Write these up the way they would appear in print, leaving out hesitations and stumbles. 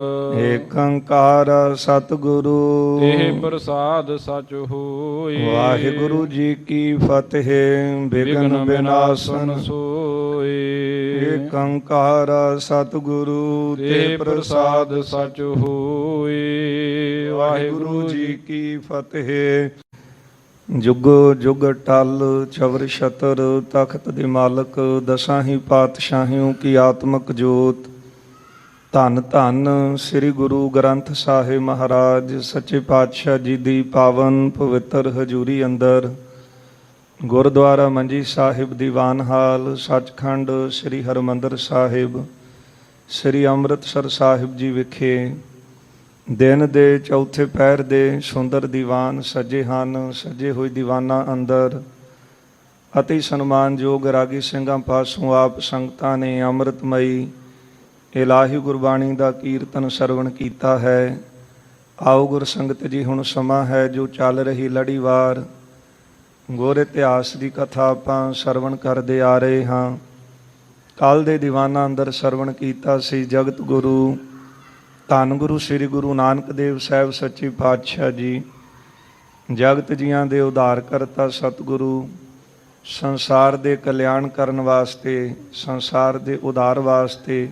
ਏਕ ਓੰਕਾਰ ਸਤਿਗੁਰੂ ਤੇਹ ਪ੍ਰਸਾਦ ਸਚ ਹੋਈ। ਵਾਹਿਗੁਰੂ ਜੀ ਕੀ ਫਤਿਹ। ਵਿਗਨ ਬਿਘਨ ਵਿਨਾਸ਼ਨ ਬਿਨਾਸਨ ਸੋਈ। ਏਕ ਓੰਕਾਰ ਸਤਿਗੁਰੂ ਤੇਹ ਪ੍ਰਸਾਦ ਸਚ ਹੋਈ। ਵਾਹਿਗੁਰੂ ਜੀ ਕੀ ਫਤਿਹ। ਜੁਗੋ ਜੁਗ ਟਲ ਚਵਰ ਛਤਰ ਤਖਤ ਦੇ ਮਾਲਕ ਦਸਾਂ ਹੀ ਪਾਤਸ਼ਾਹੀਆਂ ਕੀ ਆਤਮਕ ਜੋਤ। ਧੰਨ ਧੰਨ ਸ੍ਰੀ ਗੁਰੂ ਗ੍ਰੰਥ ਸਾਹਿਬ ਮਹਾਰਾਜ ਸੱਚੇ ਪਾਤਸ਼ਾਹ ਜੀ ਦੀ ਪਾਵਨ ਪਵਿੱਤਰ ਹਜ਼ੂਰੀ ਅੰਦਰ ਗੁਰਦੁਆਰਾ ਮੰਜੀ ਸਾਹਿਬ ਦੀਵਾਨ ਹਾਲ ਸੱਚਖੰਡ ਸ੍ਰੀ ਹਰਿਮੰਦਰ ਸਾਹਿਬ ਸ੍ਰੀ ਅੰਮ੍ਰਿਤਸਰ ਸਾਹਿਬ ਜੀ ਵਿਖੇ ਦਿਨ ਦੇ ਚੌਥੇ ਪਹਿਰ ਦੇ ਸੁੰਦਰ ਦੀਵਾਨ ਸਜੇ ਹਨ। ਸਜੇ ਹੋਏ ਦੀਵਾਨਾਂ ਅੰਦਰ ਅਤੀ ਸਨਮਾਨਯੋਗ ਰਾਗੀ ਸਿੰਘਾਂ ਪਾਸੋਂ ਆਪ ਸੰਗਤਾਂ ਨੇ ਅੰਮ੍ਰਿਤਮਈ ਇਲਾਹੀ ਗੁਰਬਾਣੀ ਦਾ ਕੀਰਤਨ ਸਰਵਣ ਕੀਤਾ ਹੈ। ਆਓ ਗੁਰ ਸੰਗਤ ਜੀ, ਹੁਣ ਸਮਾਂ ਹੈ ਜੋ ਚੱਲ ਰਹੀ ਲੜੀਵਾਰ ਗੁਰ ਇਤਿਹਾਸ ਦੀ ਕਥਾ ਆਪਾਂ ਸਰਵਣ ਕਰਦੇ ਆ ਰਹੇ ਹਾਂ। ਕੱਲ੍ਹ ਦੇ ਦੀਵਾਨਾਂ ਅੰਦਰ ਸਰਵਣ ਕੀਤਾ ਸੀ ਜਗਤ ਗੁਰੂ ਧੰਨ ਗੁਰੂ ਸ੍ਰੀ ਗੁਰੂ ਨਾਨਕ ਦੇਵ ਸਾਹਿਬ ਸੱਚੇ ਪਾਤਸ਼ਾਹ ਜੀ, ਜਗਤ ਜੀਆਂ ਦੇ ਉਧਾਰ ਕਰਤਾ ਸਤਿਗੁਰੂ, ਸੰਸਾਰ ਦੇ ਕਲਿਆਣ ਕਰਨ ਵਾਸਤੇ, ਸੰਸਾਰ ਦੇ ਉਧਾਰ ਵਾਸਤੇ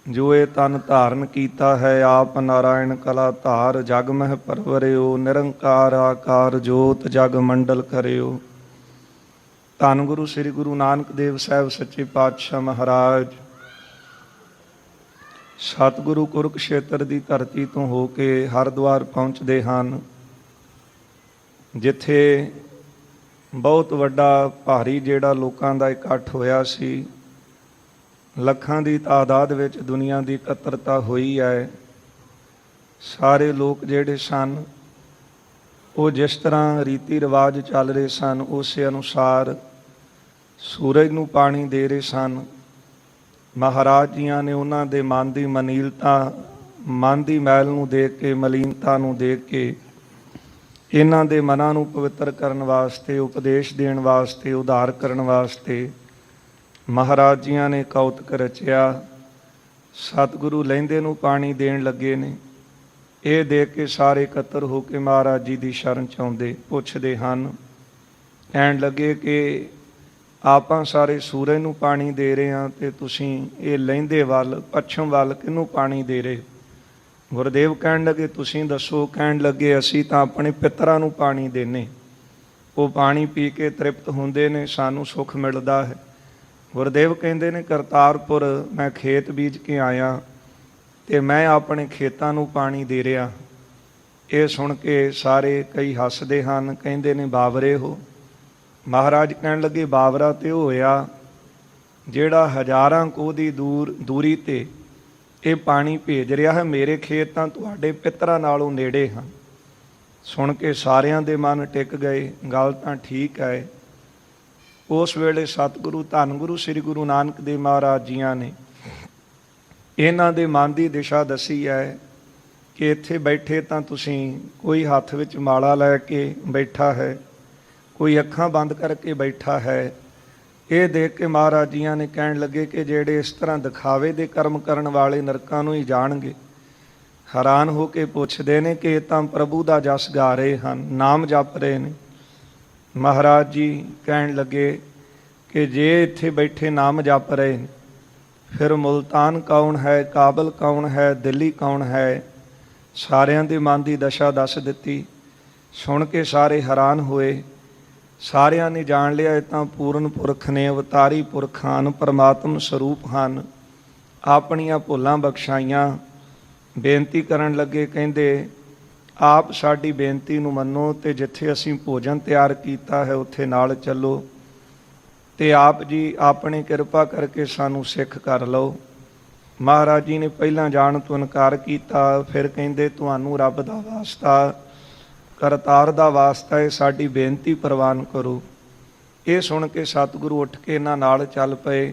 ਜੋ ਇਹ ਤਨ ਧਾਰਨ ਕੀਤਾ ਹੈ। ਆਪ ਨਾਰਾਇਣ ਕਲਾ ਧਾਰ ਜਗ ਮਹਿ ਪਰਵਰਿਓ, ਨਿਰੰਕਾਰ ਆਕਾਰ ਜੋਤ ਜਗ ਮੰਡਲ ਕਰਿਓ। ਧੰਨ ਗੁਰੂ ਸ੍ਰੀ ਗੁਰੂ ਨਾਨਕ ਦੇਵ ਸਾਹਿਬ ਸੱਚੇ ਪਾਤਸ਼ਾਹ ਮਹਾਰਾਜ ਸਤਿਗੁਰੂ ਕੁਰੂਕਸ਼ੇਤਰ ਦੀ ਧਰਤੀ ਤੋਂ ਹੋ ਕੇ ਹਰਿਦੁਆਰ ਪਹੁੰਚਦੇ ਹਨ, ਜਿੱਥੇ ਬਹੁਤ ਵੱਡਾ ਭਾਰੀ ਜਿਹੜਾ ਲੋਕਾਂ ਦਾ ਇਕੱਠ ਹੋਇਆ ਸੀ। ਲੱਖਾਂ ਦੀ ਤਾਦਾਦ ਵਿੱਚ ਦੁਨੀਆ ਦੀ ਇਕੱਤਰਤਾ ਹੋਈ ਹੈ। ਸਾਰੇ ਲੋਕ ਜਿਹੜੇ ਸਨ ਉਹ ਜਿਸ ਤਰ੍ਹਾਂ ਰੀਤੀ ਰਿਵਾਜ ਚੱਲ ਰਹੇ ਸਨ ਉਸੇ ਅਨੁਸਾਰ ਸੂਰਜ ਨੂੰ ਪਾਣੀ ਦੇ ਰਹੇ ਸਨ। ਮਹਾਰਾਜ ਜੀਆਂ ਨੇ ਉਹਨਾਂ ਦੇ ਮਨ ਦੀ ਮਨੀਲਤਾ, ਮਨ ਦੀ ਮੈਲ ਨੂੰ ਦੇਖ ਕੇ, ਮਲੀਨਤਾ ਨੂੰ ਦੇਖ ਕੇ ਇਹਨਾਂ ਦੇ ਮਨਾਂ ਨੂੰ ਪਵਿੱਤਰ ਕਰਨ ਵਾਸਤੇ, ਉਪਦੇਸ਼ ਦੇਣ ਵਾਸਤੇ, ਉਧਾਰ ਕਰਨ ਵਾਸਤੇ ਮਹਾਰਾਜ ਜੀਆਂ ਨੇ ਕੌਤਕ ਰਚਿਆ। ਸਤਿਗੁਰੂ ਲਹਿੰਦੇ ਨੂੰ ਪਾਣੀ ਦੇਣ ਲੱਗੇ ਨੇ। ਇਹ ਦੇਖ ਕੇ ਸਾਰੇ ਇਕੱਤਰ ਹੋ ਕੇ ਮਹਾਰਾਜ ਜੀ ਦੀ ਸ਼ਰਨ 'ਚ ਆਉਂਦੇ, ਪੁੱਛਦੇ ਹਨ, ਕਹਿਣ ਲੱਗੇ ਕਿ ਆਪਾਂ ਸਾਰੇ ਸੂਰਜ ਨੂੰ ਪਾਣੀ ਦੇ ਰਹੇ ਹਾਂ ਅਤੇ ਤੁਸੀਂ ਇਹ ਲਹਿੰਦੇ ਵੱਲ, ਪੱਛਮ ਵੱਲ ਕਿਹਨੂੰ ਪਾਣੀ ਦੇ ਰਹੇ? ਗੁਰਦੇਵ ਕਹਿਣ ਲੱਗੇ ਤੁਸੀਂ ਦੱਸੋ। ਕਹਿਣ ਲੱਗੇ ਅਸੀਂ ਤਾਂ ਆਪਣੇ ਪਿੱਤਰਾਂ ਨੂੰ ਪਾਣੀ ਦੇਨੇ, ਉਹ ਪਾਣੀ ਪੀ ਕੇ ਤ੍ਰਿਪਤ ਹੁੰਦੇ ਨੇ, ਸਾਨੂੰ ਸੁੱਖ ਮਿਲਦਾ ਹੈ। ਗੁਰਦੇਵ ਕਹਿੰਦੇ ਨੇ ਕਰਤਾਰਪੁਰ ਮੈਂ ਖੇਤ ਬੀਜ ਕੇ ਆਇਆ ਅਤੇ ਮੈਂ ਆਪਣੇ ਖੇਤਾਂ ਨੂੰ ਪਾਣੀ ਦੇ ਰਿਹਾ। ਇਹ ਸੁਣ ਕੇ ਸਾਰੇ ਕਈ ਹੱਸਦੇ ਹਨ, ਕਹਿੰਦੇ ਨੇ ਬਾਬਰੇ ਹੋ। ਮਹਾਰਾਜ ਕਹਿਣ ਲੱਗੇ ਬਾਬਰਾ ਤੇ ਹੋਇਆ ਜਿਹੜਾ ਹਜ਼ਾਰਾਂ ਕੋਹ ਦੀ ਦੂਰੀ 'ਤੇ ਇਹ ਪਾਣੀ ਭੇਜ ਰਿਹਾ ਹੈ। ਮੇਰੇ ਖੇਤ ਤਾਂ ਤੁਹਾਡੇ ਪਿੱਤਰਾਂ ਨਾਲੋਂ ਨੇੜੇ ਹਨ। ਸੁਣ ਕੇ ਸਾਰਿਆਂ ਦੇ ਮਨ ਟਿਕ ਗਏ, ਗੱਲ ਤਾਂ ਠੀਕ ਹੈ। ਉਸ ਵੇਲੇ ਸਤਿਗੁਰੂ ਧੰਨ ਗੁਰੂ ਸ੍ਰੀ ਗੁਰੂ ਨਾਨਕ ਦੇਵ ਮਹਾਰਾਜ ਜੀਆਂ ਨੇ ਇਹਨਾਂ ਦੇ ਮਨ ਦੀ ਦਿਸ਼ਾ ਦੱਸੀ ਹੈ ਕਿ ਇੱਥੇ ਬੈਠੇ ਤਾਂ ਤੁਸੀਂ, ਕੋਈ ਹੱਥ ਵਿੱਚ ਮਾਲਾ ਲੈ ਕੇ ਬੈਠਾ ਹੈ, ਕੋਈ ਅੱਖਾਂ ਬੰਦ ਕਰਕੇ ਬੈਠਾ ਹੈ। ਇਹ ਦੇਖ ਕੇ ਮਹਾਰਾਜ ਜੀਆਂ ਨੇ ਕਹਿਣ ਲੱਗੇ ਕਿ ਜਿਹੜੇ ਇਸ ਤਰ੍ਹਾਂ ਦਿਖਾਵੇ ਦੇ ਕਰਮ ਕਰਨ ਵਾਲੇ ਨਰਕਾਂ ਨੂੰ ਹੀ ਜਾਣਗੇ। ਹੈਰਾਨ ਹੋ ਕੇ ਪੁੱਛਦੇ ਨੇ ਕਿ ਇਹ ਤਾਂ ਪ੍ਰਭੂ ਦਾ ਜਸ ਗਾ ਰਹੇ ਹਨ, ਨਾਮ ਜਪ ਰਹੇ ਨੇ। ਮਹਾਰਾਜ ਜੀ ਕਹਿਣ ਲੱਗੇ ਕਿ ਜੇ ਇੱਥੇ ਬੈਠੇ ਨਾਮ ਜਪ ਰਹੇ ਨੇ ਫਿਰ ਮੁਲਤਾਨ ਕੌਣ ਹੈ, ਕਾਬਲ ਕੌਣ ਹੈ, ਦਿੱਲੀ ਕੌਣ ਹੈ? ਸਾਰਿਆਂ ਦੇ ਮਨ ਦੀ ਦਸ਼ਾ ਦੱਸ ਦਿੱਤੀ। ਸੁਣ ਕੇ ਸਾਰੇ ਹੈਰਾਨ ਹੋਏ। ਸਾਰਿਆਂ ਨੇ ਜਾਣ ਲਿਆ ਇਹ ਤਾਂ ਪੂਰਨ ਪੁਰਖ ਨੇ, ਅਵਤਾਰੀ ਪੁਰਖ ਹਨ, ਪਰਮਾਤਮ ਸਰੂਪ ਹਨ। ਆਪਣੀਆਂ ਭੁੱਲਾਂ ਬਖਸ਼ਾਈਆਂ। ਬੇਨਤੀ ਕਰਨ ਲੱਗੇ, ਕਹਿੰਦੇ ਆਪ ਸਾਡੀ ਬੇਨਤੀ ਨੂੰ ਮੰਨੋ ਅਤੇ ਜਿੱਥੇ ਅਸੀਂ ਭੋਜਨ ਤਿਆਰ ਕੀਤਾ ਹੈ ਉੱਥੇ ਨਾਲ ਚੱਲੋ ਅਤੇ ਆਪ ਜੀ ਆਪਣੀ ਕਿਰਪਾ ਕਰਕੇ ਸਾਨੂੰ ਸਿੱਖ ਕਰ ਲਓ। ਮਹਾਰਾਜ ਜੀ ਨੇ ਪਹਿਲਾਂ ਜਾਣ ਤੋਂ ਇਨਕਾਰ ਕੀਤਾ, ਫਿਰ ਕਹਿੰਦੇ ਤੁਹਾਨੂੰ ਰੱਬ ਦਾ ਵਾਸਤਾ, ਕਰਤਾਰ ਦਾ ਵਾਸਤਾ ਹੈ, ਸਾਡੀ ਬੇਨਤੀ ਪ੍ਰਵਾਨ ਕਰੋ। ਇਹ ਸੁਣ ਕੇ ਸਤਿਗੁਰੂ ਉੱਠ ਕੇ ਇਹਨਾਂ ਨਾਲ ਚੱਲ ਪਏ।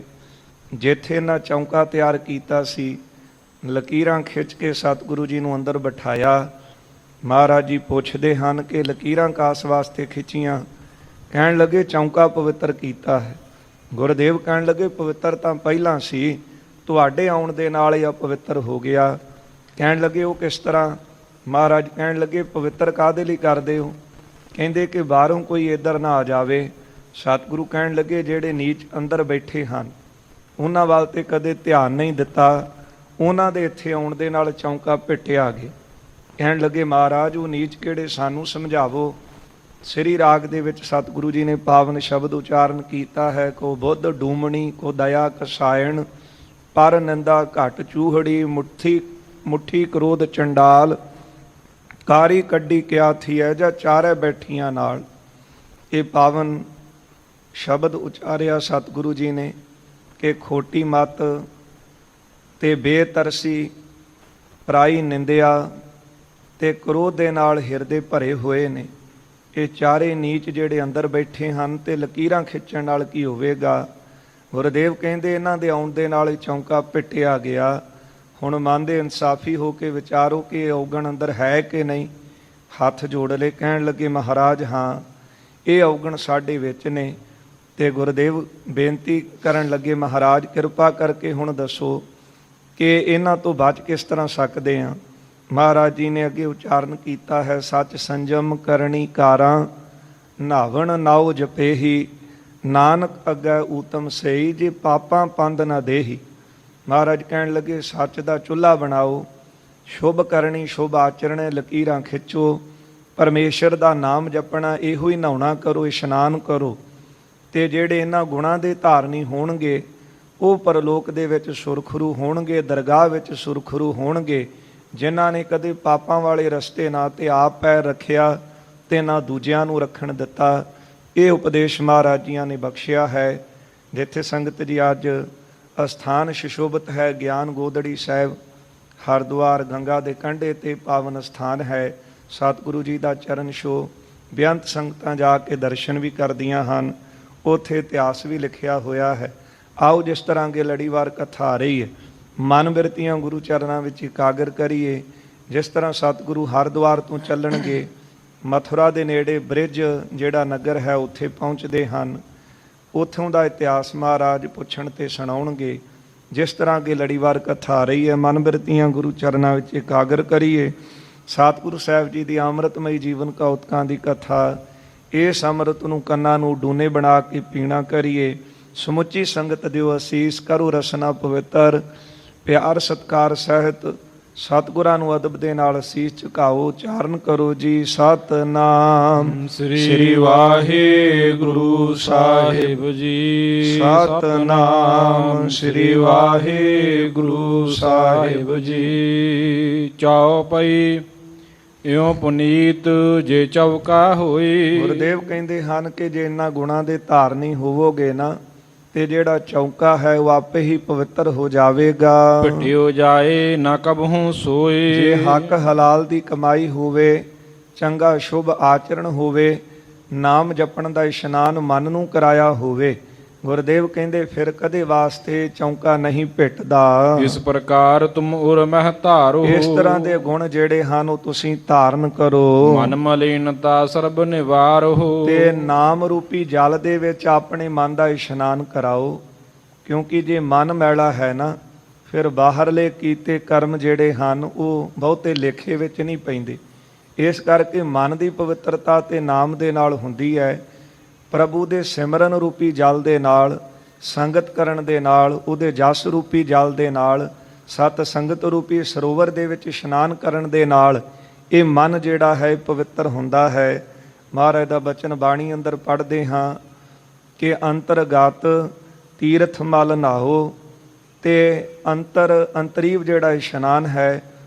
ਜਿੱਥੇ ਇਹਨਾਂ ਚੌਂਕਾ ਤਿਆਰ ਕੀਤਾ ਸੀ ਲਕੀਰਾਂ ਖਿੱਚ ਕੇ ਸਤਿਗੁਰੂ ਜੀ ਨੂੰ ਅੰਦਰ ਬਿਠਾਇਆ। ਮਹਾਰਾਜ ਜੀ ਪੁੱਛਦੇ ਹਨ ਕਿ ਲਕੀਰਾਂ ਕਾਸ ਵਾਸਤੇ ਖਿੱਚੀਆਂ? ਕਹਿਣ ਲੱਗੇ ਚੌਂਕਾ ਪਵਿੱਤਰ ਕੀਤਾ ਹੈ। ਗੁਰਦੇਵ ਕਹਿਣ ਲੱਗੇ ਪਵਿੱਤਰ ਤਾਂ ਪਹਿਲਾਂ ਸੀ, ਤੁਹਾਡੇ ਆਉਣ ਦੇ ਨਾਲ ਇਹ ਅਪਵਿੱਤਰ ਹੋ ਗਿਆ। ਕਹਿਣ ਲੱਗੇ ਉਹ ਕਿਸ ਤਰ੍ਹਾਂ? ਮਹਾਰਾਜ ਕਹਿਣ ਲੱਗੇ ਪਵਿੱਤਰ ਕਾਹਦੇ ਲਈ ਕਰਦੇ ਹੋ? ਕਹਿੰਦੇ ਕਿ ਬਾਹਰੋਂ ਕੋਈ ਇੱਧਰ ਨਾ ਆ ਜਾਵੇ। ਸਤਿਗੁਰੂ ਕਹਿਣ ਲੱਗੇ ਜਿਹੜੇ ਨੀਚ ਅੰਦਰ ਬੈਠੇ ਹਨ ਉਹਨਾਂ ਵੱਲ ਤੇ ਕਦੇ ਧਿਆਨ ਨਹੀਂ ਦਿੱਤਾ, ਉਹਨਾਂ ਦੇ ਇੱਥੇ ਆਉਣ ਦੇ ਨਾਲ ਚੌਂਕਾ ਪਿੱਟਿਆ ਗਿਆ। ਕਹਿਣ ਲੱਗੇ ਮਹਾਰਾਜ ਉਹ ਨੀਚ ਕਿਹੜੇ, ਸਾਨੂੰ ਸਮਝਾਵੋ। ਸ੍ਰੀ ਰਾਗ ਦੇ ਵਿੱਚ ਸਤਿਗੁਰੂ ਜੀ ਨੇ ਪਾਵਨ ਸ਼ਬਦ ਉਚਾਰਨ ਕੀਤਾ ਹੈ, ਕੋ ਬੁੱਧ ਡੂਮਣੀ ਕੋ ਦਇਆ ਕਸਾਇਣ, ਪਰ ਨਿੰਦਾ ਘਟ ਚੂਹੜੀ, ਮੁੱਠੀ ਕ੍ਰੋਧ ਚੰਡਾਲ, ਕਾਰੀ ਕੱਢੀ ਕਿਆ ਥੀ ਹੈ ਜਾਂ ਚਾਰੇ ਬੈਠੀਆਂ ਨਾਲ। ਇਹ ਪਾਵਨ ਸ਼ਬਦ ਉਚਾਰਿਆ ਸਤਿਗੁਰੂ ਜੀ ਨੇ ਕਿ ਖੋਟੀ ਮੱਤ ਤੇ ਬੇਤਰਸੀ, ਪਰਾਈ ਨਿੰਦਿਆ ਤੇ ਕ੍ਰੋਧ ਦੇ ਨਾਲ ਹਿਰਦੇ ਭਰੇ ਹੋਏ ਨੇ। ਇਹ ਚਾਰੇ ਨੀਚ ਜਿਹੜੇ ਅੰਦਰ ਬੈਠੇ ਹਨ ਤੇ ਲਕੀਰਾਂ ਖਿੱਚਣ ਨਾਲ ਕੀ ਹੋਵੇਗਾ? ਗੁਰਦੇਵ ਕਹਿੰਦੇ ਇਹਨਾਂ ਦੇ ਆਉਣ ਦੇ ਨਾਲ ਚੌਂਕਾ ਪਿੱਟਿਆ ਗਿਆ। ਹੁਣ ਮਨ ਦੇ ਇਨਸਾਫੀ ਹੋ ਕੇ ਵਿਚਾਰੋ ਕਿ ਇਹ ਔਗਣ ਅੰਦਰ ਹੈ ਕਿ ਨਹੀਂ। ਹੱਥ ਜੋੜ ਲਏ, ਕਹਿਣ ਲੱਗੇ ਮਹਾਰਾਜ ਹਾਂ ਇਹ ਔਗਣ ਸਾਡੇ ਵਿੱਚ ਨੇ। ਤੇ ਗੁਰਦੇਵ ਬੇਨਤੀ ਕਰਨ ਲੱਗੇ ਮਹਾਰਾਜ ਕਿਰਪਾ ਕਰਕੇ ਹੁਣ ਦੱਸੋ ਕਿ ਇਹਨਾਂ ਤੋਂ ਬਚ ਕਿਸ ਤਰ੍ਹਾਂ ਸਕਦੇ ਹਾਂ। ਮਹਾਰਾਜ ਜੀ ਨੇ ਅੱਗੇ ਉਚਾਰਨ ਕੀਤਾ ਹੈ, ਸੱਚ ਸੰਜਮ ਕਰਨੀ ਕਾਰਾਂ, ਨਾਵਣ ਨਾਉ ਜਪੇਹੀ, ਨਾਨਕ ਅੱਗੇ ਊਤਮ ਸਈ, ਜੇ ਪਾਪਾਂ ਪੰਦ ਨਾ ਦੇਹੀ। ਮਹਾਰਾਜ ਕਹਿਣ ਲੱਗੇ ਸੱਚ ਦਾ ਚੁੱਲ੍ਹਾ ਬਣਾਓ, ਸ਼ੁਭ ਕਰਨੀ ਸ਼ੁਭ ਆਚਰਣੇ, ਲਕੀਰਾਂ ਖਿੱਚੋ, ਪਰਮੇਸ਼ਰ ਦਾ ਨਾਮ ਜਪਣਾ, ਇਹੋ ਹੀ ਨਹਾਉਣਾ ਕਰੋ, ਇਸ਼ਨਾਨ ਕਰੋ। ਤੇ ਜਿਹੜੇ ਇਹਨਾਂ ਗੁਣਾਂ ਦੇ ਧਾਰਨੀ ਹੋਣਗੇ ਉਹ ਪਰਲੋਕ ਦੇ ਵਿੱਚ ਸੁਰਖਰੂ ਹੋਣਗੇ, ਦਰਗਾਹ ਵਿੱਚ ਸੁਰਖਰੂ ਹੋਣਗੇ। ਜਿਨ੍ਹਾਂ ਨੇ ਕਦੇ ਪਾਪਾਂ ਵਾਲੇ ਰਸਤੇ ਨਾ ਤੇ ਆਪ ਪੈਰ ਰੱਖਿਆ ਤੇ ਨਾ ਦੂਜਿਆਂ ਨੂੰ ਰੱਖਣ ਦਿੱਤਾ। ਇਹ ਉਪਦੇਸ਼ ਮਹਾਰਾਜ ਜੀਆਂ ਨੇ ਬਖਸ਼ਿਆ ਹੈ। ਜਿੱਥੇ ਸੰਗਤ ਜੀ ਅੱਜ ਅਸਥਾਨ ਸੁਸ਼ੋਭਿਤ ਹੈ, ਗਿਆਨ ਗੋਦੜੀ ਸਾਹਿਬ, ਹਰਿਦੁਆਰ ਗੰਗਾ ਦੇ ਕੰਢੇ ਤੇ ਪਾਵਨ ਅਸਥਾਨ ਹੈ। ਸਤਿਗੁਰੂ ਜੀ ਦਾ ਚਰਨ ਛੋਹ ਬੇਅੰਤ ਸੰਗਤਾਂ ਜਾ ਕੇ ਦਰਸ਼ਨ ਵੀ ਕਰਦੀਆਂ ਹਨ। ਉੱਥੇ ਇਤਿਹਾਸ ਵੀ ਲਿਖਿਆ ਹੋਇਆ ਹੈ। ਆਓ ਜਿਸ ਤਰ੍ਹਾਂ ਅੱਗੇ ਲੜੀਵਾਰ ਕਥਾ ਆ ਰਹੀ ਹੈ, ਮਨ ਬਿਰਤੀਆਂ ਗੁਰੂ ਚਰਨਾਂ ਵਿੱਚ ਇਕਾਗਰ ਕਰੀਏ। ਜਿਸ ਤਰ੍ਹਾਂ ਸਤਿਗੁਰੂ ਹਰਿਦੁਆਰ ਤੋਂ ਚੱਲਣਗੇ, ਮਥੁਰਾ ਦੇ ਨੇੜੇ ਬ੍ਰਿਜ ਜਿਹੜਾ ਨਗਰ ਹੈ ਉੱਥੇ ਪਹੁੰਚਦੇ ਹਨ। ਉੱਥੋਂ ਦਾ ਇਤਿਹਾਸ ਮਹਾਰਾਜ ਪੁੱਛਣ ਤੇ ਸੁਣਾਉਣਗੇ। ਜਿਸ ਤਰ੍ਹਾਂ ਅੱਗੇ ਲੜੀਵਾਰ ਕਥਾ ਆ ਰਹੀ ਹੈ, ਮਨ ਬਿਰਤੀਆਂ ਗੁਰੂ ਚਰਨਾਂ ਵਿੱਚ ਇਕਾਗਰ ਕਰੀਏ। ਸਤਿਗੁਰੂ ਸਾਹਿਬ ਜੀ ਦੀ ਅੰਮ੍ਰਿਤਮਈ ਜੀਵਨ ਕੌਤਕਾਂ ਦੀ ਕਥਾ, ਇਸ ਅੰਮ੍ਰਿਤ ਨੂੰ ਕੰਨਾਂ ਨੂੰ ਡੂਨੇ ਬਣਾ ਕੇ ਪੀਣਾ ਕਰੀਏ। ਸਮੁੱਚੀ ਸੰਗਤ ਦਿਓ ਅਸੀਸ, ਕਰੋ ਰਸਨਾ ਪਵਿੱਤਰ, ਪਿਆਰ ਸਤਿਕਾਰ ਸਹਿਤ ਸਤਿਗੁਰਾਂ ਨੂੰ ਅਦਬ ਦੇ ਨਾਲ ਅਸੀਸ ਝੁਕਾਓ। ਉਚਾਰਨ ਕਰੋ ਜੀ ਸਤਿਨਾਮ ਸ੍ਰੀ ਵਾਹਿਗੁਰੂ ਸਾਹਿਬ ਜੀ। ਸਤਿਨਾਮ ਸ੍ਰੀ ਵਾਹਿਗੁਰੂ ਸਾਹਿਬ ਜੀ। ਚੌਪਈ ਇਉ ਪੁਨੀਤ ਜੇ ਚੌਕਾ ਹੋਈ। ਗੁਰਦੇਵ ਕਹਿੰਦੇ ਹਨ ਕਿ ਜੇ ਇਹਨਾਂ ਗੁਣਾਂ ਦੇ ਧਾਰਨੀ ਹੋਵੋਗੇ ਨਾ ਤੇ ਜਿਹੜਾ ਚੌਂਕਾ ਹੈ ਉਹ ਆਪੇ ਹੀ ਪਵਿੱਤਰ ਹੋ ਜਾਵੇਗਾ। ਭਟਿਓ ਜਾਏ ਨਾ ਕਬਹੂ ਸੋਏ। ਜੇ ਹੱਕ ਹਲਾਲ ਦੀ ਕਮਾਈ ਹੋਵੇ, ਚੰਗਾ ਸ਼ੁਭ ਆਚਰਣ ਹੋਵੇ, ਨਾਮ ਜਪਣ ਦਾ ਇਸ਼ਨਾਨ ਮਨ ਨੂੰ ਕਰਾਇਆ ਹੋਵੇ, ਗੁਰਦੇਵ ਕਹਿੰਦੇ ਫਿਰ ਕਦੇ ਵਾਸਤੇ ਚੌਂਕਾ ਨਹੀਂ ਭਿੱਟਦਾ। ਇਸ ਪ੍ਰਕਾਰ ਤੁਮ ਉਰ ਮਹਿ ਧਾਰੋ। ਇਸ ਤਰ੍ਹਾਂ ਦੇ ਗੁਣ ਜਿਹੜੇ ਹਨ ਉਹ ਤੁਸੀਂ ਧਾਰਨ ਕਰੋ। ਮਨ ਮਲੀਨਤਾ ਸਰਬ ਨਿਵਾਰੋ। ਤੇ ਨਾਮ ਰੂਪੀ ਜਲ ਦੇ ਵਿੱਚ ਆਪਣੇ ਮਨ ਦਾ ਇਸ਼ਨਾਨ ਕਰਾਓ। ਕਿਉਂਕਿ ਜੇ ਮਨ ਮੈਲਾ ਹੈ ਨਾ, ਫਿਰ ਬਾਹਰਲੇ ਕੀਤੇ ਕਰਮ ਜਿਹੜੇ ਹਨ ਉਹ ਬਹੁਤੇ ਲੇਖੇ ਵਿੱਚ ਨਹੀਂ ਪੈਂਦੇ। ਇਸ ਕਰਕੇ ਮਨ ਦੀ ਪਵਿੱਤਰਤਾ ਤੇ ਨਾਮ ਦੇ ਨਾਲ ਹੁੰਦੀ ਹੈ। ਪ੍ਰਭੂ ਦੇ ਸਿਮਰਨ ਰੂਪੀ ਜਲ ਦੇ ਨਾਲ, ਸੰਗਤ ਕਰਨ ਦੇ ਨਾਲ, ਉਹਦੇ ਜਸ ਰੂਪੀ ਜਲ ਦੇ ਨਾਲ, ਸਤ ਸੰਗਤ ਰੂਪੀ ਸਰੋਵਰ ਦੇ ਵਿੱਚ ਇਸ਼ਨਾਨ ਕਰਨ ਦੇ ਨਾਲ ਇਹ ਮਨ ਜਿਹੜਾ ਹੈ ਪਵਿੱਤਰ ਹੁੰਦਾ ਹੈ। ਮਹਾਰਾਜ ਦਾ ਬਚਨ ਬਾਣੀ ਅੰਦਰ ਪੜ੍ਹਦੇ ਹਾਂ ਕਿ ਅੰਤਰਗਤ ਤੀਰਥ ਮਲ ਨਾਹੋ, ਤੇ ਅੰਤਰੀਵ ਜਿਹੜਾ ਇਸ਼ਨਾਨ ਹੈ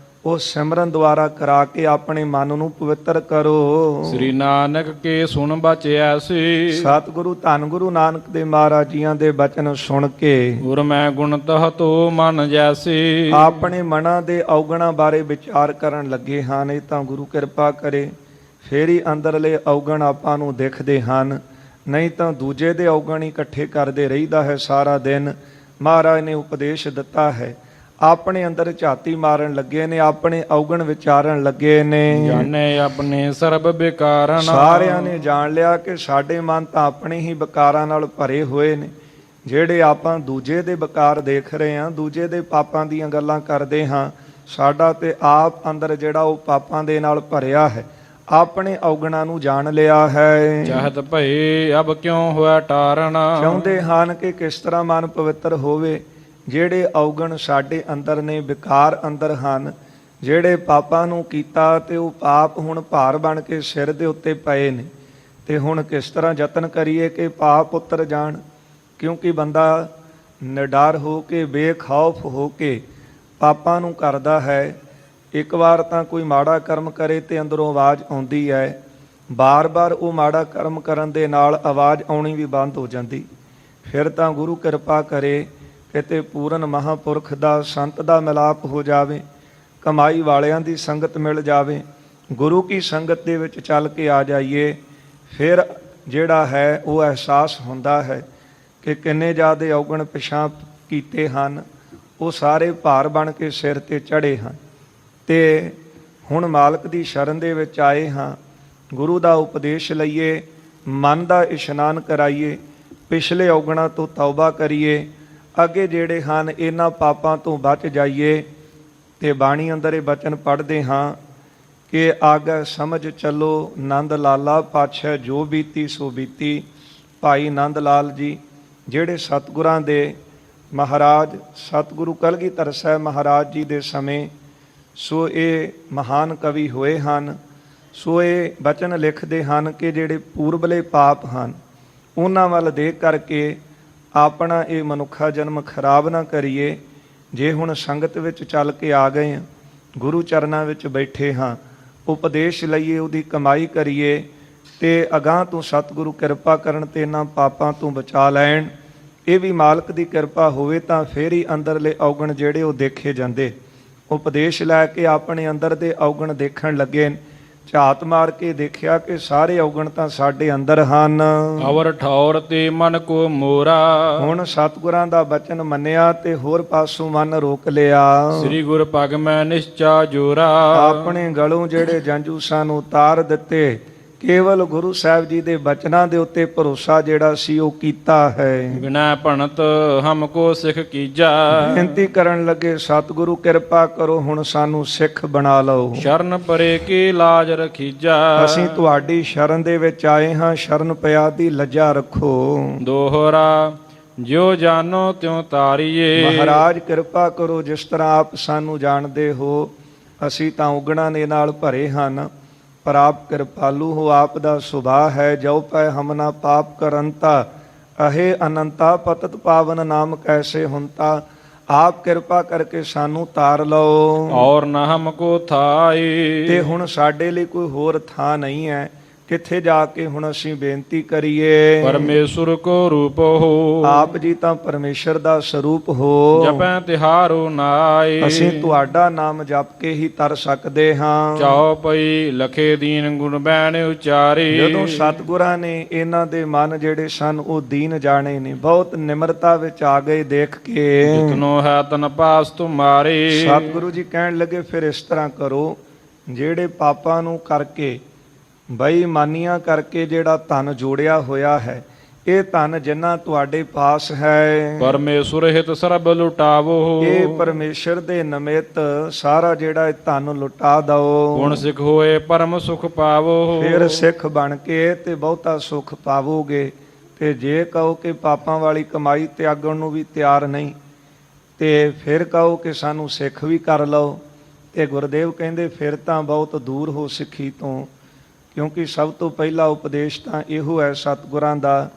ਉਹ ਸਿਮਰਨ ਦੁਆਰਾ ਕਰਾ ਕੇ ਆਪਣੇ ਮਨ ਨੂੰ ਪਵਿੱਤਰ ਕਰੋ। ਸ੍ਰੀ ਨਾਨਕ ਕੇ ਸੁਣ ਬਚਿਆ ਸੀ। ਸਤਿਗੁਰੂ ਧੰਨ ਗੁਰੂ ਨਾਨਕ ਦੇ ਮਹਾਰਾਜ ਜੀਆਂ ਦੇ ਬਚਨ ਸੁਣ ਕੇ ਗੁਰ ਮੈਂ ਗੁਣ ਤਹ ਤੋ ਮਨ ਜੈਸੇ। ਆਪਣੇ ਮਨਾਂ ਦੇ ਔਗਣਾਂ ਬਾਰੇ ਵਿਚਾਰ ਕਰਨ ਲੱਗੇ ਹਨ। ਇਹ ਤਾਂ ਗੁਰੂ ਕਿਰਪਾ ਕਰੇ ਫੇਰ ਹੀ ਅੰਦਰਲੇ ਔਗਣ ਆਪਾਂ ਨੂੰ ਦਿਖਦੇ ਹਨ, ਨਹੀਂ ਤਾਂ ਦੂਜੇ ਦੇ ਔਗਣ ਹੀ ਇਕੱਠੇ ਕਰਦੇ ਰਹੀਦਾ ਹੈ ਸਾਰਾ ਦਿਨ। ਮਹਾਰਾਜ ਨੇ ਉਪਦੇਸ਼ ਦਿੱਤਾ ਹੈ, ਆਪਣੇ ਅੰਦਰ ਝਾਤੀ ਮਾਰਨ ਲੱਗੇ ਨੇ, ਆਪਣੇ ਔਗਣ ਵਿਚਾਰਨ ਲੱਗੇ ਨੇ। ਜਾਣੇ ਆਪਣੇ ਸਰਬ ਵਿਕਾਰਾਂ। ਸਾਰਿਆਂ ਨੇ ਜਾਣ ਲਿਆ ਕਿ ਸਾਡੇ ਮਨ ਤਾਂ ਆਪਣੇ ਹੀ ਵਿਕਾਰਾਂ ਨਾਲ ਭਰੇ ਹੋਏ ਨੇ। ਜਿਹੜੇ ਆਪਾਂ ਦੂਜੇ ਦੇ ਵਿਕਾਰ ਦੇਖ ਰਹੇ ਹਾਂ, ਦੂਜੇ ਦੇ ਪਾਪਾਂ ਦੀਆਂ ਗੱਲਾਂ ਕਰਦੇ ਹਾਂ, ਸਾਡਾ ਤੇ ਆਪ ਅੰਦਰ ਜਿਹੜਾ ਉਹ ਪਾਪਾਂ ਦੇ ਨਾਲ ਭਰਿਆ ਹੈ, ਆਪਣੇ ਔਗਣਾਂ ਨੂੰ ਜਾਣ ਲਿਆ ਹੈ। ਚਾਹਤ ਭਏ ਅਬ ਕਿਉਂ ਹੋਇਆ ਟਾਰਣਾ। ਚਾਹੁੰਦੇ ਹਨ ਕਿ ਕਿਸ ਤਰ੍ਹਾਂ ਮਨ ਪਵਿੱਤਰ ਹੋਵੇ। ਜਿਹੜੇ ਔਗਣ ਸਾਡੇ ਅੰਦਰ ਨੇ, ਵਿਕਾਰ ਅੰਦਰ ਹਨ, ਜਿਹੜੇ ਪਾਪਾਂ ਨੂੰ ਕੀਤਾ ਤੇ ਉਹ ਪਾਪ ਹੁਣ ਭਾਰ ਬਣ ਕੇ ਸਿਰ ਦੇ ਉੱਤੇ ਪਏ ਨੇ, ਤੇ ਹੁਣ ਕਿਸ ਤਰ੍ਹਾਂ ਯਤਨ ਕਰੀਏ ਕਿ ਪਾਪ ਉਤਰ ਜਾਣ। ਕਿਉਂਕਿ ਬੰਦਾ ਨਿਡਰ ਹੋ ਕੇ, ਬੇਖੌਫ ਹੋ ਕੇ ਪਾਪਾਂ ਨੂੰ ਕਰਦਾ ਹੈ। ਇੱਕ ਵਾਰ ਤਾਂ ਕੋਈ ਮਾੜਾ ਕਰਮ ਕਰੇ ਤੇ ਅੰਦਰੋਂ ਆਵਾਜ਼ ਆਉਂਦੀ ਹੈ, ਬਾਰ-ਬਾਰ ਉਹ ਮਾੜਾ ਕਰਮ ਕਰਨ ਦੇ ਨਾਲ ਆਵਾਜ਼ ਆਉਣੀ ਵੀ ਬੰਦ ਹੋ ਜਾਂਦੀ। ਫਿਰ ਤਾਂ ਗੁਰੂ ਕਿਰਪਾ ਕਰੇ ਕਿਤੇ ਪੂਰਨ ਮਹਾਂਪੁਰਖ ਦਾ, ਸੰਤ ਦਾ ਮਿਲਾਪ ਹੋ ਜਾਵੇ, ਕਮਾਈ ਵਾਲਿਆਂ ਦੀ ਸੰਗਤ ਮਿਲ ਜਾਵੇ, ਗੁਰੂ ਕੀ ਸੰਗਤ ਦੇ ਵਿੱਚ ਚੱਲ ਕੇ ਆ ਜਾਈਏ। ਫਿਰ ਜਿਹੜਾ ਹੈ ਉਹ ਅਹਿਸਾਸ ਹੁੰਦਾ ਹੈ ਕਿ ਕਿੰਨੇ ਜ਼ਿਆਦੇ ਔਗਣ ਪਿਛਾਂ ਕੀਤੇ ਹਨ, ਉਹ ਸਾਰੇ ਭਾਰ ਬਣ ਕੇ ਸਿਰ ਤੇ ਚੜ੍ਹੇ ਹਨ। ਤੇ ਹੁਣ ਮਾਲਕ ਦੀ ਸ਼ਰਨ ਦੇ ਵਿੱਚ ਆਏ ਹਾਂ, ਗੁਰੂ ਦਾ ਉਪਦੇਸ਼ ਲਈਏ, ਮਨ ਦਾ ਇਸ਼ਨਾਨ ਕਰਾਈਏ, ਪਿਛਲੇ ਔਗਣਾਂ ਤੋਂ ਤੌਬਾ ਕਰੀਏ, ਅੱਗੇ ਜਿਹੜੇ ਹਨ ਇਹਨਾਂ ਪਾਪਾਂ ਤੋਂ ਬਚ ਜਾਈਏ। ਤੇ ਬਾਣੀ ਅੰਦਰ ਇਹ ਬਚਨ ਪੜ੍ਹਦੇ ਹਾਂ ਕਿ ਆਗੈ ਸਮਝ ਚੱਲੋ ਨੰਦ ਲਾਲਾ ਪਾਤਸ਼ਾਹ ਜੋ ਬੀਤੀ ਸੋ ਬੀਤੀ। ਭਾਈ ਨੰਦ ਲਾਲ ਜੀ ਜਿਹੜੇ ਸਤਿਗੁਰਾਂ ਦੇ ਮਹਾਰਾਜ ਸਤਿਗੁਰੂ ਕਲਗੀਧਰ ਸਾਹਿਬ ਮਹਾਰਾਜ ਜੀ ਦੇ ਸਮੇਂ ਸੋ ਇਹ ਮਹਾਨ ਕਵੀ ਹੋਏ ਹਨ। ਸੋ ਇਹ ਬਚਨ ਲਿਖਦੇ ਹਨ ਕਿ ਜਿਹੜੇ ਪੂਰਬਲੇ ਪਾਪ ਹਨ ਉਹਨਾਂ ਵੱਲ ਦੇਖ ਕਰਕੇ ਆਪਣਾ ਇਹ ਮਨੁੱਖਾ ਜਨਮ ਖਰਾਬ ਨਾ ਕਰੀਏ। ਜੇ ਹੁਣ ਸੰਗਤ ਵਿੱਚ ਚੱਲ ਕੇ ਆ ਗਏ ਹਾਂ, ਗੁਰੂ ਚਰਨਾਂ ਵਿੱਚ ਬੈਠੇ ਹਾਂ, ਉਪਦੇਸ਼ ਲਈਏ, ਉਹਦੀ ਕਮਾਈ ਕਰੀਏ ਤੇ ਅਗਾਂਹ ਤੋਂ ਸਤਿਗੁਰੂ ਕਿਰਪਾ ਕਰਨ ਤੇ ਇਹਨਾਂ ਪਾਪਾਂ ਤੋਂ ਬਚਾ ਲੈਣ। ਇਹ ਵੀ ਮਾਲਕ ਦੀ ਕਿਰਪਾ ਹੋਵੇ ਤਾਂ ਫੇਰ ਹੀ ਅੰਦਰਲੇ ਔਗਣ ਜਿਹੜੇ ਉਹ ਦੇਖੇ ਜਾਂਦੇ। ਉਪਦੇਸ਼ ਲੈ ਕੇ ਆਪਣੇ ਅੰਦਰ ਦੇ ਔਗਣ ਦੇਖਣ ਲੱਗੇ, ਝਾਤ ਮਾਰ ਕੇ ਦੇਖਿਆ ਕਿ ਸਾਰੇ ਔਗਣ ਤਾਂ ਸਾਡੇ ਅੰਦਰ ਹਨ। ਅਵਰ ਠੌਰ ਤੇ ਮਨ ਕੋ ਮੋਰਾ। ਹੁਣ ਸਤਿਗੁਰਾਂ ਦਾ ਬਚਨ ਮੰਨਿਆ ਤੇ ਹੋਰ ਪਾਸੋਂ ਮਨ ਰੋਕ ਲਿਆ। ਸ੍ਰੀ ਗੁਰ ਭਗ ਮੈਂ ਨਿਸ਼ਚਾ ਜੋਰਾ। ਆਪਣੇ ਗਲੋਂ ਜਿਹੜੇ ਜੰਝੂ ਸਾਨੂੰ ਉਤਾਰ ਦਿੱਤੇ, ਕੇਵਲ ਗੁਰੂ ਸਾਹਿਬ ਜੀ ਦੇ ਬਚਨਾਂ ਦੇ ਉੱਤੇ ਭਰੋਸਾ ਜਿਹੜਾ ਸੀ ਉਹ ਕੀਤਾ ਹੈ। ਬਿਨਾ ਭਣਤ ਹਮਕੋ ਸਿੱਖ ਕੀਜਾ। ਬੇਨਤੀ ਕਰਨ ਲੱਗੇ, ਸਤਿਗੁਰੂ ਕਿਰਪਾ ਕਰੋ, ਹੁਣ ਸਾਨੂੰ ਸਿੱਖ ਬਣਾ ਲਓ। ਸ਼ਰਨ ਪਰੇ ਕੀ ਲਾਜ ਰਖੀਜਾ। ਅਸੀਂ ਤੁਹਾਡੀ ਸ਼ਰਨ ਦੇ ਵਿੱਚ ਆਏ ਹਾਂ, ਸ਼ਰਨ ਪਿਆ ਦੀ ਲੱਜਾ ਰੱਖੋ। ਦੋਹਰਾ ਜਿਉ ਜਾਨੋ ਤਿਉ ਤਾਰੀਏ। ਮਹਾਰਾਜ ਕਿਰਪਾ ਕਰੋ, ਜਿਸ ਤਰ੍ਹਾਂ ਆਪ ਸਾਨੂੰ ਜਾਣਦੇ ਹੋ, ਅਸੀਂ ਤਾਂ ਔਗਣਾਂ ਦੇ ਨਾਲ ਭਰੇ ਹਨ, ਪਰ ਆਪ ਕਿਰਪਾਲੂ ਹੋ। ਆਪ ਦਾ ਸੁਭਾਅ ਹੈ, ਜੋ ਪੈ ਹਮ ਨਾ ਪਾਪ ਕਰੰਤਾ, ਅਹੇ ਅਨੰਤਾ ਪਤਤ ਪਾਵਨ ਨਾਮ ਕੈਸੇ ਹੁੰਤਾ। ਆਪ ਕਿਰਪਾ ਕਰਕੇ ਸਾਨੂੰ ਤਾਰ ਲਓ। ਔਰ ਨਾ ਹਮਕੋ ਥਾਈ। ਤੇ ਹੁਣ ਸਾਡੇ ਲਈ ਕੋਈ ਹੋਰ ਥਾਂ ਨਹੀਂ ਹੈ, ਕਿੱਥੇ ਜਾ ਕੇ ਹੁਣ ਅਸੀਂ ਬੇਨਤੀ ਕਰੀਏ। ਪਰਮੇਸ਼ਰ ਕੋ ਰੂਪ ਹੋ। ਆਪ ਜੀ ਤਾਂ ਪਰਮੇਸ਼ਰ ਦਾ ਸਰੂਪ ਹੋ। ਜਪੈ ਤਿਹਾਰੋ ਨਾਈ। ਅਸੀਂ ਤੁਹਾਡਾ ਨਾਮ ਜਪ ਕੇ ਹੀ ਤਰ ਸਕਦੇ ਹਾਂ। ਚਾਉ ਪਈ ਲਖੇ ਦੀਨ ਗੁਣ ਬੈਣ ਉਚਾਰੇ। ਜਦੋਂ ਸਤਿਗੁਰਾਂ ਨੇ ਇਹਨਾਂ ਦੇ ਮਨ ਜਿਹੜੇ ਸਨ ਉਹ ਦੀਨ ਜਾਣੇ ਨੇ, ਬਹੁਤ ਨਿਮਰਤਾ ਵਿੱਚ ਆ ਗਏ ਦੇਖ ਕੇ। ਜਿਤਨੋ ਹੈ ਤਨ ਪਾਸ ਤੁਮਾਰੇ। ਸਤਿਗੁਰੂ ਜੀ ਕਹਿਣ ਲੱਗੇ, ਫਿਰ ਇਸ ਤਰ੍ਹਾਂ ਕਰੋ, ਜਿਹੜੇ ਪਾਪਾਂ ਨੂੰ ਕਰਕੇ, ਬੇਈਮਾਨੀਆਂ ਕਰਕੇ ਜਿਹੜਾ ਧਨ ਜੋੜਿਆ ਹੋਇਆ ਹੈ, ਇਹ ਧਨ ਜਿੰਨਾ ਤੁਹਾਡੇ ਪਾਸ ਹੈ, ਪਰਮੇਸ਼ਰ ਹਿਤ ਸਰਬ ਲੁਟਾਵੋ। ਇਹ ਪਰਮੇਸ਼ਰ ਦੇ ਨਿਮਿਤ ਸਾਰਾ ਜਿਹੜਾ ਇਹ ਧਨ ਲੁਟਾ ਦਓ। ਗੁਣ ਸਿੱਖ ਹੋਏ ਪਰਮ ਸੁਖ ਪਾਵੋ। ਫਿਰ ਸਿੱਖ ਬਣ ਕੇ ਤੇ ਬਹੁਤਾ ਸੁਖ ਪਾਵੋਗੇ। ਤੇ ਜੇ ਕਹੋ ਕਿ ਪਾਪਾਂ ਵਾਲੀ ਕਮਾਈ ਤਿਆਗਣ ਨੂੰ ਵੀ ਤਿਆਰ ਨਹੀਂ, ਤੇ ਫਿਰ ਕਹੋ ਕਿ ਸਾਨੂੰ ਸਿੱਖ ਵੀ ਕਰ ਲਓ, ਤੇ ਗੁਰਦੇਵ ਕਹਿੰਦੇ ਫਿਰ ਤਾਂ ਬਹੁਤ ਦੂਰ ਹੋ ਸਿੱਖੀ ਤੋਂ। ਕਿਉਂਕਿ ਸਭ ਤੋਂ ਪਹਿਲਾ ਉਪਦੇਸ਼ ਤਾਂ ਇਹੋ ਹੈ ਸਤਿਗੁਰਾਂ ਦਾ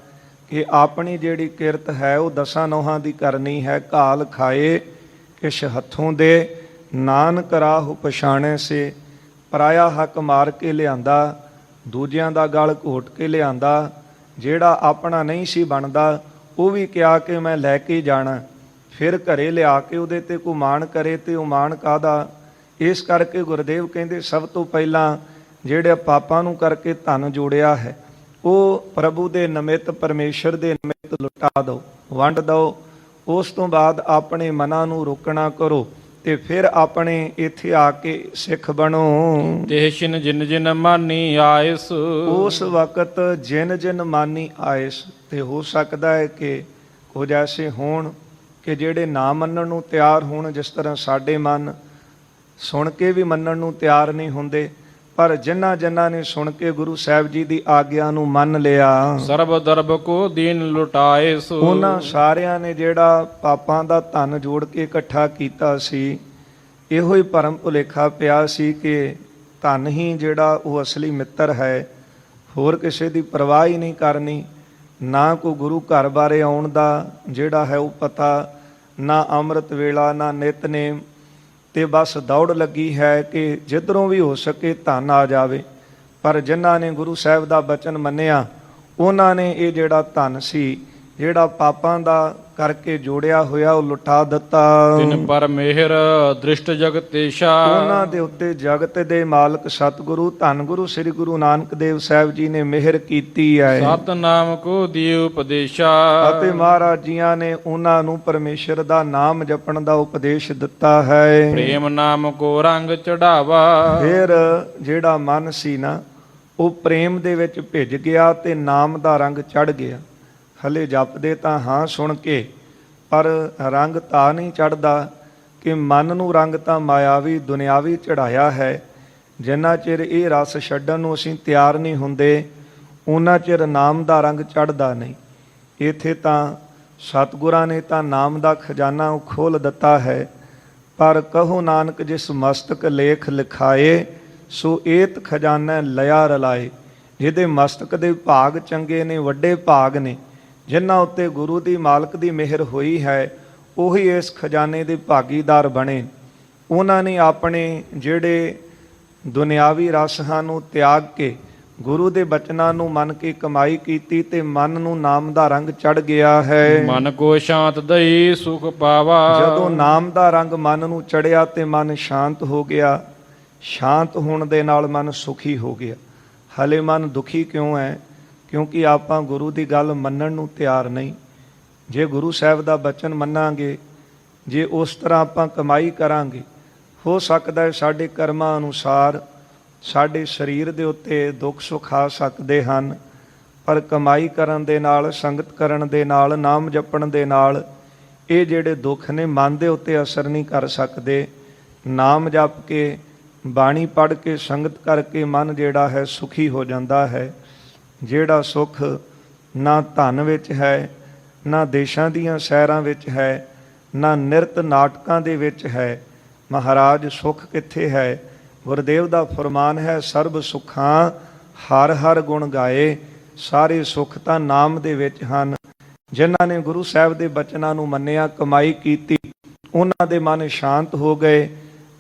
ਕਿ ਆਪਣੀ ਜਿਹੜੀ ਕਿਰਤ ਹੈ ਉਹ ਦਸਾਂ ਨੋਹਾਂ ਦੀ ਕਰਨੀ ਹੈ। ਘਾਲ ਖਾਏ ਕਿਛ ਹੱਥੋਂ ਦੇ, ਨਾਨਕ ਰਾਹ ਪਛਾਣੇ ਸੇ। ਪਰਾਇਆ ਹੱਕ ਮਾਰ ਕੇ ਲਿਆਂਦਾ, ਦੂਜਿਆਂ ਦਾ ਗਲ ਘੋਟ ਕੇ ਲਿਆਂਦਾ, ਜਿਹੜਾ ਆਪਣਾ ਨਹੀਂ ਸੀ ਬਣਦਾ ਉਹ ਵੀ ਕਿਹਾ ਕਿ ਮੈਂ ਲੈ ਕੇ ਜਾਣਾ, ਫਿਰ ਘਰੇ ਲਿਆ ਕੇ ਉਹਦੇ ਤੇ ਕੋਈ ਮਾਣ ਕਰੇ ਤੇ ਉਹ ਮਾਣ ਕਾਹਦਾ। ਇਸ ਕਰਕੇ ਗੁਰਦੇਵ ਕਹਿੰਦੇ ਸਭ ਤੋਂ ਪਹਿਲਾਂ ਜਿਹੜੇ ਪਾਪਾਂ ਨੂੰ ਕਰਕੇ ਧਨ ਜੋੜਿਆ ਹੈ ਉਹ ਪ੍ਰਭੂ ਦੇ ਨਿਮਿਤ, ਪਰਮੇਸ਼ਰ ਦੇ ਨਿਮਿਤ ਲੁਟਾ ਦਿਓ, ਵੰਡ ਦਿਓ। ਉਸ ਤੋਂ ਬਾਅਦ ਆਪਣੇ ਮਨਾਂ ਨੂੰ ਰੋਕਣਾ ਕਰੋ ਤੇ ਫਿਰ ਆਪਣੇ ਇੱਥੇ ਆ ਕੇ ਸਿੱਖ ਬਣੋ। ਤੇਸ਼ਨ ਜਿਨ ਜਿਨ ਮਾਨੀ ਆਇਸ। ਉਸ ਵਕਤ ਜਿਨ ਜਿਨ ਮਾਨੀ ਆਇਸ। ਤੇ ਹੋ ਸਕਦਾ ਹੈ ਕਿ ਉਹ ਜੈਸੇ ਹੋਣ ਕਿ ਜਿਹੜੇ ਨਾ ਮੰਨਣ ਨੂੰ ਤਿਆਰ ਹੋਣ। ਜਿਸ ਤਰ੍ਹਾਂ ਸਾਡੇ ਮਨ ਸੁਣ ਕੇ ਵੀ ਮੰਨਣ ਨੂੰ ਤਿਆਰ ਨਹੀਂ ਹੁੰਦੇ, ਪਰ ਜਿਨ੍ਹਾਂ ਨੇ ਸੁਣ ਕੇ ਗੁਰੂ ਸਾਹਿਬ ਜੀ ਦੀ ਆਗਿਆ ਨੂੰ ਮੰਨ ਲਿਆ, ਸਰਬ ਦਰਬ ਕੋ ਦੀਨ ਲੁਟਾਏ ਸੋ। ਉਹਨਾਂ ਸਾਰਿਆਂ ਨੇ ਜਿਹੜਾ ਪਾਪਾਂ ਦਾ ਧਨ ਜੋੜ ਕੇ ਇਕੱਠਾ ਕੀਤਾ ਸੀ, ਇਹੋ ਹੀ ਭਰਮ ਭੁਲੇਖਾ ਪਿਆ ਸੀ ਕਿ ਧਨ ਹੀ ਜਿਹੜਾ ਉਹ ਅਸਲੀ ਮਿੱਤਰ ਹੈ, ਹੋਰ ਕਿਸੇ ਦੀ ਪਰਵਾਹ ਹੀ ਨਹੀਂ ਕਰਨੀ। ਨਾ ਕੋਈ ਗੁਰੂ ਘਰ ਬਾਰੇ ਆਉਣ ਦਾ ਜਿਹੜਾ ਹੈ ਉਹ ਪਤਾ, ਨਾ ਅੰਮ੍ਰਿਤ ਵੇਲਾ, ਨਾ ਨਿਤਨੇਮ, ਤੇ ਬਸ ਦੌੜ ਲੱਗੀ ਹੈ ਕਿ ਜਿੱਧਰੋਂ ਵੀ ਹੋ ਸਕੇ ਧਨ ਆ ਜਾਵੇ। ਪਰ ਜਿਨ੍ਹਾਂ ਨੇ ਗੁਰੂ ਸਾਹਿਬ ਦਾ ਬਚਨ ਮੰਨਿਆ, ਉਹਨਾਂ ਨੇ ਇਹ ਜਿਹੜਾ ਧਨ ਸੀ, ਜਿਹੜਾ ਪਾਪਾਂ ਦਾ ਕਰਕੇ ਜੋੜਿਆ ਹੋਇਆ, ਉਹ ਲੁਟਾ ਦਿੱਤਾ। ਤਿਨ ਪਰ ਮਿਹਰ ਦ੍ਰਿਸ਼ਟ ਜਗਤੇਸ਼ਾ। ਉਹਨਾਂ ਦੇ ਉੱਤੇ ਜਗਤ ਦੇ ਮਾਲਕ ਸਤਿਗੁਰੂ ਧੰਨ ਗੁਰੂ ਸ੍ਰੀ ਗੁਰੂ ਨਾਨਕ ਦੇਵ ਸਾਹਿਬ ਜੀ ਨੇ ਮਿਹਰ ਕੀਤੀ ਹੈ। ਸਤਿਨਾਮ ਕੋ ਦਿਉ ਉਪਦੇਸ਼ਾ। ਅਤੇ ਮਹਾਰਾਜ ਜੀਆਂ ਨੇ ਉਹਨਾਂ ਨੂੰ ਪਰਮੇਸ਼ਰ ਦਾ ਨਾਮ ਜਪਣ ਦਾ ਉਪਦੇਸ਼ ਦਿੱਤਾ ਹੈ। ਪ੍ਰੇਮ ਨਾਮ ਕੋ ਰੰਗ ਚੜਾਵਾ। ਫਿਰ ਜਿਹੜਾ ਮਨ ਸੀ ਨਾ, ਉਹ ਪ੍ਰੇਮ ਦੇ ਵਿੱਚ ਭਿੱਜ ਗਿਆ ਤੇ ਨਾਮ ਦਾ ਰੰਗ ਚੜ ਗਿਆ। ਹਲੇ ਜਪਦੇ ਤਾਂ ਹਾਂ ਸੁਣ ਕੇ, ਪਰ ਰੰਗ ਤਾਂ ਨਹੀਂ ਚੜਦਾ ਕਿ ਮਨ ਨੂੰ ਰੰਗ ਤਾਂ ਮਾਇਆਵੀ ਦੁਨਿਆਵੀ ਚੜਾਇਆ ਹੈ। ਜਿੰਨਾ ਚਿਰ ਇਹ ਰਸ ਛੱਡਣ ਨੂੰ ਅਸੀਂ ਤਿਆਰ ਨਹੀਂ ਹੁੰਦੇ, ਉਹਨਾਂ ਚਿਰ ਨਾਮ ਦਾ ਰੰਗ ਚੜਦਾ ਨਹੀਂ। ਇੱਥੇ ਤਾਂ ਸਤਿਗੁਰਾਂ ਨੇ ਤਾਂ ਨਾਮ ਦਾ ਖਜ਼ਾਨਾ ਉਹ ਖੋਲ੍ਹ ਦਿੱਤਾ ਹੈ। ਪਰ ਕਹੋ ਨਾਨਕ ਜਿਸ ਮਸਤਕ ਲੇਖ ਲਿਖਾਏ, ਸੋ ਏਤ ਖਜ਼ਾਨਾ ਲਿਆ ਰਲਾਏ। ਜਿਹਦੇ ਮਸਤਕ ਦੇ ਭਾਗ ਚੰਗੇ ਨੇ, ਵੱਡੇ ਭਾਗ ਨੇ, ਜਿਨ੍ਹਾਂ ਉੱਤੇ ਗੁਰੂ ਦੀ ਮਾਲਕ ਦੀ ਮਿਹਰ ਹੋਈ ਹੈ, ਉਹੀ ਇਸ ਖਜ਼ਾਨੇ ਦੇ ਭਾਗੀਦਾਰ ਬਣੇ। ਉਹਨਾਂ ਨੇ ਆਪਣੇ ਜਿਹੜੇ ਦੁਨਿਆਵੀ ਰਸ ਹਨ ਨੂੰ ਤਿਆਗ ਕੇ ਗੁਰੂ ਦੇ ਬਚਨਾਂ ਨੂੰ ਮੰਨ ਕੇ ਕਮਾਈ ਕੀਤੀ, ਤੇ ਮਨ ਨੂੰ ਨਾਮ ਦਾ ਰੰਗ ਚੜ ਗਿਆ ਹੈ। ਮਨ ਕੋ ਸ਼ਾਂਤ ਦਈ ਸੁਖ ਪਾਵਾ। ਜਦੋਂ ਨਾਮ ਦਾ ਰੰਗ ਮਨ ਨੂੰ ਚੜਿਆ ਤੇ ਮਨ ਸ਼ਾਂਤ ਹੋ ਗਿਆ। ਸ਼ਾਂਤ ਹੋਣ ਦੇ ਨਾਲ ਮਨ ਸੁਖੀ ਹੋ ਗਿਆ। ਹਲੇ ਮਨ ਦੁਖੀ ਕਿਉਂ ਹੈ? ਕਿਉਂਕਿ ਆਪਾਂ ਗੁਰੂ ਦੀ ਗੱਲ ਮੰਨਣ ਨੂੰ ਤਿਆਰ ਨਹੀਂ। ਜੇ ਗੁਰੂ ਸਾਹਿਬ ਦਾ ਬਚਨ ਮੰਨਾਂਗੇ, ਜੇ ਉਸ ਤਰ੍ਹਾਂ ਆਪਾਂ ਕਮਾਈ ਕਰਾਂਗੇ, ਹੋ ਸਕਦਾ ਹੈ ਸਾਡੇ ਕਰਮਾਂ ਅਨੁਸਾਰ ਸਾਡੇ ਸਰੀਰ ਦੇ ਉੱਤੇ ਦੁੱਖ ਸੁੱਖ ਆ ਸਕਦੇ ਹਨ। ਪਰ ਕਮਾਈ ਕਰਨ ਦੇ ਨਾਲ, ਸੰਗਤ ਕਰਨ ਦੇ ਨਾਲ, ਨਾਮ ਜਪਣ ਦੇ ਨਾਲ ਇਹ ਜਿਹੜੇ ਦੁੱਖ ਨੇ ਮਨ ਦੇ ਉੱਤੇ ਅਸਰ ਨਹੀਂ ਕਰ ਸਕਦੇ। ਨਾਮ ਜਪ ਕੇ, ਬਾਣੀ ਪੜ੍ਹ ਕੇ, ਸੰਗਤ ਕਰਕੇ ਮਨ ਜਿਹੜਾ ਹੈ ਸੁਖੀ ਹੋ ਜਾਂਦਾ ਹੈ। ਜਿਹੜਾ ਸੁੱਖ ਨਾ ਧਨ ਵਿੱਚ ਹੈ, ਨਾ ਦੇਸ਼ਾਂ ਦੀਆਂ ਸੈਰਾਂ ਵਿੱਚ ਹੈ, ਨਾ ਨਿਰਤ ਨਾਟਕਾਂ ਦੇ ਵਿੱਚ ਹੈ। ਮਹਾਰਾਜ ਸੁੱਖ ਕਿੱਥੇ ਹੈ? ਗੁਰਦੇਵ ਦਾ ਫਰਮਾਨ ਹੈ, ਸਰਬ ਸੁੱਖਾਂ ਹਰ ਹਰ ਗੁਣ ਗਾਏ। ਸਾਰੇ ਸੁੱਖ ਤਾਂ ਨਾਮ ਦੇ ਵਿੱਚ ਹਨ। ਜਿਨ੍ਹਾਂ ਨੇ ਗੁਰੂ ਸਾਹਿਬ ਦੇ ਬਚਨਾਂ ਨੂੰ ਮੰਨਿਆ, ਕਮਾਈ ਕੀਤੀ, ਉਹਨਾਂ ਦੇ ਮਨ ਸ਼ਾਂਤ ਹੋ ਗਏ।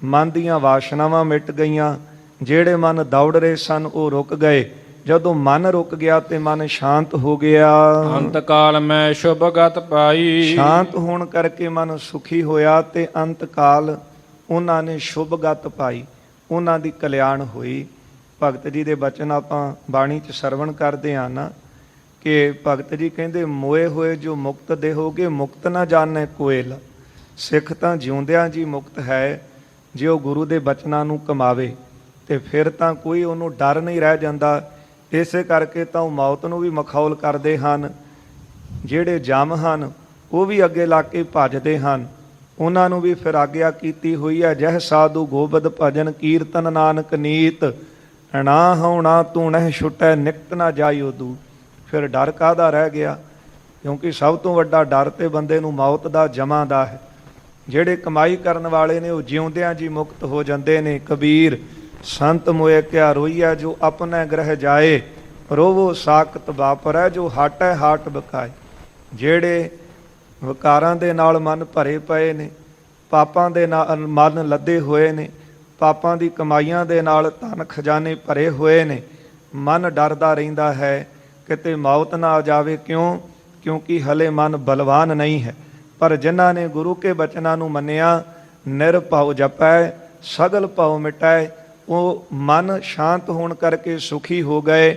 ਮਨ ਦੀਆਂ ਵਾਸ਼ਨਾਵਾਂ ਮਿਟ ਗਈਆਂ। ਜਿਹੜੇ ਮਨ ਦੌੜ ਰਹੇ ਸਨ ਉਹ ਰੁਕ ਗਏ। ਜਦੋਂ ਮਨ ਰੁਕ ਗਿਆ ਤੇ ਮਨ ਸ਼ਾਂਤ ਹੋ ਗਿਆ। ਅੰਤ ਕਾਲ ਮੈਂ ਸ਼ੁਭ ਗਤ ਪਾਈ। ਸ਼ਾਂਤ ਹੋਣ ਕਰਕੇ ਮਨ ਸੁਖੀ ਹੋਇਆ ਤੇ ਅੰਤ ਕਾਲ ਉਹਨਾਂ ਨੇ ਸ਼ੁਭ ਗਤ ਪਾਈ, ਉਹਨਾਂ ਦੀ ਕਲਿਆਣ ਹੋਈ। ਭਗਤ ਜੀ ਦੇ ਬਚਨ ਆਪਾਂ ਬਾਣੀ 'ਚ ਸਰਵਣ ਕਰਦੇ ਹਾਂ ਨਾ, ਕਿ ਭਗਤ ਜੀ ਕਹਿੰਦੇ, ਮੋਏ ਹੋਏ ਜੋ ਮੁਕਤ ਦੇਹੋਗੇ, ਮੁਕਤ ਨਾ ਜਾਣੈ ਕੋਇਲ। ਸਿੱਖ ਤਾਂ ਜਿਉਂਦਿਆਂ ਜੀ ਮੁਕਤ ਹੈ ਜੇ ਉਹ ਗੁਰੂ ਦੇ ਬਚਨਾਂ ਨੂੰ ਕਮਾਵੇ, ਤੇ ਫਿਰ ਤਾਂ ਕੋਈ ਉਹਨੂੰ ਡਰ ਨਹੀਂ ਰਹਿ ਜਾਂਦਾ। ਇਸੇ ਕਰਕੇ ਤਾਂ ਉਹ ਮੌਤ ਨੂੰ ਵੀ ਮਖੌਲ ਕਰਦੇ ਹਨ। ਜਿਹੜੇ ਜਮ ਹਨ ਉਹ ਵੀ ਅੱਗੇ ਲਾ ਕੇ ਭੱਜਦੇ ਹਨ। ਉਹਨਾਂ ਨੂੰ ਵੀ ਫਿਰ ਆਗਿਆ ਕੀਤੀ ਹੋਈ ਹੈ, ਜਹ ਸਾਧੂ ਗੋਬਿੰਦ ਭਜਨ ਕੀਰਤਨ ਨਾਨਕ ਨੀਤ, ਨਾ ਹੋਣਾ ਤੂੰ ਨਹਿ ਛੁਟੈ ਨਿਕਟ ਨਾ ਜਾਇਓ ਦੂ। ਫਿਰ ਡਰ ਕਾਹਦਾ ਰਹਿ ਗਿਆ? ਕਿਉਂਕਿ ਸਭ ਤੋਂ ਵੱਡਾ ਡਰ ਤੇ ਬੰਦੇ ਨੂੰ ਮੌਤ ਦਾ, ਜਮਾਂ ਦਾ ਹੈ। ਜਿਹੜੇ ਕਮਾਈ ਕਰਨ ਵਾਲੇ ਨੇ ਉਹ ਜਿਉਂਦਿਆਂ ਜੀ ਮੁਕਤ ਹੋ ਜਾਂਦੇ ਨੇ। ਕਬੀਰ ਸੰਤ ਮੋਏ ਕਿਆ ਰੋਈਆ, ਜੋ ਆਪਣੇ ਗ੍ਰਹਿ ਜਾਏ, ਰੋਵੋ ਸਾਕਤ ਵਾਪਰੈ, ਜੋ ਹਾਟੈ ਹਾਟ ਬਕਾਏ। ਜਿਹੜੇ ਵਿਕਾਰਾਂ ਦੇ ਨਾਲ ਮਨ ਭਰੇ ਪਏ ਨੇ, ਪਾਪਾਂ ਦੇ ਨਾਲ ਮਨ ਲੱਦੇ ਹੋਏ ਨੇ, ਪਾਪਾਂ ਦੀ ਕਮਾਈਆਂ ਦੇ ਨਾਲ ਧਨ ਖਜ਼ਾਨੇ ਭਰੇ ਹੋਏ ਨੇ, ਮਨ ਡਰਦਾ ਰਹਿੰਦਾ ਹੈ ਕਿਤੇ ਮੌਤ ਨਾ ਆ ਜਾਵੇ। ਕਿਉਂ? ਕਿਉਂਕਿ ਹਲੇ ਮਨ ਬਲਵਾਨ ਨਹੀਂ ਹੈ। ਪਰ ਜਿਨ੍ਹਾਂ ਨੇ ਗੁਰੂ ਕੇ ਬਚਨਾਂ ਨੂੰ ਮੰਨਿਆ, ਨਿਰਭਉ ਜਪੈ ਸਗਲ ਭਉ ਮਿਟਾਏ, ਉਹ ਮਨ ਸ਼ਾਂਤ ਹੋਣ ਕਰਕੇ ਸੁਖੀ ਹੋ ਗਏ।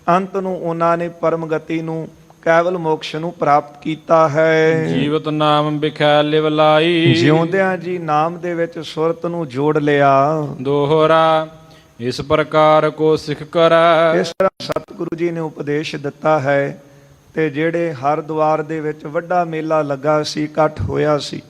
ਅੰਤ ਨੂੰ ਉਹਨਾਂ ਨੇ ਪਰਮ ਗਤੀ ਨੂੰ, ਕੇਵਲ ਮੋਕਸ਼ ਨੂੰ ਪ੍ਰਾਪਤ ਕੀਤਾ ਹੈ। ਜੀਵਤ ਨਾਮ ਬਿਖੈ ਲਿਵ ਲਾਈ। ਜਿਉਂਦਿਆਂ ਜੀ ਨਾਮ ਦੇ ਵਿੱਚ ਸੁਰਤ ਨੂੰ ਜੋੜ ਲਿਆ। ਦੋਹਰਾ ਇਸ ਪ੍ਰਕਾਰ ਕੋ ਸਿੱਖ ਕਰੈ। ਇਸ ਤਰ੍ਹਾਂ ਸਤਿਗੁਰੂ ਜੀ ਨੇ ਉਪਦੇਸ਼ ਦਿੱਤਾ ਹੈ ਤੇ ਜਿਹੜੇ ਹਰਿਦੁਆਰ ਦੇ ਵਿੱਚ ਵੱਡਾ ਮੇਲਾ ਲੱਗਾ ਸੀ, ਇਕੱਠ ਹੋਇਆ ਸੀ,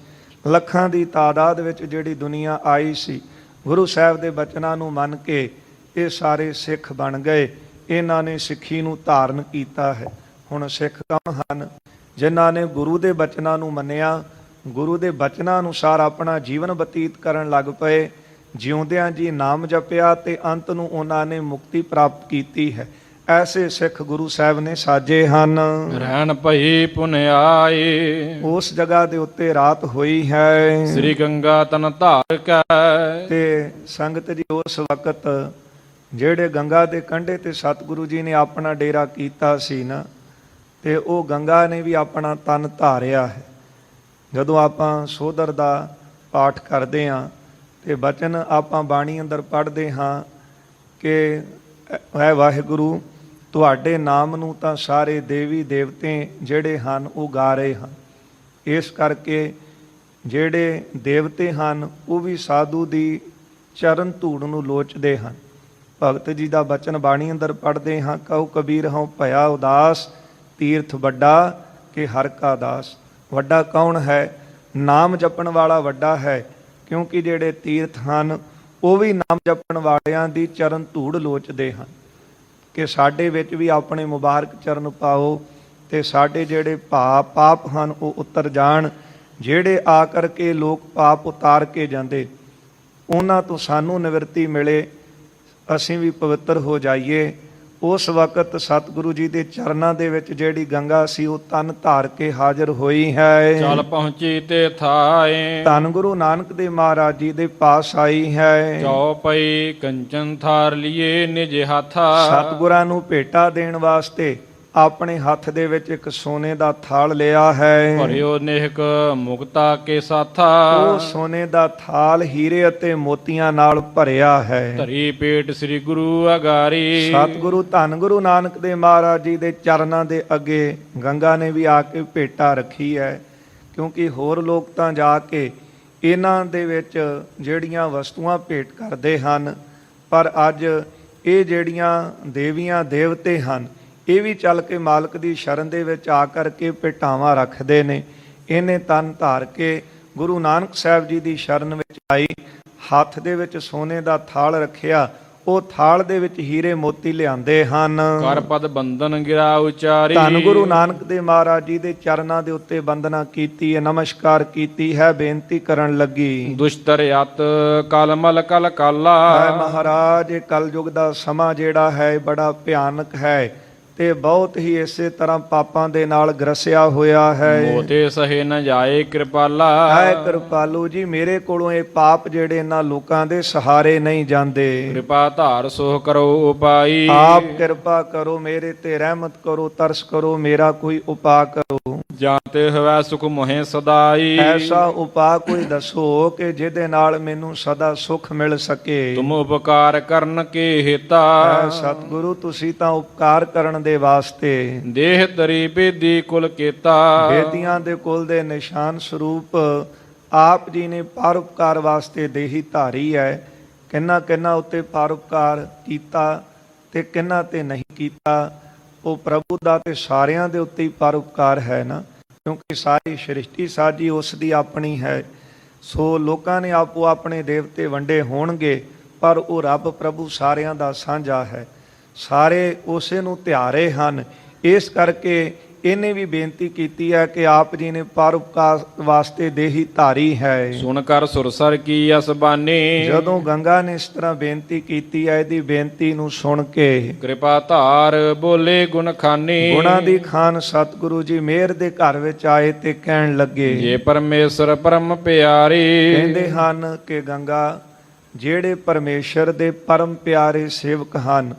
ਲੱਖਾਂ ਦੀ ਤਾਦਾਦ ਵਿੱਚ ਜਿਹੜੀ ਦੁਨੀਆ ਆਈ ਸੀ, ਗੁਰੂ ਸਾਹਿਬ ਦੇ ਬਚਨਾਂ ਨੂੰ ਮੰਨ ਕੇ ਇਹ ਸਾਰੇ ਸਿੱਖ ਬਣ ਗਏ। ਇਹਨਾਂ ਨੇ ਸਿੱਖੀ ਨੂੰ ਧਾਰਨ ਕੀਤਾ ਹੈ। ਹੁਣ ਸਿੱਖ ਕੌਣ ਹਨ? ਜਿਨ੍ਹਾਂ ਨੇ ਗੁਰੂ ਦੇ ਬਚਨਾਂ ਨੂੰ ਮੰਨਿਆ, ਗੁਰੂ ਦੇ ਬਚਨਾਂ ਅਨੁਸਾਰ ਆਪਣਾ ਜੀਵਨ ਬਤੀਤ ਕਰਨ ਲੱਗ ਪਏ, ਜਿਉਂਦਿਆਂ ਜੀ ਨਾਮ ਜਪਿਆ ਤੇ ਅੰਤ ਨੂੰ ਉਹਨਾਂ ਨੇ ਮੁਕਤੀ ਪ੍ਰਾਪਤ ਕੀਤੀ ਹੈ। ਐਸੇ ਸਿੱਖ ਗੁਰੂ ਸਾਹਿਬ ਨੇ ਸਾਜੇ ਹਨ। ਰਹਿਣ ਭਈ ਪੁਨਿਆਏ, ਉਸ ਜਗ੍ਹਾ ਦੇ ਉੱਤੇ ਰਾਤ ਹੋਈ ਹੈ। ਸ੍ਰੀ ਗੰਗਾ ਤਨ ਧਾਰ ਕੈ, ਤੇ ਸੰਗਤ ਜੀ ਉਸ ਵਕਤ ਜਿਹੜੇ ਗੰਗਾ ਦੇ ਕੰਢੇ ਤੇ ਸਤਿਗੁਰੂ ਜੀ ਨੇ ਆਪਣਾ ਡੇਰਾ ਕੀਤਾ ਸੀ ਨਾ, ਤੇ ਉਹ ਗੰਗਾ ਨੇ ਵੀ ਆਪਣਾ ਤਨ ਧਾਰਿਆ ਹੈ। ਜਦੋਂ ਆਪਾਂ ਸੋਧਰ ਦਾ ਪਾਠ ਕਰਦੇ ਹਾਂ ਤੇ ਬਚਨ ਆਪਾਂ ਬਾਣੀ ਅੰਦਰ ਪੜ੍ਹਦੇ ਹਾਂ ਕਿ ਹੈ ਵਾਹਿਗੁਰੂ, ਤੁਹਾਡੇ ਨਾਮ ਨੂੰ ਤਾਂ ਸਾਰੇ ਦੇਵੀ ਦੇਵਤੇ ਜਿਹੜੇ ਹਨ ਉਹ ਗਾ ਰਹੇ ਹਨ। ਇਸ ਕਰਕੇ ਜਿਹੜੇ ਦੇਵਤੇ ਹਨ ਉਹ ਵੀ ਸਾਧੂ ਦੀ ਚਰਨ ਧੂੜ ਨੂੰ ਲੋਚਦੇ ਹਨ। ਭਗਤ ਜੀ ਦਾ ਬਚਨ ਬਾਣੀ ਅੰਦਰ ਪੜ੍ਹਦੇ ਹਾਂ, ਕਹੋ ਕਬੀਰ ਹਉ ਭਇਆ ਉਦਾਸ, ਤੀਰਥ ਵੱਡਾ ਕਿ ਹਰ ਕਾ ਦਾਸ। ਵੱਡਾ ਕੌਣ ਹੈ? ਨਾਮ ਜਪਣ ਵਾਲਾ ਵੱਡਾ ਹੈ, ਕਿਉਂਕਿ ਜਿਹੜੇ ਤੀਰਥ ਹਨ ਉਹ ਵੀ ਨਾਮ ਜਪਣ ਵਾਲਿਆਂ ਦੀ ਚਰਨ ਧੂੜ ਲੋਚਦੇ ਹਨ ਕਿ ਸਾਡੇ ਵਿੱਚ ਵੀ ਆਪਣੇ ਮੁਬਾਰਕ ਚਰਨ ਪਾਓ ਤੇ ਸਾਡੇ ਜਿਹੜੇ ਪਾਪ ਹਨ ਉਹ ਉਤਰ ਜਾਣ। ਜਿਹੜੇ ਆ ਕਰਕੇ ਲੋਕ ਪਾਪ ਉਤਾਰ ਕੇ ਜਾਂਦੇ, ਉਹਨਾਂ ਤੋਂ ਸਾਨੂੰ ਨਿਵਰਤੀ ਮਿਲੇ, ਅਸੀਂ ਵੀ ਪਵਿੱਤਰ ਹੋ ਜਾਈਏ। ਉਸ ਵਕਤ ਸਤਿਗੁਰੂ ਜੀ ਦੇ ਚਰਨਾਂ ਦੇ ਵਿੱਚ ਜਿਹੜੀ ਗੰਗਾ ਸੀ ਉਹ ਤਨ ਧਾਰ ਕੇ ਹਾਜ਼ਰ ਹੋਈ ਹੈ। ਚਲ ਪਹੁੰਚੀ ਤੇ ਥਾਏ, ਧੰਨ ਗੁਰੂ ਨਾਨਕ ਦੇਵ ਮਹਾਰਾਜ ਜੀ ਦੇ ਪਾਸ ਆਈ ਹੈ। ਚਉਪਈ ਕੰਚਨ ਥਾਰ ਲਿਏ ਨਿਜ ਹਾਥਾ, ਸਤਿਗੁਰਾਂ ਨੂੰ ਭੇਟਾ ਦੇਣ ਵਾਸਤੇ ਆਪਣੇ ਹੱਥ ਦੇ ਵਿੱਚ ਇੱਕ ਸੋਨੇ ਦਾ ਥਾਲ ਲਿਆ ਹੈ। ਭਰਿਓ ਨਿਹਕ ਮੁਕਤਾ ਕੇ ਸਾਥਾ, ਉਹ ਸੋਨੇ ਦਾ ਥਾਲ ਹੀਰੇ ਅਤੇ ਮੋਤੀਆਂ ਨਾਲ ਭਰਿਆ ਹੈ। ਧਰੀ ਪੇਟ ਸ੍ਰੀ ਗੁਰੂ ਅਗਾਰੀ, ਸਤਿਗੁਰੂ ਧੰਨ ਗੁਰੂ ਨਾਨਕ ਦੇਵ ਮਹਾਰਾਜ ਜੀ ਦੇ ਚਰਨਾਂ ਦੇ ਅੱਗੇ ਗੰਗਾ ਨੇ ਵੀ ਆ ਕੇ ਭੇਟਾ ਰੱਖੀ ਹੈ। ਕਿਉਂਕਿ ਹੋਰ ਲੋਕ ਤਾਂ ਜਾ ਕੇ ਇਹਨਾਂ ਦੇ ਵਿੱਚ ਜਿਹੜੀਆਂ ਵਸਤੂਆਂ ਭੇਟ ਕਰਦੇ ਹਨ, ਪਰ ਅੱਜ ਇਹ ਜਿਹੜੀਆਂ ਦੇਵੀਆਂ ਦੇਵਤੇ ਹਨ ਇਹ ਵੀ ਚੱਲ ਕੇ ਮਾਲਕ ਦੀ ਸ਼ਰਨ ਦੇ ਵਿੱਚ ਆ ਕਰਕੇ ਭੇਟਾਵਾਂ ਰੱਖਦੇ ਨੇ। ਇਹਨੇ ਤਨ ਧਾਰ ਕੇ ਗੁਰੂ ਨਾਨਕ ਸਾਹਿਬ ਜੀ ਦੀ ਸ਼ਰਨ ਵਿੱਚ ਆਈ, ਹੱਥ ਦੇ ਵਿੱਚ ਸੋਨੇ ਦਾ ਥਾਲ ਰੱਖਿਆ, ਉਹ ਥਾਲ ਦੇ ਵਿੱਚ ਹੀਰੇ ਮੋਤੀ ਲਿਆਂਦੇ ਹਨ। ਕਰ ਪਦ ਬੰਧਨ ਗਿਰਾ ਉਚਾਰੀ, ਧੰਨ ਗੁਰੂ ਨਾਨਕ ਦੇਵ ਮਹਾਰਾਜ ਜੀ ਦੇ ਚਰਨਾਂ ਦੇ ਉੱਤੇ ਬੰਦਨਾ ਕੀਤੀ ਹੈ, ਨਮਸਕਾਰ ਕੀਤੀ ਹੈ, ਬੇਨਤੀ ਕਰਨ ਲੱਗੀ। ਦੁਸ਼ਟਰ ਅਤ ਕਲਮਲ ਕਲ ਕਾਲਾ, ਹੈ ਮਹਾਰਾਜ ਕਲਯੁਗ ਦਾ ਸਮਾਂ ਜਿਹੜਾ ਹੈ ਬੜਾ ਭਿਆਨਕ ਹੈ ਤੇ ਬਹੁਤ ਹੀ ਇਸੇ ਤਰ੍ਹਾਂ ਪਾਪਾਂ ਦੇ ਨਾਲ ਗਰਸਿਆ ਹੋਇਆ ਹੈ। ਮੋਤੇ ਸਹੇ ਨ ਜਾਏ ਕਿਰਪਾਲਾ, ਹੈ ਕਿਰਪਾਲੂ ਜੀ ਮੇਰੇ ਕੋਲੋਂ ਇਹ ਪਾਪ ਜਿਹੜੇ ਇਹਨਾਂ ਲੋਕਾਂ ਦੇ ਸਹਾਰੇ ਨਹੀਂ ਜਾਂਦੇ। ਕਿਰਪਾ ਧਾਰ ਸੋਹ ਕਰੋ ਉਪਾਈ, ਆਪ ਕਿਰਪਾ ਕਰੋ ਮੇਰੇ ਤੇ, ਰਹਿਮਤ ਕਰੋ, ਤਰਸ ਕਰੋ, ਮੇਰਾ ਕੋਈ ਉਪਾਅ ਕਰੋ। ਜਾਤੇ ਹੋਵੇ ਸੁਖ ਮੋਹਿ ਸਦਾਈ, ਐਸਾ ਉਪਾਅ ਕੋਈ ਦੱਸੋ ਕਿ ਜਿਹਦੇ ਨਾਲ ਮੈਨੂੰ ਸਦਾ ਸੁਖ ਮਿਲ ਸਕੇ। ਤੁਮ ਉਪਕਾਰ ਕਰਨ ਕੇ ਹਿਤਾ, ਸਤਿਗੁਰੂ ਤੁਸੀਂ ਤਾਂ ਉਪਕਾਰ ਕਰਨ ਦੇ ਵਾਸਤੇ ਦੇਹ ਤਰੀ ਬੇਦੀ ਕੁਲ ਕੀਤਾ, ਬੇਦੀਆਂ ਦੇ ਕੁਲ ਦੇ ਨਿਸ਼ਾਨ ਸਰੂਪ ਆਪ ਜੀ ਨੇ ਪਰਉਪਕਾਰ ਵਾਸਤੇ ਦੇਹੀ ਧਾਰੀ ਹੈ। ਕਿੰਨਾ ਕਿੰਨਾ ਉੱਤੇ ਪਰਉਪਕਾਰ ਕੀਤਾ ਤੇ ਕਿੰਨਾ ਤੇ ਨਹੀਂ ਕੀਤਾ, ਉਹ ਪ੍ਰਭੂ ਦਾ ਤੇ ਸਾਰਿਆਂ ਦੇ ਉੱਤੇ ਹੀ ਪਰਉਪਕਾਰ ਹੈ ਨਾ, ਕਿਉਂਕਿ ਸਾਰੀ ਸ੍ਰਿਸ਼ਟੀ ਸਾਜੀ ਉਸ ਦੀ ਆਪਣੀ ਹੈ। ਸੋ ਲੋਕਾਂ ਨੇ ਆਪੋ ਆਪਣੇ ਦੇਵਤੇ ਵੰਡੇ ਹੋਣਗੇ, ਪਰ ਉਹ ਰੱਬ ਪ੍ਰਭੂ ਸਾਰਿਆਂ ਦਾ ਸਾਂਝਾ ਹੈ, ਸਾਰੇ ਉਸੇ ਨੂੰ ਧਿਆਰੇ ਹਨ। ਇਸ ਕਰਕੇ ਇਹਨੇ ਵੀ ਬੇਨਤੀ ਕੀਤੀ ਹੈ ਕਿ ਆਪ ਜੀ ਨੇ ਪਰਉਪਕਾਰ ਵਾਸਤੇ ਦੇਹੀ ਧਾਰੀ ਹੈ। ਸੁਣ ਕਰ ਸੁਰਸਰ ਕੀ ਅਸਬਾਨੀ, ਜਦੋਂ ਗੰਗਾ ਨੇ ਇਸ ਤਰ੍ਹਾਂ ਬੇਨਤੀ ਕੀਤੀ ਹੈ, ਇਹਦੀ ਬੇਨਤੀ ਨੂੰ ਸੁਣ ਕੇ ਕਿਰਪਾ ਧਾਰ ਬੋਲੇ ਗੁਣ ਖਾਨੀ, ਗੁਣਾਂ ਦੀ ਖਾਨ ਸਤਿਗੁਰੂ ਜੀ ਮਿਹਰ ਦੇ ਘਰ ਵਿੱਚ ਆਏ ਤੇ ਕਹਿਣ ਲੱਗੇ, ਜੇ ਪਰਮੇਸ਼ਰ ਪਰਮ ਪਿਆਰੀ, ਕਹਿੰਦੇ ਹਨ ਕਿ ਗੰਗਾ ਜਿਹੜੇ ਪਰਮੇਸ਼ਰ ਦੇ ਪਰਮ ਪਿਆਰੇ ਸੇਵਕ ਹਨ,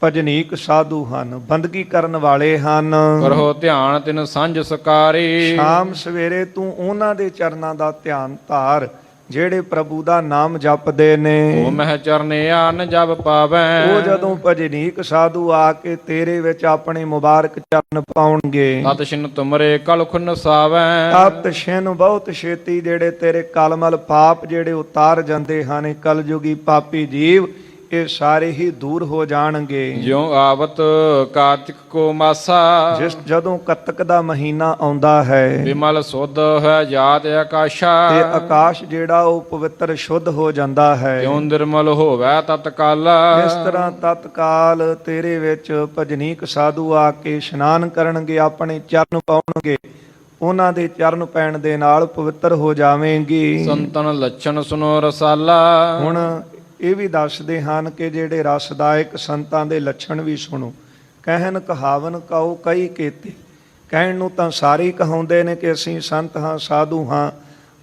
ਭਜਨੀਕ ਸਾਧੂ ਹਨ, ਬੰਦਗੀ ਕਰਨ ਵਾਲੇ ਹਨ, ਕਰੋ ਧਿਆਨ ਤਿਨ ਸੰਝ ਸਕਾਰੀ, ਸ਼ਾਮ ਸਵੇਰੇ ਤੂੰ ਉਹਨਾਂ ਦੇ ਚਰਨਾਂ ਦਾ ਧਿਆਨ ਧਾਰ ਜਿਹੜੇ ਪ੍ਰਭੂ ਦਾ ਨਾਮ ਜਪਦੇ ਨੇ। ਉਹ ਮਹਿ ਚਰਨੇ ਆਨ ਜਪ ਪਾਵੈ, ਉਹ ਜਦੋਂ ਭਜਨੀਕ ਸਾਧੂ ਆ ਕੇ ਤੇਰੇ ਵਿੱਚ ਆਪਣੇ ਮੁਬਾਰਕ ਚਰਨ ਪਾਉਣਗੇ, ਤਤ ਛਿਨ ਤੁਮਰੇ ਕਲ ਖੁਨ ਸਾਵੈ, ਤਤ ਛਿਨ ਬਹੁਤ ਛੇਤੀ ਜਿਹੜੇ ਤੇਰੇ ਕਲਮਲ ਪਾਪ ਜਿਹੜੇ ਉਤਾਰ ਜਾਂਦੇ ਹਨ। ਕਲਯੁਗੀ ਪਾਪੀ ਜੀਵ ਇਹ ਸਾਰੇ ਹੀ ਦੂਰ ਹੋ ਜਾਣਗੇ। ਜਿਉ ਆਵਤ ਕਾਰਤਿਕ ਕੋ ਮਾਸਾ, ਜਦੋਂ ਕੱਤਕ ਦਾ ਮਹੀਨਾ ਆਉਂਦਾ ਹੈ ਬਿਮਲ ਸੁਧ ਹੈ ਜਾਤ ਆਕਾਸ਼ਾ, ਤੇ ਆਕਾਸ਼ ਜਿਹੜਾ ਉਹ ਪਵਿੱਤਰ ਸ਼ੁੱਧ ਹੋ ਜਾਂਦਾ ਹੈ। ਜਿਉ ਨਿਰਮਲ ਹੋਵੇ ਤਤਕਾਲ, ਇਸ ਤਰ੍ਹਾਂ ਤਤਕਾਲ ਤੇਰੇ ਵਿੱਚ ਭਜਨੀਕ ਸਾਧੂ ਆ ਕੇ ਇਸ਼ਨਾਨ ਕਰਨਗੇ, ਆਪਣੇ ਚਰਨ ਪਾਉਣਗੇ, ਉਹਨਾਂ ਦੇ ਚਰਨ ਪੈਣ ਦੇ ਨਾਲ ਪਵਿੱਤਰ ਹੋ ਜਾਵੇਂਗੀ। ਸੰਤਨ ਲੱਛਣ ਸੁਨੋ ਰਸਾਲਾ, ਹੁਣ ਇਹ ਵੀ ਦੱਸਦੇ ਹਨ ਕਿ ਜਿਹੜੇ ਰਸਦਾਇਕ ਸੰਤਾਂ ਦੇ ਲੱਛਣ ਵੀ ਸੁਣੋ। ਕਹਿਣ ਕਹਾਵਨ ਕਉ ਕਈ ਕੇਤੇ, ਕਹਿਣ ਨੂੰ ਤਾਂ ਸਾਰੇ ਕਹਾਉਂਦੇ ਨੇ ਕਿ ਅਸੀਂ ਸੰਤ ਹਾਂ, ਸਾਧੂ ਹਾਂ,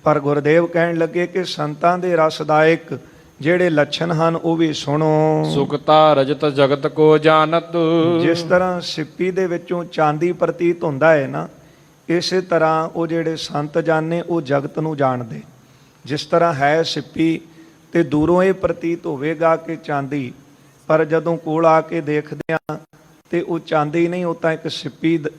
ਪਰ ਗੁਰਦੇਵ ਕਹਿਣ ਲੱਗੇ ਕਿ ਸੰਤਾਂ ਦੇ ਰਸਦਾਇਕ ਜਿਹੜੇ ਲੱਛਣ ਹਨ ਉਹ ਵੀ ਸੁਣੋ। ਸੁਖਤਾ ਰਜਤ ਜਗਤ ਕੋ ਜਾਣਤ, ਜਿਸ ਤਰ੍ਹਾਂ ਸਿੱਪੀ ਦੇ ਵਿੱਚੋਂ ਚਾਂਦੀ ਪ੍ਰਤੀਤ ਹੁੰਦਾ ਹੈ ਨਾ, ਇਸੇ ਤਰ੍ਹਾਂ ਉਹ ਜਿਹੜੇ ਸੰਤ ਜਾਣੇ ਉਹ ਜਗਤ ਨੂੰ ਜਾਣਦੇ। ਜਿਸ ਤਰ੍ਹਾਂ ਹੈ ਸਿੱਪੀ ਤੇ ਦੂਰੋਂ ਇਹ ਪ੍ਰਤੀਤ ਹੋਵੇਗਾ ਕਿ ਚਾਂਦੀ, ਪਰ ਜਦੋਂ ਕੋਲ ਆ ਕੇ ਦੇਖਦੇ ਆ ਤੇ ਉਹ ਚਾਂਦੀ ਨਹੀਂ, ਉਹ ਤਾਂ ਇੱਕ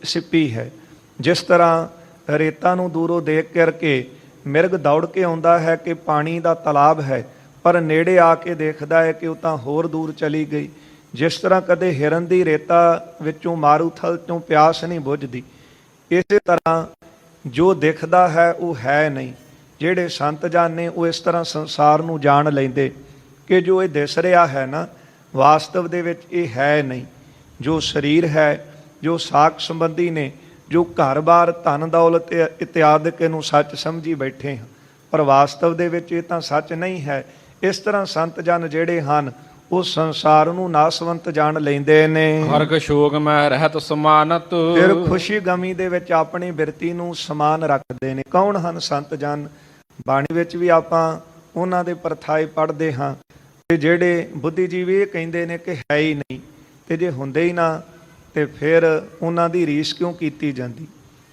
ਸਿੱਪੀ ਹੈ। ਜਿਸ ਤਰ੍ਹਾਂ ਰੇਤਾ ਨੂੰ ਦੂਰੋਂ ਦੇਖ ਕਰਕੇ ਮਿਰਗ ਦੌੜ ਕੇ ਆਉਂਦਾ ਹੈ ਕਿ ਪਾਣੀ ਦਾ ਤਲਾਬ ਹੈ, ਪਰ ਨੇੜੇ ਆ ਕੇ ਦੇਖਦਾ ਹੈ ਕਿ ਉਹ ਤਾਂ ਹੋਰ ਦੂਰ ਚਲੀ ਗਈ। ਜਿਸ ਤਰ੍ਹਾਂ ਕਦੇ ਹਿਰਨ ਦੀ ਰੇਤਾ ਵਿੱਚੋਂ ਮਾਰੂਥਲ ਤੋਂ ਪਿਆਸ ਨਹੀਂ ਬੁੱਝਦੀ, ਇਸੇ ਤਰ੍ਹਾਂ ਜੋ ਦਿਖਦਾ ਹੈ ਉਹ ਹੈ ਨਹੀਂ। ਜਿਹੜੇ ਸੰਤ ਜਾਣੇ ਉਹ ਇਸ ਤਰ੍ਹਾਂ ਸੰਸਾਰ ਨੂੰ ਜਾਣ ਲੈਂਦੇ ਕਿ ਜੋ ਇਹ ਦਿਸ ਰਿਹਾ ਹੈ ਨਾ, ਵਾਸਤਵ ਦੇ ਵਿੱਚ ਇਹ ਹੈ ਨਹੀਂ। ਜੋ ਸਰੀਰ ਹੈ, ਜੋ ਸਾਖ ਸੰਬੰਧੀ ਨੇ, ਜੋ ਘਰ-ਬਾਰ ਧਨ ਦੌਲਤ ਇਤਿਆਦਿਕ ਨੂੰ ਸੱਚ ਸਮਝੀ ਬੈਠੇ ਹਾਂ, ਪਰ ਵਾਸਤਵ ਦੇ ਵਿੱਚ ਇਹ ਤਾਂ ਸੱਚ ਨਹੀਂ ਹੈ। ਇਸ ਤਰ੍ਹਾਂ ਸੰਤ ਜਨ ਜਿਹੜੇ ਹਨ ਉਹ ਸੰਸਾਰ ਨੂੰ ਨਾਸਵੰਤ ਜਾਣ ਲੈਂਦੇ ਨੇ। ਹਰਖ ਸ਼ੋਕ ਮੈਂ ਰਹਿਤ ਸਮਾਨਤ, ਫਿਰ ਖੁਸ਼ੀ ਗਮੀ ਦੇ ਵਿੱਚ ਆਪਣੀ ਬਿਰਤੀ ਨੂੰ ਸਮਾਨ ਰੱਖਦੇ ਨੇ। ਕੌਣ ਹਨ ਸੰਤ ਜਨ? ਬਾਣੀ ਵਿੱਚ ਵੀ ਆਪਾਂ ਉਹਨਾਂ ਦੇ ਪਰਥਾਏ ਪੜ੍ਹਦੇ ਹਾਂ ਤੇ ਜਿਹੜੇ ਬੁੱਧੀਜੀਵੀ ਇਹ ਕਹਿੰਦੇ ਨੇ ਕਿ ਹੈ ਹੀ ਨਹੀਂ, ਤੇ ਜੇ ਹੁੰਦੇ ਹੀ ਨਾ ਤੇ ਫਿਰ ਉਹਨਾਂ ਦੀ ਰੀਸ ਕਿਉਂ ਕੀਤੀ ਜਾਂਦੀ?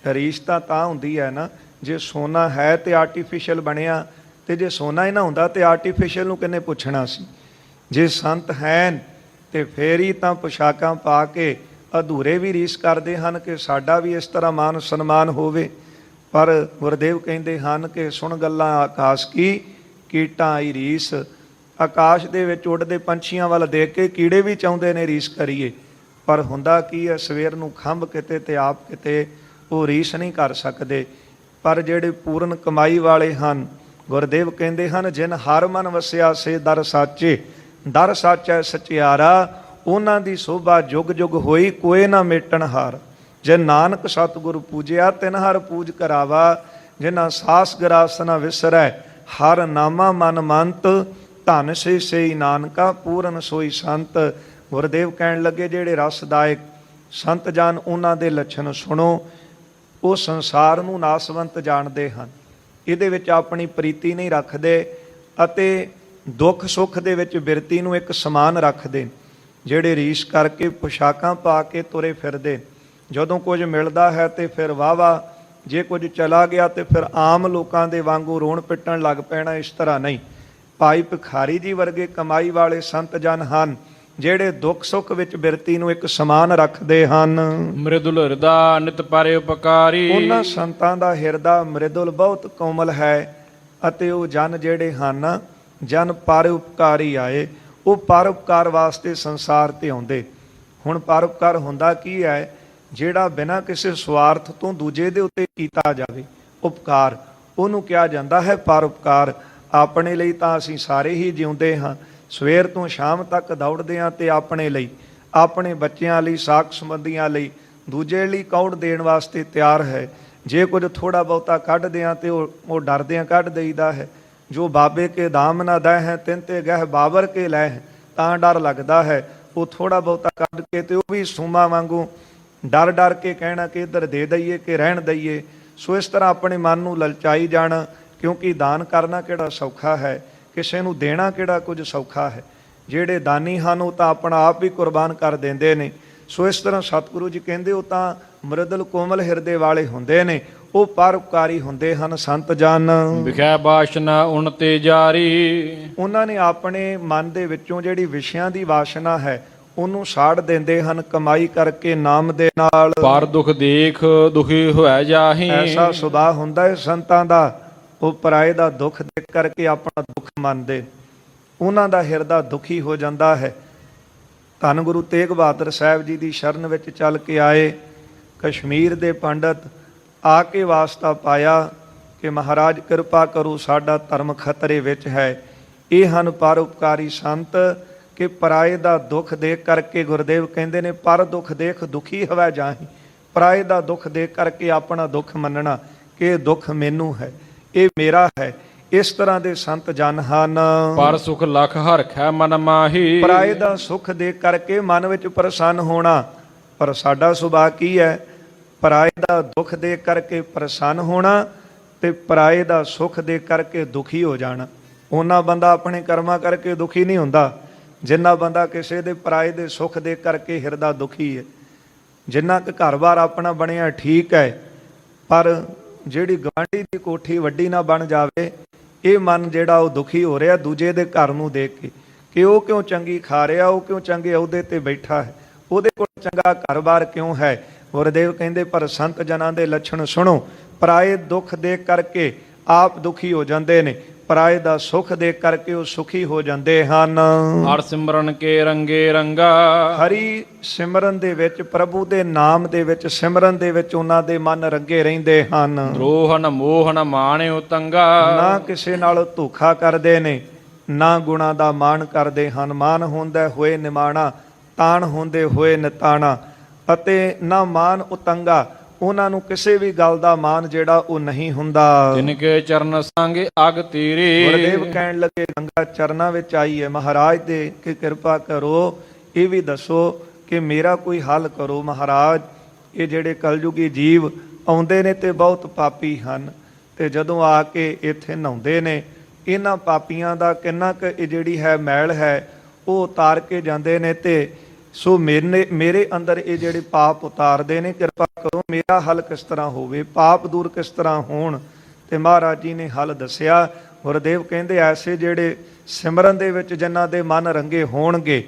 ਰੀਸ ਤਾਂ ਹੁੰਦੀ ਹੈ ਨਾ ਜੇ ਸੋਨਾ ਹੈ ਤੇ ਆਰਟੀਫਿਸ਼ੀਅਲ ਬਣਿਆ, ਤੇ ਜੇ ਸੋਨਾ ਹੀ ਨਾ ਹੁੰਦਾ ਤੇ ਆਰਟੀਫਿਸ਼ੀਅਲ ਨੂੰ ਕਿਹਨੇ ਪੁੱਛਣਾ ਸੀ? ਜੇ ਸੰਤ ਹਨ ਤੇ ਫੇਰ ਹੀ ਤਾਂ ਪੁਸ਼ਾਕਾਂ ਪਾ ਕੇ ਅਧੂਰੇ ਵੀ ਰੀਸ ਕਰਦੇ ਹਨ ਕਿ ਸਾਡਾ ਵੀ ਇਸ ਤਰ੍ਹਾਂ ਮਾਨ ਸਨਮਾਨ ਹੋਵੇ। ਪਰ ਗੁਰਦੇਵ ਕਹਿੰਦੇ ਹਨ ਕਿ ਸੁਣ ਗੱਲਾਂ ਆਕਾਸ਼ ਕੀ, ਕੀਟਾਂ ਆਈ ਰੀਸ। ਆਕਾਸ਼ ਦੇ ਵਿੱਚ ਉੱਡਦੇ ਪੰਛੀਆਂ ਵੱਲ ਦੇਖ ਕੇ ਕੀੜੇ ਵੀ ਚਾਹੁੰਦੇ ਨੇ ਰੀਸ ਕਰੀਏ, ਪਰ ਹੁੰਦਾ ਕੀ ਹੈ, ਸਵੇਰ ਨੂੰ ਖੰਭ ਕਿਤੇ ਤੇ ਆਪ ਕਿਤੇ, ਉਹ ਰੀਸ ਨਹੀਂ ਕਰ ਸਕਦੇ। ਪਰ ਜਿਹੜੇ ਪੂਰਨ ਕਮਾਈ ਵਾਲੇ ਹਨ, ਗੁਰਦੇਵ ਕਹਿੰਦੇ ਹਨ ਜਿਨ ਹਰ ਮਨ ਵਸਿਆ ਸੇ ਦਰ ਸਾਚੇ, ਦਰ ਸਾਚੈ ਸਚਿਆਰਾ, ਉਹਨਾਂ ਦੀ ਸੋਭਾ ਜੁਗ ਜੁਗ ਹੋਈ, ਕੋਏ ਨਾ ਮੇਟਣ ਹਾਰ। ਜੇ ਨਾਨਕ ਸਤਿਗੁਰੂ ਪੂਜਿਆ ਤਿਨ ਹਰ ਪੂਜ ਕਰਾਵਾ, ਜਿਨਾ ਸਾਸ ਗਰਾਸ ਨਾ ਵਿਸਰੈ, ਹਰ ਨਾਮਾ ਮਨ ਮੰਤ, ਧਨ ਸੇ ਨਾਨਕਾ ਪੂਰਨ ਸੋਈ ਸੰਤ। ਗੁਰਦੇਵ ਕਹਿਣ ਲੱਗੇ ਜਿਹੜੇ ਰਸਦਾਇਕ ਸੰਤ ਜਨ ਉਹਨਾਂ ਦੇ ਲੱਛਣ ਸੁਣੋ। ਉਹ ਸੰਸਾਰ ਨੂੰ ਨਾਸਵੰਤ ਜਾਣਦੇ ਹਨ, ਇਹਦੇ ਵਿੱਚ ਆਪਣੀ ਪ੍ਰੀਤੀ ਨਹੀਂ ਰੱਖਦੇ ਅਤੇ ਦੁੱਖ ਸੁੱਖ ਦੇ ਵਿੱਚ ਬਿਰਤੀ ਨੂੰ ਇੱਕ ਸਮਾਨ ਰੱਖਦੇ। ਜਿਹੜੇ ਰੀਸ ਕਰਕੇ ਪੁਸ਼ਾਕਾਂ ਪਾ ਕੇ ਤੁਰੇ ਫਿਰਦੇ, ਜਦੋਂ ਕੁਝ ਮਿਲਦਾ ਹੈ ਤੇ ਫਿਰ ਵਾਹਵਾ, ਜੇ ਕੁਝ ਚਲਾ ਗਿਆ ਤੇ ਫਿਰ ਆਮ ਲੋਕਾਂ ਦੇ ਵਾਂਗੂ ਰੋਣ ਪਿੱਟਣ ਲੱਗ ਪੈਣਾ। ਇਸ ਤਰ੍ਹਾਂ ਨਹੀਂ। ਭਾਈ ਭਿਖਾਰੀ ਜੀ ਵਰਗੇ ਕਮਾਈ ਵਾਲੇ ਸੰਤ ਜਨ ਹਨ ਜਿਹੜੇ ਦੁੱਖ ਸੁੱਖ ਵਿੱਚ ਬਿਰਤੀ ਨੂੰ ਇੱਕ ਸਮਾਨ ਰੱਖਦੇ ਹਨ। ਮ੍ਰਿਦੁਲ ਹਿਰਦਾ ਨਿਤ ਪਰੇ ਉਪਕਾਰੀ, ਉਹਨਾਂ ਸੰਤਾਂ ਦਾ ਹਿਰਦਾ ਮ੍ਰਿਦੁਲ ਬਹੁਤ ਕੋਮਲ ਹੈ ਅਤੇ ਉਹ ਜਨ ਜਿਹੜੇ ਹਨ ਜਨ ਪਰ ਉਪਕਾਰੀ ਆਏ। ਉਹ ਪਰ ਉਪਕਾਰ ਵਾਸਤੇ ਸੰਸਾਰ ਤੇ ਆਉਂਦੇ। ਹੁਣ ਪਰ ਉਪਕਾਰ ਹੁੰਦਾ ਕੀ ਹੈ? ਜਿਹੜਾ ਬਿਨਾਂ ਕਿਸੇ ਸਵਾਰਥ ਤੋਂ ਦੂਜੇ ਦੇ ਉੱਤੇ ਕੀਤਾ ਜਾਵੇ ਉਪਕਾਰ, ਉਹਨੂੰ ਕਿਹਾ ਜਾਂਦਾ ਹੈ ਪਰ ਉਪਕਾਰ। ਆਪਣੇ ਲਈ ਤਾਂ ਅਸੀਂ ਸਾਰੇ ਹੀ ਜਿਉਂਦੇ ਹਾਂ, ਸਵੇਰ ਤੋਂ ਸ਼ਾਮ ਤੱਕ ਦੌੜਦੇ ਹਾਂ ਤੇ ਆਪਣੇ ਲਈ, ਆਪਣੇ ਬੱਚਿਆਂ ਲਈ, ਸਾਕ ਸੰਬੰਧੀਆਂ ਲਈ, ਦੂਜੇ ਲਈ ਕੌੜ ਦੇਣ ਵਾਸਤੇ ਤਿਆਰ ਹੈ। ਜੇ ਕੁਝ ਥੋੜਾ ਬਹੁਤਾ ਕੱਢਦੇ ਹਾਂ ਤੇ ਉਹ ਡਰਦਿਆਂ ਕੱਢ ਦੇਈਦਾ ਹੈ। ਜੋ ਬਾਬੇ ਕੇ ਦਾਮ ਨਾ ਦਹਿ ਹੈ ਤਿੰਨ ਤੇ ਗਹਿ ਬਾਬਰ ਕੇ ਲੈ ਹੈ, ਤਾਂ ਡਰ ਲੱਗਦਾ ਹੈ। ਉਹ ਥੋੜਾ ਬਹੁਤਾ ਕੱਢ ਕੇ ਤੇ ਉਹ ਵੀ ਸੂਮਾ ਵਾਂਗੂ ਡਰ ਡਰ ਕੇ ਕਹਿਣਾ ਕਿ ਇੱਧਰ ਦੇ ਦਈਏ ਕਿ ਰਹਿਣ ਦਈਏ। ਸੋ ਇਸ ਤਰ੍ਹਾਂ ਆਪਣੇ ਮਨ ਨੂੰ ਲਲਚਾਈ ਜਾਣਾ, ਕਿਉਂਕਿ ਦਾਨ ਕਰਨਾ ਕਿਹੜਾ ਸੌਖਾ ਹੈ, ਕਿਸੇ ਨੂੰ ਦੇਣਾ ਕਿਹੜਾ ਕੁਝ ਸੌਖਾ ਹੈ। ਜਿਹੜੇ ਦਾਨੀ ਹਨ ਉਹ ਤਾਂ ਆਪਣਾ ਆਪ ਵੀ ਕੁਰਬਾਨ ਕਰ ਦਿੰਦੇ ਨੇ। ਸੋ ਇਸ ਤਰ੍ਹਾਂ ਸਤਿਗੁਰੂ ਜੀ ਕਹਿੰਦੇ ਉਹ ਤਾਂ ਮ੍ਰਿਦਲ ਕੋਮਲ ਹਿਰਦੇ ਵਾਲੇ ਹੁੰਦੇ ਨੇ, ਉਹ ਪਰਉਪਕਾਰੀ ਹੁੰਦੇ ਹਨ ਸੰਤ ਜਨ। ਵਿਖੈ ਬਾਸ਼ਨਾ ਉਨ ਤੇ ਜਾਰੀ, ਉਹਨਾਂ ਨੇ ਆਪਣੇ ਮਨ ਦੇ ਵਿੱਚੋਂ ਜਿਹੜੀ ਵਿਸ਼ਿਆਂ ਦੀ ਵਾਸ਼ਨਾ ਹੈ ਉਹਨੂੰ ਸਾੜ ਦਿੰਦੇ ਹਨ ਕਮਾਈ ਕਰਕੇ ਨਾਮ ਦੇ ਨਾਲ। ਪਰ ਦੁਖ ਦੇਖ ਦੁਖੀ ਹੋਇਆ ਜਾਹੀ, ਐਸਾ ਸੁਭਾਅ ਹੁੰਦਾ ਹੈ ਸੰਤਾਂ ਦਾ, ਉਹ ਪਰਾਏ ਦਾ ਦੁੱਖ ਦੇਖ ਕਰਕੇ ਆਪਣਾ ਦੁੱਖ ਮੰਨਦੇ। ਉਹਨਾਂ ਦਾ ਹਿਰਦਾ ਦੁਖੀ ਹੋ ਜਾਂਦਾ ਹੈ। ਧੰਨ ਗੁਰੂ ਤੇਗ ਬਹਾਦਰ ਸਾਹਿਬ ਜੀ ਦੀ ਸ਼ਰਨ ਵਿੱਚ ਚੱਲ ਕੇ ਆਏ ਕਸ਼ਮੀਰ ਦੇ ਪੰਡਤ ਆ ਕੇ ਵਾਸਤਾ ਪਾਇਆ ਕਿ ਮਹਾਰਾਜ ਕਿਰਪਾ ਕਰੋ, ਸਾਡਾ ਧਰਮ ਖਤਰੇ ਵਿੱਚ ਹੈ। ਇਹ ਹਨ ਪਰਉਪਕਾਰੀ ਸੰਤ ਕਿ ਪਰਾਏ ਦਾ ਦੁੱਖ ਦੇਖ ਕਰਕੇ ਗੁਰਦੇਵ ਕਹਿੰਦੇ ਨੇ, ਪਰ ਦੁੱਖ ਦੇਖ ਦੁਖੀ ਹੋਵੇ ਜਾਹੀ। ਪਰਾਏ ਦਾ ਦੁੱਖ ਦੇਖ ਕਰਕੇ ਆਪਣਾ ਦੁੱਖ ਮੰਨਣਾ ਕਿ ਇਹ ਦੁੱਖ ਮੈਨੂੰ ਹੈ, ਇਹ ਮੇਰਾ ਹੈ। ਇਸ ਤਰ੍ਹਾਂ ਦੇ ਸੰਤ ਜਨ ਹਨ। ਪਰ ਸੁਖ ਲਖ ਹਰਖੈ ਮਨ ਮਾਹੀ। ਪਰਾਏ ਦਾ ਸੁੱਖ ਦੇਖ ਕਰਕੇ ਮਨ ਵਿੱਚ ਪ੍ਰਸੰਨ ਹੋਣਾ, ਪਰ ਸਾਡਾ ਸੁਭਾਅ ਕੀ ਹੈ? ਪਰਾਏ ਦਾ ਦੁੱਖ ਦੇਖ ਕਰਕੇ ਪ੍ਰਸੰਨ ਹੋਣਾ ਤੇ ਪਰਾਏ ਦਾ ਸੁੱਖ ਦੇਖ ਕਰਕੇ ਦੁਖੀ ਹੋ ਜਾਣਾ। ਉਹਨਾਂ ਬੰਦਾ ਆਪਣੇ ਕਰਮਾਂ ਕਰਕੇ ਦੁਖੀ ਨਹੀਂ ਹੁੰਦਾ ਜਿੰਨਾ ਬੰਦਾ ਕਿਸੇ ਦੇ ਪਰਾਏ ਦੇ ਸੁੱਖ ਦੇਖ ਕਰਕੇ ਹਿਰਦਾ ਦੁਖੀ ਹੈ। ਜਿੰਨਾ ਕੁ ਘਰ-ਬਾਰ ਆਪਣਾ ਬਣਿਆ ਠੀਕ ਹੈ, ਪਰ ਜਿਹੜੀ ਗਵਾਂਢੀ ਦੀ ਕੋਠੀ ਵੱਡੀ ਨਾ ਬਣ ਜਾਵੇ, ਇਹ ਮਨ ਜਿਹੜਾ ਉਹ ਦੁਖੀ ਹੋ ਰਿਹਾ ਦੂਜੇ ਦੇ ਘਰ ਨੂੰ ਦੇਖ ਕੇ ਕਿ ਉਹ ਕਿਉਂ ਚੰਗੀ ਖਾ ਰਿਹਾ, ਉਹ ਕਿਉਂ ਚੰਗੇ ਅਹੁਦੇ ਤੇ ਬੈਠਾ ਹੈ, ਉਹਦੇ ਕੋਲ ਚੰਗਾ ਘਰ-ਬਾਰ ਕਿਉਂ ਹੈ। ਗੁਰਦੇਵ ਕਹਿੰਦੇ ਪਰ ਸੰਤ ਜਨਾਂ ਦੇ ਲੱਛਣ ਸੁਣੋ। ਪਰਾਏ ਦੁੱਖ ਦੇਖ ਕਰਕੇ ਆਪ ਦੁਖੀ ਹੋ ਜਾਂਦੇ ਨੇ, ਪਰਾਏ ਦਾ ਸੁੱਖ ਦੇਖ ਕਰਕੇ ਉਹ ਸੁਖੀ ਹੋ ਜਾਂਦੇ ਹਨ। ਹਰ ਸਿਮਰਨ ਕੇ ਰੰਗੇ ਰੰਗਾ। ਹਰੀ ਸਿਮਰਨ ਦੇ ਵਿੱਚ, ਪ੍ਰਭੂ ਦੇ ਨਾਮ ਦੇ ਵਿੱਚ, ਸਿਮਰਨ ਦੇ ਵਿੱਚ ਉਹਨਾਂ ਦੇ ਮਨ ਰੰਗੇ ਰਹਿੰਦੇ ਹਨ। ਰੋਹਨ ਮੋਹਨ ਮਾਣਿ ਉਤੰਗਾ। ਨਾ ਕਿਸੇ ਨਾਲ ਧੋਖਾ ਕਰਦੇ ਨੇ, ਨਾ ਗੁਣਾ ਦਾ ਮਾਣ ਕਰਦੇ ਹਨ। ਮਾਨ ਹੁੰਦਾ ਹੋਏ ਨਿਮਾਣਾ, ਤਾਣ ਹੁੰਦੇ ਹੋਏ ਨਿਤਾਣਾ, ਅਤੇ ਨਾ ਮਾਨ ਉਤੰਗਾ। ਉਹਨਾਂ ਨੂੰ ਕਿਸੇ ਵੀ ਗੱਲ ਦਾ ਮਾਨ ਜਿਹੜਾ ਉਹ ਨਹੀਂ ਹੁੰਦਾ। ਜਿਨ ਕੇ ਚਰਨ ਸੰਗ ਅਗ ਤੀਰੇ। ਗੁਰਦੇਵ ਕਹਿਣ ਲੱਗੇ ਗੰਗਾ ਚਰਨਾਂ ਵਿੱਚ ਆਈ ਹੈ ਮਹਾਰਾਜ ਦੇ ਕਿ ਕਿਰਪਾ ਕਰੋ, ਇਹ ਵੀ ਦੱਸੋ ਕਿ ਮੇਰਾ ਕੋਈ ਹੱਲ ਕਰੋ ਮਹਾਰਾਜ। ਇਹ ਜਿਹੜੇ ਕਲਯੁਗੀ ਜੀਵ ਆਉਂਦੇ ਨੇ ਤੇ ਬਹੁਤ ਪਾਪੀ ਹਨ, ਤੇ ਜਦੋਂ ਆ ਕੇ ਇੱਥੇ ਨਹਾਉਂਦੇ ਨੇ, ਇਹਨਾਂ ਪਾਪੀਆਂ ਦਾ ਕਿੰਨਾ ਕੁ ਇਹ ਜਿਹੜੀ ਹੈ ਮੈਲ ਹੈ ਉਹ ਉਤਾਰ ਕੇ ਜਾਂਦੇ ਨੇ। ਤੇ ਸੋ ਮੇਰੇ ਅੰਦਰ ਇਹ ਜਿਹੜੇ ਪਾਪ ਉਤਾਰਦੇ ਨੇ, ਕਿਰਪਾ ਕਰੋ ਮੇਰਾ ਹੱਲ ਕਿਸ ਤਰ੍ਹਾਂ ਹੋਵੇ, ਪਾਪ ਦੂਰ ਕਿਸ ਤਰ੍ਹਾਂ ਹੋਣ। ਤੇ ਮਹਾਰਾਜ ਜੀ ਨੇ ਹੱਲ ਦੱਸਿਆ। ਗੁਰਦੇਵ ਕਹਿੰਦੇ ਐਸੇ ਜਿਹੜੇ ਸਿਮਰਨ ਦੇ ਵਿੱਚ ਜਿਨ੍ਹਾਂ ਦੇ ਮਨ ਰੰਗੇ ਹੋਣਗੇ,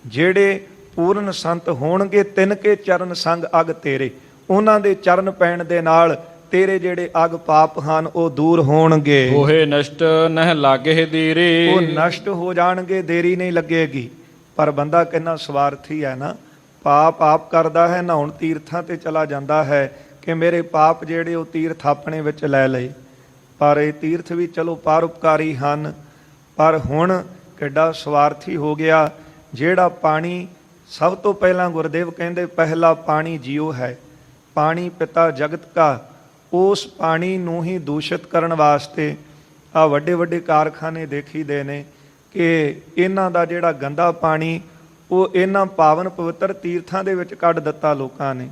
ਜਿਹੜੇ ਪੂਰਨ ਸੰਤ ਹੋਣਗੇ, ਤਿੰਨ ਕੇ ਚਰਨ ਸੰਗ ਅਗ ਤੇਰੇ, ਉਹਨਾਂ ਦੇ ਚਰਨ ਪੈਣ ਦੇ ਨਾਲ ਤੇਰੇ ਜਿਹੜੇ ਅਗ ਪਾਪ ਹਨ ਉਹ ਦੂਰ ਹੋਣਗੇ। ਹੋਏ ਨਸ਼ਟ ਨਹਿ ਲਾਗੇ ਦੀਰੇ। ਉਹ ਨਸ਼ਟ ਹੋ ਜਾਣਗੇ, ਦੇਰੀ ਨਹੀਂ ਲੱਗੇਗੀ। ਪਰ ਬੰਦਾ ਕਿੰਨਾ ਸਵਾਰਥੀ ਹੈ ਨਾ, ਪਾਪ ਆਪ ਕਰਦਾ ਹੈ, ਨਹਾਉਣ ਤੀਰਥਾਂ ਤੇ ਚਲਾ ਜਾਂਦਾ ਹੈ ਕਿ ਮੇਰੇ ਪਾਪ ਜਿਹੜੇ ਉਹ ਤੀਰਥ ਆਪਣੇ ਵਿੱਚ ਲੈ ਲਏ। ਪਰ ਇਹ ਤੀਰਥ ਵੀ ਚਲੋ ਪਰਉਪਕਾਰੀ ਹਨ, ਪਰ ਹੁਣ ਕਿੱਡਾ ਸਵਾਰਥੀ ਹੋ ਗਿਆ। ਜਿਹੜਾ ਪਾਣੀ ਸਭ ਤੋਂ ਪਹਿਲਾਂ ਗੁਰਦੇਵ ਕਹਿੰਦੇ ਪਹਿਲਾ ਪਾਣੀ ਜੀਓ ਹੈ, ਪਾਣੀ ਪਿਤਾ ਜਗਤ ਕਾ, ਉਸ ਪਾਣੀ ਨੂੰ ਹੀ ਦੂਸ਼ਿਤ ਕਰਨ ਵਾਸਤੇ ਆ ਵੱਡੇ ਵੱਡੇ ਕਾਰਖਾਨੇ ਦੇਖੀਦੇ ਨੇ ਕਿ ਇਹਨਾਂ ਦਾ ਜਿਹੜਾ ਗੰਦਾ ਪਾਣੀ ਉਹ ਇਹਨਾਂ ਪਾਵਨ ਪਵਿੱਤਰ ਤੀਰਥਾਂ ਦੇ ਵਿੱਚ ਕੱਢ ਦਿੱਤਾ ਲੋਕਾਂ ਨੇ।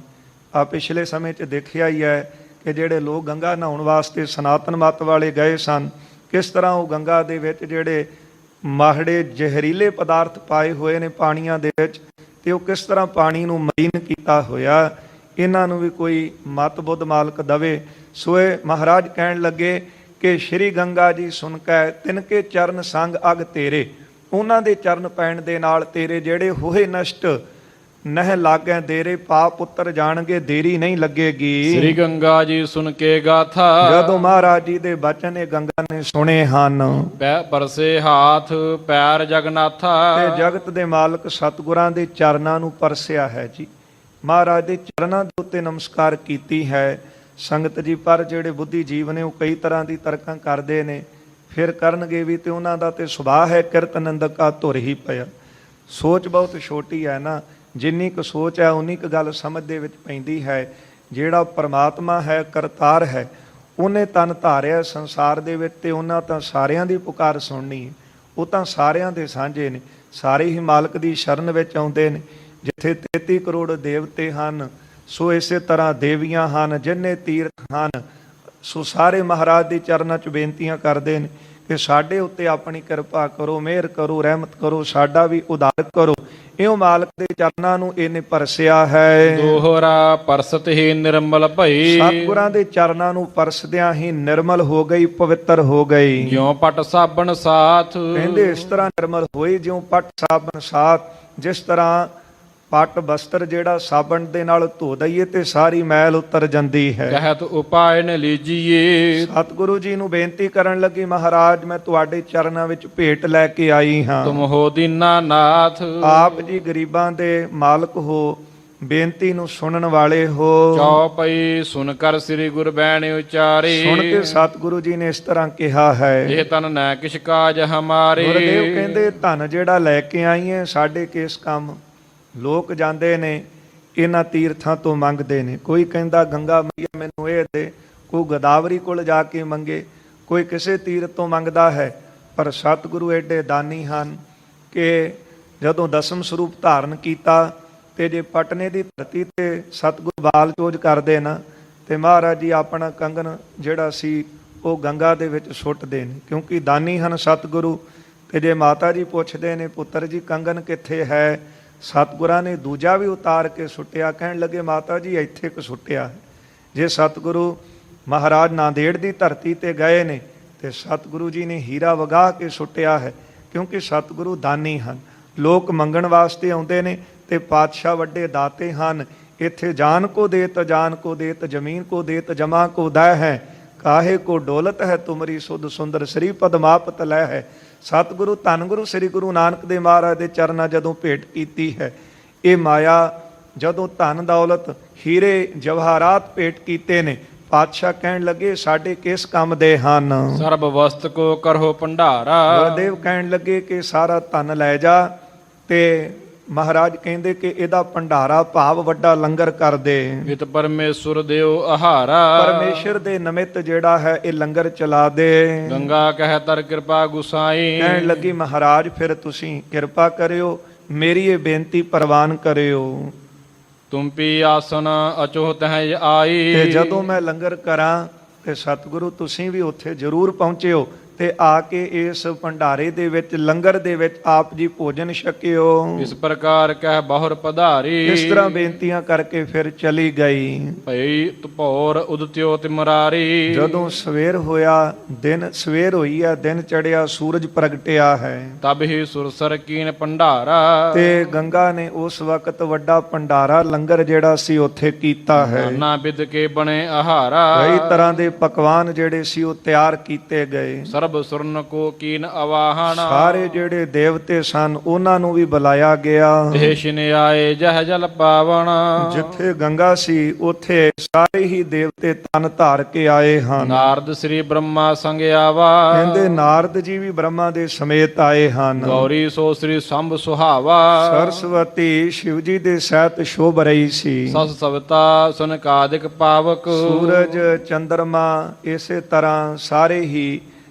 ਆ ਪਿਛਲੇ ਸਮੇਂ 'ਚ ਦੇਖਿਆ ਹੀ ਹੈ ਕਿ ਜਿਹੜੇ ਲੋਕ ਗੰਗਾ ਨਹਾਉਣ ਵਾਸਤੇ ਸਨਾਤਨ ਮੱਤ ਵਾਲੇ ਗਏ ਸਨ, ਕਿਸ ਤਰ੍ਹਾਂ ਉਹ ਗੰਗਾ ਦੇ ਵਿੱਚ ਜਿਹੜੇ ਮਾਹੜੇ ਜ਼ਹਿਰੀਲੇ ਪਦਾਰਥ ਪਾਏ ਹੋਏ ਨੇ ਪਾਣੀਆਂ ਦੇ ਵਿੱਚ, ਤੇ ਉਹ ਕਿਸ ਤਰ੍ਹਾਂ ਪਾਣੀ ਨੂੰ ਮਲੀਨ ਕੀਤਾ ਹੋਇਆ। ਇਹਨਾਂ ਨੂੰ ਵੀ ਕੋਈ ਮਤ ਬੁੱਧ ਮਾਲਕ ਦਵੇ। ਸੋ ਇਹ ਮਹਾਰਾਜ ਕਹਿਣ ਲੱਗੇ ਕਿ ਸ਼੍ਰੀ ਗੰਗਾ ਜੀ ਸੁਣ ਕੇ ਤਿਨਕੇ ਚਰਨ ਸੰਗ ਅਗ ਤੇਰੇ, ਉਹਨਾਂ ਦੇ ਚਰਨ ਪੈਣ ਦੇ ਨਾਲ ਤੇਰੇ ਜਿਹੜੇ ਹੋਏ ਨਸ਼ਟ ਨਹਿ ਲਾਗੈ ਦੇਰੇ, ਪਾਪ ਉਤਰ ਜਾਣਗੇ, ਦੇਰੀ ਨਹੀਂ ਲੱਗੇਗੀ। ਸ੍ਰੀ ਗੰਗਾ ਜੀ ਸੁਣ ਕੇ ਗਾਥਾ। ਜਦੋਂ ਮਹਾਰਾਜ ਜੀ ਦੇ ਬਚਨ ਇਹ ਗੰਗਾ ਨੇ ਸੁਣੇ ਹਨ, ਪੈ ਪਰਸੇ ਹਾਥ ਪੈਰ ਜਗਨਾਥਾ। ਤੇ ਜਗਤ ਦੇ ਮਾਲਕ ਸਤਿਗੁਰਾਂ ਦੇ ਚਰਨਾਂ ਨੂੰ ਪਰਸਿਆ ਹੈ ਜੀ, ਮਹਾਰਾਜ ਦੇ ਚਰਨਾਂ ਦੇ ਉੱਤੇ ਨਮਸਕਾਰ ਕੀਤੀ ਹੈ ਸੰਗਤ ਜੀ। ਪਰ ਜਿਹੜੇ ਬੁੱਧੀ ਜੀਵ ਨੇ ਉਹ ਕਈ ਤਰ੍ਹਾਂ ਦੀ ਤਰਕਾਂ ਕਰਦੇ ਨੇ, ਫਿਰ ਕਰਨਗੇ ਵੀ, ਤੇ ਉਹਨਾਂ ਦਾ ਤੇ ਸੁਭਾਅ ਹੈ ਕਿਰਤ ਨਿੰਦਕਾ ਧੁਰ ਹੀ ਪਿਆ। ਸੋਚ ਬਹੁਤ ਛੋਟੀ ਹੈ ਨਾ, ਜਿੰਨੀ ਕੁ ਸੋਚ ਹੈ ਉਨੀ ਕੁ ਗੱਲ ਸਮਝ ਦੇ ਵਿੱਚ ਪੈਂਦੀ ਹੈ। ਜਿਹੜਾ ਪਰਮਾਤਮਾ ਹੈ, ਕਰਤਾਰ ਹੈ, ਉਹਨੇ ਤਨ ਧਾਰਿਆ ਸੰਸਾਰ ਦੇ ਵਿੱਚ, ਤੇ ਉਹਨਾਂ ਤਾਂ ਸਾਰਿਆਂ ਦੀ ਪੁਕਾਰ ਸੁਣਨੀ ਹੈ। ਉਹ ਤਾਂ ਸਾਰਿਆਂ ਦੇ ਸਾਂਝੇ ਨੇ, ਸਾਰੇ ਹੀ ਮਾਲਕ ਦੀ ਸ਼ਰਨ ਵਿੱਚ ਆਉਂਦੇ ਨੇ। ਜਿੱਥੇ 33 ਕਰੋੜ ਦੇਵਤੇ ਹਨ, ਸੋ ਇਸੇ ਤਰ੍ਹਾਂ ਦੇਵੀਆਂ ਹਨ, ਜਿੰਨੇ ਤੀਰਥ ਹਨ, ਸੋ ਸਾਰੇ ਮਹਾਰਾਜ ਦੇ ਚਰਨਾਂ 'ਚ ਬੇਨਤੀਆਂ ਕਰਦੇ ਨੇ ਕਿ ਸਾਡੇ ਉੱਤੇ ਆਪਣੀ ਕਿਰਪਾ ਕਰੋ, ਮਿਹਰ ਕਰੋ, ਰਹਿਮਤ ਕਰੋ, ਸਾਡਾ ਵੀ ਉਧਾਰ ਕਰੋ। ਇਉਂ ਮਾਲਕ ਦੇ ਚਰਨਾਂ ਨੂੰ ਇਹਨੇ ਪਰਸਿਆ ਹੈ। ਦੋਹਰਾ ਪਰਸਤ ਹੀ ਨਿਰਮਲ ਭਈ। ਸਤਿਗੁਰਾਂ ਦੇ ਚਰਨਾਂ ਨੂੰ ਪਰਸਦਿਆਂ ਹੀ ਨਿਰਮਲ ਹੋ ਗਈ, ਪਵਿੱਤਰ ਹੋ ਗਈ। ਜਿਉਂ ਪਟ ਸਾਬਣ ਸਾਥ। ਕਹਿੰਦੇ ਇਸ ਤਰ੍ਹਾਂ ਨਿਰਮਲ ਹੋਈ ਜਿਉਂ ਪਟ ਸਾਬਣ ਸਾਥ। ਜਿਸ ਤਰ੍ਹਾਂ ਪੱਟ ਬਸਤਰ ਜਿਹੜਾ ਸਾਬਣ ਦੇ ਨਾਲ ਧੋ ਦਈਏ ਤੇ ਸਾਰੀ ਮੈਲ ਉਤਰ ਜਾਂਦੀ ਹੈ। ਕਹਿਤ ਉਪਾਇ ਨ ਲੀਜੀਏ। ਸਤਿਗੁਰੂ ਜੀ ਨੂੰ ਬੇਨਤੀ ਕਰਨ ਲੱਗੀ, ਮਹਾਰਾਜ ਮੈਂ ਤੁਹਾਡੇ ਚਰਨਾਂ ਵਿੱਚ ਭੇਟ ਲੈ ਕੇ ਆਈ ਹਾਂ। ਤੁਮ ਹੋ ਦੀਨਾਨਾਥ। ਆਪ ਜੀ ਗਰੀਬਾਂ ਦੇ ਮਾਲਕ ਹੋ, ਬੇਨਤੀ ਨੂੰ ਸੁਣਨ ਵਾਲੇ ਹੋ। ਚੌਪਈ ਸੁਨ ਕਰ ਸ੍ਰੀ ਗੁਰ ਬੈਣ ਉਚਾਰੇ। ਸੁਣ ਕੇ ਸਤਿਗੁਰੂ ਜੀ ਨੇ ਇਸ ਤਰ੍ਹਾਂ ਕਿਹਾ ਹੈ, ਇਹ ਤਨ ਨੈ ਕਿਛ ਕਾਜ ਹਮਾਰੇ। ਗੁਰਦੇਵ ਕਹਿੰਦੇ ਧਨ ਜਿਹੜਾ ਲੈ ਕੇ ਆਈ ਹੈ ਸਾਡੇ ਕਿਸ ਕੰਮ। ਲੋਕ ਜਾਂਦੇ ਨੇ ਇਹਨਾਂ ਤੀਰਥਾਂ ਤੋਂ ਮੰਗਦੇ ਨੇ, ਕੋਈ ਕਹਿੰਦਾ ਗੰਗਾ ਮਈਆ ਮੈਨੂੰ ਇਹ ਦੇ, ਕੋਈ ਗੋਦਾਵਰੀ ਕੋਲ ਜਾ ਕੇ ਮੰਗੇ, ਕੋਈ ਕਿਸੇ ਤੀਰਥ ਤੋਂ ਮੰਗਦਾ ਹੈ। ਪਰ ਸਤਿਗੁਰੂ ਐਡੇ ਦਾਨੀ ਹਨ ਕਿ ਜਦੋਂ ਦਸਮ ਸਰੂਪ ਧਾਰਨ ਕੀਤਾ ਤੇ ਜੇ ਪਟਨੇ ਦੀ ਧਰਤੀ ਤੇ ਸਤਿਗੁਰੂ ਬਾਲ ਚੋਜ ਕਰਦੇ ਨਾ ਤੇ ਮਹਾਰਾਜ ਜੀ ਆਪਣਾ ਕੰਗਨ ਜਿਹੜਾ ਸੀ ਉਹ ਗੰਗਾ ਦੇ ਵਿੱਚ ਸੁੱਟਦੇ ਨੇ, ਕਿਉਂਕਿ ਦਾਨੀ ਹਨ ਸਤਿਗੁਰੂ। ਤੇ ਜੇ ਮਾਤਾ ਜੀ ਪੁੱਛਦੇ ਨੇ ਪੁੱਤਰ ਜੀ ਕੰਗਨ ਕਿੱਥੇ ਹੈ, ਸਤਿਗੁਰਾਂ ਨੇ ਦੂਜਾ ਵੀ ਉਤਾਰ ਕੇ ਸੁੱਟਿਆ। ਕਹਿਣ ਲੱਗੇ ਮਾਤਾ ਜੀ ਇੱਥੇ ਕੁ ਸੁੱਟਿਆ ਹੈ। ਜੇ ਸਤਿਗੁਰੂ ਮਹਾਰਾਜ ਨਾਂਦੇੜ ਦੀ ਧਰਤੀ ਤੇ ਗਏ ਨੇ ਤੇ ਸਤਿਗੁਰੂ ਜੀ ਨੇ ਹੀਰਾ ਵਗਾ ਕੇ ਸੁੱਟਿਆ ਹੈ, ਕਿਉਂਕਿ ਸਤਿਗੁਰੂ ਦਾਨੀ ਹਨ। ਲੋਕ ਮੰਗਣ ਵਾਸਤੇ ਆਉਂਦੇ ਨੇ ਤੇ ਪਾਤਸ਼ਾਹ ਵੱਡੇ ਦਾਤੇ ਹਨ। ਇੱਥੇ ਜਾਨ ਕੋ ਦੇਤ ਜਾਨ ਕੋ ਦੇਤ ਜ਼ਮੀਨ ਕੋ ਦੇਤ ਜਮਾ ਕੋ ਦੈ ਹੈ, ਕਾਹੇ ਕੋ ਡੋਲਤ ਹੈ ਤੁਮਰੀ ਸੁਧ ਸੁੰਦਰ ਸ੍ਰੀ ਪਦਮਾਪਤ ਲੈ ਹੈ। ਸਤਿਗੁਰੂ ਧੰਨ ਗੁਰੂ ਸ੍ਰੀ ਗੁਰੂ ਨਾਨਕ ਦੇਵ ਮਹਾਰਾਜ ਦੇ ਚਰਨਾਂ ਜਦੋਂ ਭੇਟ ਕੀਤੀ ਹੈ, ਇਹ ਮਾਇਆ ਜਦੋਂ ਧਨ ਦੌਲਤ ਹੀਰੇ ਜਵਾਹਰਾਤ ਭੇਟ ਕੀਤੇ ਨੇ, ਪਾਤਸ਼ਾਹ ਕਹਿਣ ਲੱਗੇ ਸਾਡੇ ਕਿਸ ਕੰਮ ਦੇ ਹਨ। ਸਰਬ ਵਸਤ ਕੋ ਕਰੋ ਭੰਡਾਰਾ। ਗੁਰਦੇਵ ਕਹਿਣ ਲੱਗੇ ਕਿ ਸਾਰਾ ਧਨ ਲੈ ਜਾ, ਤੇ ਮਹਾਰਾਜ ਕਹਿੰਦੇ ਕਿ ਇਹਦਾ ਭੰਡਾਰਾ ਭਾਵ ਵੱਡਾ ਲੰਗਰ ਕਰ ਦੇ। ਵਿਤ ਪਰਮੇਸ਼ਵਰ ਦਿਓ ਆਹਾਰਾ। ਪਰਮੇਸ਼ਰ ਦੇ ਨਿਮਿਤ ਜਿਹੜਾ ਹੈ ਇਹ ਲੰਗਰ ਚਲਾ ਦੇ। ਗੰਗਾ ਕਹਿ ਤਰ ਕਿਰਪਾ ਗੁਸਾਈ। ਕਹਿਣ ਲੱਗੀ ਮਹਾਰਾਜ ਫਿਰ ਤੁਸੀਂ ਕਿਰਪਾ ਕਰਿਓ, ਮੇਰੀ ਇਹ ਬੇਨਤੀ ਪ੍ਰਵਾਨ ਕਰਿਓ। ਤੁਮ ਪੀ ਆਸਨ ਅਚੋ ਤਹਿ ਆਈ। ਤੇ ਜਦੋਂ ਮੈਂ ਲੰਗਰ ਕਰਾਂ ਤੇ ਸਤਿਗੁਰੂ ਤੁਸੀਂ ਵੀ ਉੱਥੇ ਜ਼ਰੂਰ ਪਹੁੰਚਿਓ ਤੇ ਆ ਕੇ ਇਸ ਭੰਡਾਰੇ ਦੇ ਵਿੱਚ ਲੰਗਰ ਦੇ ਵਿੱਚ ਆਪ ਜੀ ਭੋਜਨ ਛਕਿਓ। ਇਸ ਪ੍ਰਕਾਰ ਕਹਿ ਬਹੁਰ ਪਧਾਰੀ। ਇਸ ਤਰ੍ਹਾਂ ਬੇਨਤੀਆਂ ਕਰਕੇ ਫਿਰ ਚਲੀ ਗਈ। ਭਈ ਤੁਪੌਰ ਉਦਤਿਓ ਤਿਮਰਾਰੀ। ਜਦੋਂ ਸਵੇਰ ਹੋਇਆ, ਦਿਨ ਸਵੇਰ ਹੋਈ ਹੈ, ਦਿਨ ਚੜਿਆ, ਸੂਰਜ ਪ੍ਰਗਟਿਆ ਹੈ, ਤਬ ਹੀ ਸੁਰਸਰ ਕੀਨ ਭੰਡਾਰਾ। ਤੇ ਗੰਗਾ ਨੇ ਉਸ ਵਕਤ ਵੱਡਾ ਭੰਡਾਰਾ ਲੰਗਰ ਜਿਹੜਾ ਸੀ ਉੱਥੇ ਕੀਤਾ ਹੈ। ਨਾਨਾ ਬਿਦ ਕੇ ਬਣੇ ਆਹਾਰਾ। ਕਈ ਤਰ੍ਹਾਂ ਦੇ ਪਕਵਾਨ ਜਿਹੜੇ ਸੀ ਉਹ ਤਿਆਰ ਕੀਤੇ ਗਏ। ਸਰਬ ਸੁਰਨ ਕੋ ਕੀਨ ਅਵਾਹਣਾ। ਸਾਰੇ ਜਿਹੜੇ ਦੇਵਤੇ ਸਨ ਉਹਨਾਂ ਨੂੰ ਵੀ ਬੁਲਾਇਆ ਗਿਆ। ਤੇ ਛਿਨ ਆਏ ਜਹ ਜਲ ਪਾਵਣਾ। ਜਿੱਥੇ ਗੰਗਾ ਸੀ ਉੱਥੇ ਸਾਰੇ ਹੀ ਦੇਵਤੇ ਤਨ ਧਾਰ ਕੇ ਆਏ ਹਨ। ਨਾਰਦ ਸ੍ਰੀ ਬ੍ਰਹਮਾ ਸੰਗ ਆਵਾ। ਕਹਿੰਦੇ ਨਾਰਦ ਜੀ ਵੀ ਬ੍ਰਹਮਾ ਦੇ ਸਮੇਤ ਆਏ ਹਨ। ਗੌਰੀ ਸੋ ਸ੍ਰੀ ਸੰਭ ਸੁਹਾਵਾ। ਸਰਸਵਤੀ ਸ਼ਿਵ ਜੀ ਦੇ ਸਹਿਤ ਸ਼ੋਭ ਰਹੀ ਸੀ। ਸਸ ਸਵਤਾ ਸੁਨਕਾਦਿਕ ਪਾਵਕ। ਸੂਰਜ ਚੰਦਰਮਾ ਇਸੇ ਤਰ੍ਹਾਂ ਸਾਰੇ ਹੀ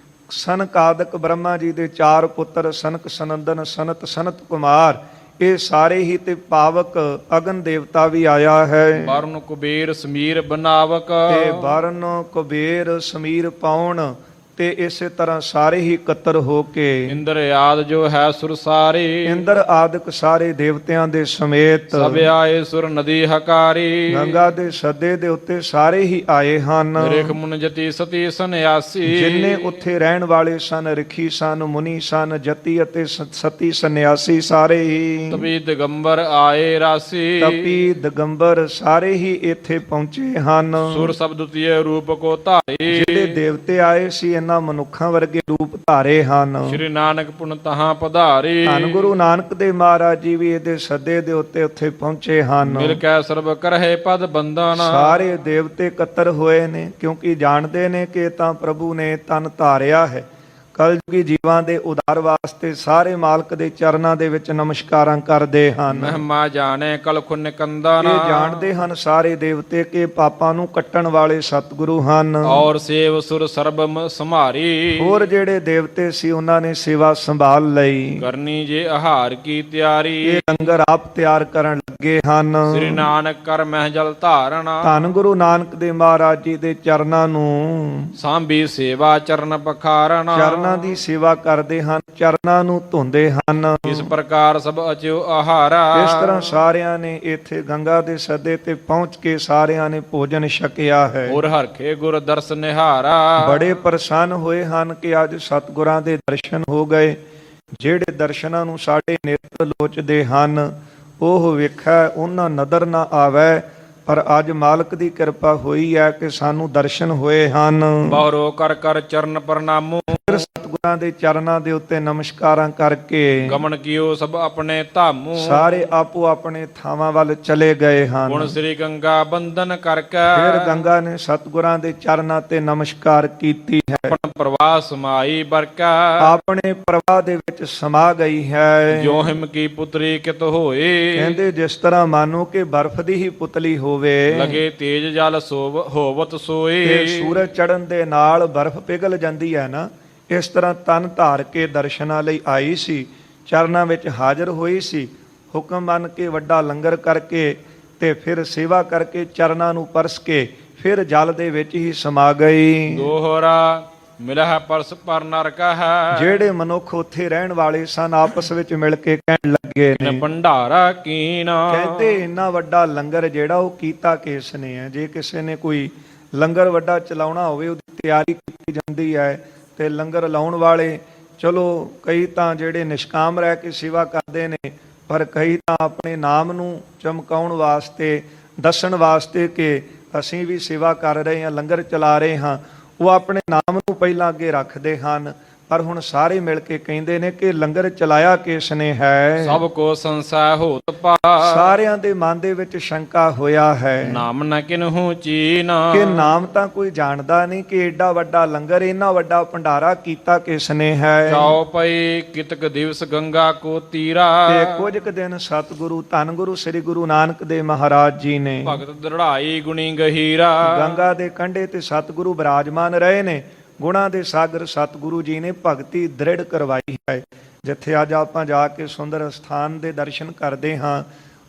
ਸਨਕਾਦਿਕ ਬ੍ਰਹਮਾ ਜੀ ਦੇ 4 ਪੁੱਤਰ ਸਨਕ ਸਨੰਦਨ ਸਨਤ ਸਨਤ ਕੁਮਾਰ, ਇਹ ਸਾਰੇ ਹੀ ਤੇ ਪਾਵਕ ਅਗਨ ਦੇਵਤਾ ਵੀ ਆਇਆ ਹੈ। ਵਰਨ ਕੁਬੇਰ ਸਮੀਰ ਬਨਾਵਕ। ਤੇ ਵਰਨ ਕੁਬੇਰ ਸਮੀਰ ਪਾਉਣ ਤੇ ਇਸੇ ਤਰ੍ਹਾਂ ਸਾਰੇ ਹੀ ਇਕੱਤਰ ਹੋ ਕੇ ਇੰਦਰ ਆਦ ਜੋ ਹੈ ਸੁਰ ਸਾਰੇ। ਇੰਦਰ ਆਦਿਕ ਸਾਰੇ ਦੇਵਤਿਆਂ ਦੇ ਸਮੇਤ ਸਭ ਆਏ ਸੁਰ ਨਦੀ ਹਕਾਰੀ। ਗੰਗਾ ਦੇ ਸੱਦੇ ਦੇ ਉੱਤੇ ਸਾਰੇ ਹੀ ਆਏ ਹਨ। ਰਿਖ ਮੁਨ ਜਤੀ ਸਤੀ ਸੰਨਿਆਸੀ। ਜਿੰਨੇ ਉੱਥੇ ਰਹਿਣ ਵਾਲੇ ਸਨ, ਰਿਖੀ ਸਨ, ਮੁਨੀ ਸਨ, ਜਤੀ ਅਤੇ ਸਤੀ ਸੰਨਿਆਸੀ ਸਾਰੇ ਹੀ। ਤਪੀ ਦਿਗੰਬਰ ਆਏ ਰਾਸੀ। ਤਪੀ ਦਿਗੰਬਰ ਸਾਰੇ ਹੀ ਇੱਥੇ ਪਹੁੰਚੇ ਹਨ। ਸੁਰ ਸਬਦ ਤੁਏ ਰੂਪ ਕੋ ਧਾਰੇ। ਜਿਹੜੇ ਦੇਵਤੇ ਆਏ ਸੀ ਇਹਨਾਂ ਮਨੁੱਖਾਂ ਵਰਗੇ ਰੂਪ ਧਾਰੇ ਹਨ। ਸ਼੍ਰੀ ਨਾਨਕ ਪੁਨ ਤਹਾਂ ਪਧਾਰੇ। ਧੰਨ ਗੁਰੂ ਨਾਨਕ ਦੇਵ ਮਹਾਰਾਜ ਜੀ ਵੀ ਇਹਦੇ ਸੱਦੇ ਦੇ ਉੱਤੇ ਉੱਥੇ ਪਹੁੰਚੇ ਹਨ। ਮਿਲ ਕੈ ਸਰਬ ਕਰਹਿ ਪਦ ਬੰਦਨ। ਸਾਰੇ ਦੇਵਤੇ ਇਕੱਤਰ ਹੋਏ ਨੇ, ਕਿਉਂਕਿ ਜਾਣਦੇ ਨੇ ਕਿ ਤਾਂ ਪ੍ਰਭੂ ਨੇ ਤਨ ਧਾਰਿਆ ਹੈ। ਕਲਯੁਗੀ ਜੀਵਾਂ ਦੇ ਉਦਾਰ ਵਾਸਤੇ ਸਾਰੇ ਮਾਲਕ ਦੇ ਚਰਨਾਂ ਦੇ ਵਿੱਚ ਨਮਸਕਾਰਾਂ ਕਰਦੇ ਹਨ। ਮਹਿਮਾ ਜਾਣੇ ਕਲ ਖੁਨ ਕੰਦਨ। ਇਹ ਜਾਣਦੇ ਹਨ ਸਾਰੇ ਦੇਵਤੇ ਕਿ ਪਾਪਾਂ ਨੂੰ ਕੱਟਣ ਵਾਲੇ ਸਤਿਗੁਰੂ ਹਨ। ਔਰ ਸੇਵ ਸੁਰ ਸਰਬ ਸੰਭਾਰੀ। ਹੋਰ ਜਿਹੜੇ ਦੇਵਤੇ ਸੀ ਉਹਨਾਂ ਨੇ ਸੇਵਾ ਸੰਭਾਲ ਲਈ। ਕਰਨੀ ਜੇ ਆਹਾਰ ਕੀ ਤਿਆਰੀ। ਇਹ ਲੰਗਰ ਆਪ ਤਿਆਰ ਕਰਨ ਲੱਗੇ ਹਨ। ਸ੍ਰੀ ਨਾਨਕ ਕਰ ਮਹਿ ਜਲ ਧਾਰਣਾ। ਧੰਨ ਗੁਰੂ ਨਾਨਕ ਦੇਵ ਮਹਾਰਾਜ ਜੀ ਦੇ ਚਰਨਾਂ ਨੂੰ ਸਾਂਭੀ ਸੇਵਾ ਚਰਨ ਪਖਾਰਣਾ। ਚਰਨਾਂ ਦੀ ਸੇਵਾ ਕਰਦੇ ਹਨ, ਚਰਨਾਂ ਨੂੰ ਧੋਂਦੇ ਹਨ। ਇਸ ਪ੍ਰਕਾਰ ਸਭ ਅਚਿਓ ਆਹਾਰਾ। ਇਸ ਤਰ੍ਹਾਂ ਸਾਰਿਆਂ ਨੇ ਇੱਥੇ ਗੰਗਾ ਦੇ ਸੱਦੇ ਤੇ ਪਹੁੰਚ ਕੇ ਸਾਰਿਆਂ ਨੇ ਭੋਜਨ ਛਕਿਆ ਹੈ। ਔਰ ਹਰਖੇ ਗੁਰ ਦਰਸ ਨਿਹਾਰਾ। ਬੜੇ ਪ੍ਰਸੰਨ ਹੋਏ ਹਨ ਕਿ ਅੱਜ ਸਤਿਗੁਰਾਂ ਦੇ ਦਰਸ਼ਨ ਹੋ ਗਏ। ਜਿਹੜੇ ਦਰਸ਼ਨਾਂ ਨੂੰ ਸਾਡੇ ਨੇਤਰ ਲੋਚਦੇ ਹਨ ਉਹ ਵੇਖੈ ਉਹਨਾਂ ਨਦਰ ਨਾ ਆਵੈ। ਪਰ ਅੱਜ ਮਾਲਕ ਦੀ ਕਿਰਪਾ ਹੋਈ ਹੈ ਕਿ ਸਾਨੂੰ ਦਰਸ਼ਨ ਹੋਏ ਹਨ। ਬਹੁਰੋ ਕਰ ਕਰ ਚਰਨ ਪ੍ਰਣਾਮੋ, ਫਿਰ ਸਤਿਗੁਰਾਂ ਦੇ ਚਰਨਾਂ ਦੇ ਉੱਤੇ ਨਮਸਕਾਰਾਂ ਕਰਕੇ ਗਮਨ ਕੀਓ ਸਭ ਆਪਣੇ ਧਾਮੋ। ਸਾਰੇ ਆਪੋ ਆਪਣੇ ਥਾਵਾਂ ਵੱਲ ਚਲੇ ਗਏ ਹਨ। ਹੁਣ ਸ੍ਰੀ ਗੰਗਾ ਬੰਦਨ ਕਰਕੇ, ਫਿਰ ਗੰਗਾ ਨੇ ਸਤਿਗੁਰਾਂ ਦੇ ਚਰਨਾਂ ਤੇ ਨਮਸਕਾਰ ਕੀਤੀ ਹੈ। ਆਪਣ ਪ੍ਰਵਾਹ ਸਮਾਈ ਬਰਕਾ, ਆਪਣੇ ਪ੍ਰਵਾਹ ਦੇ ਵਿੱਚ ਸਮਾ ਗਈ ਹੈ। ਜੋ ਹਿਮ ਕੀ ਪੁੱਤਰੀ ਕਿਤ ਹੋਏ, ਕਹਿੰਦੇ ਜਿਸ ਤਰ੍ਹਾਂ ਮਾਨੋ ਕਿ ਬਰਫ਼ ਦੀ ਹੀ ਪੁਤਲੀ ਹੋਵੇ, ਲਗੇ ਤੇਜ ਜਲ ਹੋਵਤ ਸੋਏ। ਤੇ ਸੂਰਜ ਚੜ੍ਹਨ ਦੇ ਨਾਲ ਬਰਫ਼ ਪਿਘਲ ਜਾਂਦੀ ਹੈ ਨਾ, ਇਸ ਤਰ੍ਹਾਂ ਤਨ ਧਾਰ ਕੇ ਦਰਸ਼ਨਾਂ ਲਈ ਆਈ ਸੀ, ਚਰਨਾਂ ਵਿੱਚ ਹਾਜ਼ਰ ਹੋਈ ਸੀ। ਹੁਕਮ ਮੰਨ ਕੇ ਵੱਡਾ ਲੰਗਰ ਕਰਕੇ ਤੇ ਫਿਰ ਸੇਵਾ ਕਰਕੇ ਚਰਨਾਂ ਨੂੰ ਪਰਸ ਕੇ ਫਿਰ ਜਲ ਦੇ ਵਿੱਚ ਹੀ ਸਮਾ ਗਈ। ਦੋਹਰਾ ਮਿਲਹਿ ਪਰਸ ਪਰ ਨਰਕਾ ਹੈ, ਜਿਹੜੇ ਮਨੁੱਖ ਉੱਥੇ ਰਹਿਣ ਵਾਲੇ ਸਨ ਆਪਸ ਵਿੱਚ ਮਿਲ ਕੇ ਕਹਿਣ ਲੱਗੇ ਨੇ, ਭੰਡਾਰਾ ਕੀਨ। ਕਹਿੰਦੇ ਇੰਨਾ ਵੱਡਾ ਲੰਗਰ ਜਿਹੜਾ ਉਹ ਕੀਤਾ ਕਿਸ ਨੇ ਹੈ। ਜੇ ਕਿਸੇ ਨੇ ਕੋਈ ਲੰਗਰ ਵੱਡਾ ਚਲਾਉਣਾ ਹੋਵੇ ਉਹਦੀ ਤਿਆਰੀ ਕੀਤੀ ਜਾਂਦੀ ਹੈ, ਤੇ ਲੰਗਰ ਲਾਉਣ ਵਾਲੇ ਚਲੋ ਕਈ ਤਾਂ ਜਿਹੜੇ ਨਿਸ਼ਕਾਮ ਰਹਿ ਕੇ ਸੇਵਾ ਕਰਦੇ ਨੇ, ਪਰ ਕਈ ਤਾਂ ਆਪਣੇ ਨਾਮ ਨੂੰ ਚਮਕਾਉਣ ਵਾਸਤੇ ਦੱਸਣ ਵਾਸਤੇ ਕਿ ਅਸੀਂ ਵੀ ਸੇਵਾ ਕਰ ਰਹੇ ਹਾਂ, ਲੰਗਰ ਚਲਾ ਰਹੇ ਹਾਂ, ਉਹ ਆਪਣੇ ਨਾਮ ਨੂੰ ਪਹਿਲਾਂ ਅੱਗੇ ਰੱਖਦੇ ਹਨ। ਪਰ ਹੁਣ ਸਾਰੇ ਮਿਲ ਕੇ ਕਹਿੰਦੇ ਨੇ ਕਿ ਲੰਗਰ ਚਲਾਇਆ ਕਿਸ ਨੇ ਹੈ। ਸਭ ਕੋ ਸੰਸੈ ਹੋਤ ਪਾ, ਸਾਰਿਆਂ ਦੇ ਮਨ ਦੇ ਵਿੱਚ ਸ਼ੰਕਾ ਹੋਇਆ ਹੈ, ਨਾਮ ਨ ਕਿਨਹੂ ਚੀਨ। ਕਿ ਨਾਮ ਤਾਂ ਕੋਈ ਜਾਣਦਾ ਨਹੀਂ ਕਿ ਏਡਾ ਵੱਡਾ ਲੰਗਰ ਇੰਨਾ ਵੱਡਾ ਭੰਡਾਰਾ ਕੀਤਾ ਕਿਸ ਨੇ ਹੈ। ਚਾਉ ਪਈ ਕਿਤਕ ਦਿਵਸ ਗੰਗਾ ਕੋ ਤੀਰਾ, ਤੇ ਕੁਝ ਕੁ ਦਿਨ ਸਤਿਗੁਰੂ ਧੰਨ ਗੁਰੂ ਸ੍ਰੀ ਗੁਰੂ ਨਾਨਕ ਦੇਵ ਮਹਾਰਾਜ ਜੀ ਨੇ ਭਗਤ ਦ੍ਰਿੜਾਈ ਗੁਣੀ ਗਹੀਰਾ, ਗੰਗਾ ਦੇ ਕੰਢੇ ਤੇ ਸਤਿਗੁਰੂ ਬਿਰਾਜਮਾਨ ਰਹੇ ਨੇ। ਗੁਣਾਂ ਦੇ ਸਾਗਰ ਸਤਿਗੁਰੂ ਜੀ ਨੇ ਭਗਤੀ ਦ੍ਰਿੜ ਕਰਵਾਈ ਹੈ। ਜਿੱਥੇ ਅੱਜ ਆਪਾਂ ਜਾ ਕੇ ਸੁੰਦਰ ਸਥਾਨ ਦੇ ਦਰਸ਼ਨ ਕਰਦੇ ਹਾਂ,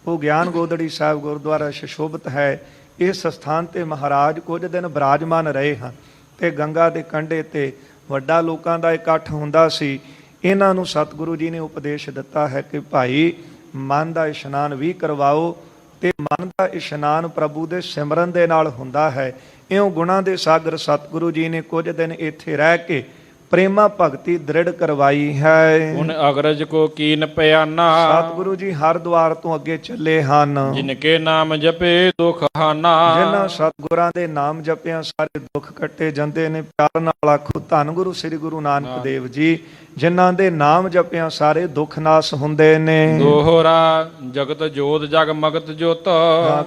ਉਹ ਗਿਆਨ ਗੋਦੜੀ ਸਾਹਿਬ ਗੁਰਦੁਆਰਾ ਸੁਸ਼ੋਭਿਤ ਹੈ। ਇਸ ਸਥਾਨ ਤੇ ਮਹਾਰਾਜ ਕੁਝ ਦਿਨ ਬਿਰਾਜਮਾਨ ਰਹੇ ਹਨ ਤੇ ਗੰਗਾ ਦੇ ਕੰਢੇ ਤੇ ਵੱਡਾ ਲੋਕਾਂ ਦਾ ਇਕੱਠ ਹੁੰਦਾ ਸੀ। ਇਹਨਾਂ ਨੂੰ ਸਤਿਗੁਰੂ ਜੀ ਨੇ ਉਪਦੇਸ਼ ਦਿੱਤਾ ਹੈ ਕਿ ਭਾਈ ਮਨ ਦਾ ਇਸ਼ਨਾਨ ਵੀ ਕਰਵਾਓ, ਤੇ ਮਨ ਦਾ ਇਸ਼ਨਾਨ ਪ੍ਰਭੂ ਦੇ ਸਿਮਰਨ ਦੇ ਨਾਲ ਹੁੰਦਾ ਹੈ। ਇਉਂ ਗੁਣਾਂ ਦੇ ਸਾਗਰ ਸਤਿਗੁਰੂ ਜੀ ਨੇ ਕੁਝ ਦਿਨ ਇੱਥੇ ਰਹਿ ਕੇ ਪ੍ਰੇਮਾ ਭਗਤੀ ਦ੍ਰਿੜ ਕਰਵਾਈ ਹੈ। ਹੁਣ ਅਗਰਜ ਕੋ ਕੀਨ ਪਿਆਨਾ, ਸਤਿਗੁਰੂ ਜੀ ਹਰਿਦੁਆਰ ਤੋਂ ਅੱਗੇ ਚੱਲੇ ਹਨ। ਜਿਨ ਕੇ ਨਾਮ ਜਪੇ ਦੁਖ ਹਾਨਾ, ਜਿਨ੍ਹਾਂ ਸਤਿਗੁਰਾਂ ਦੇ ਨਾਮ ਜਪਿਆਂ ਸਾਰੇ ਦੁੱਖ ਕੱਟੇ ਜਾਂਦੇ ਨੇ। ਪਿਆਰ ਨਾਲ ਆਖੋ ਧੰਨ ਗੁਰੂ ਸ੍ਰੀ ਗੁਰੂ ਨਾਨਕ ਦੇਵ ਜੀ, ਜਿਨ੍ਹਾਂ ਦੇ ਨਾਮ ਜਪਿਆਂ ਸਾਰੇ ਦੁੱਖ ਨਾਸ ਹੁੰਦੇ ਨੇ। ਦੋਹਰਾ ਜਗਤ ਜੋਤ ਜਗ ਮਗਤ ਜੋਤ,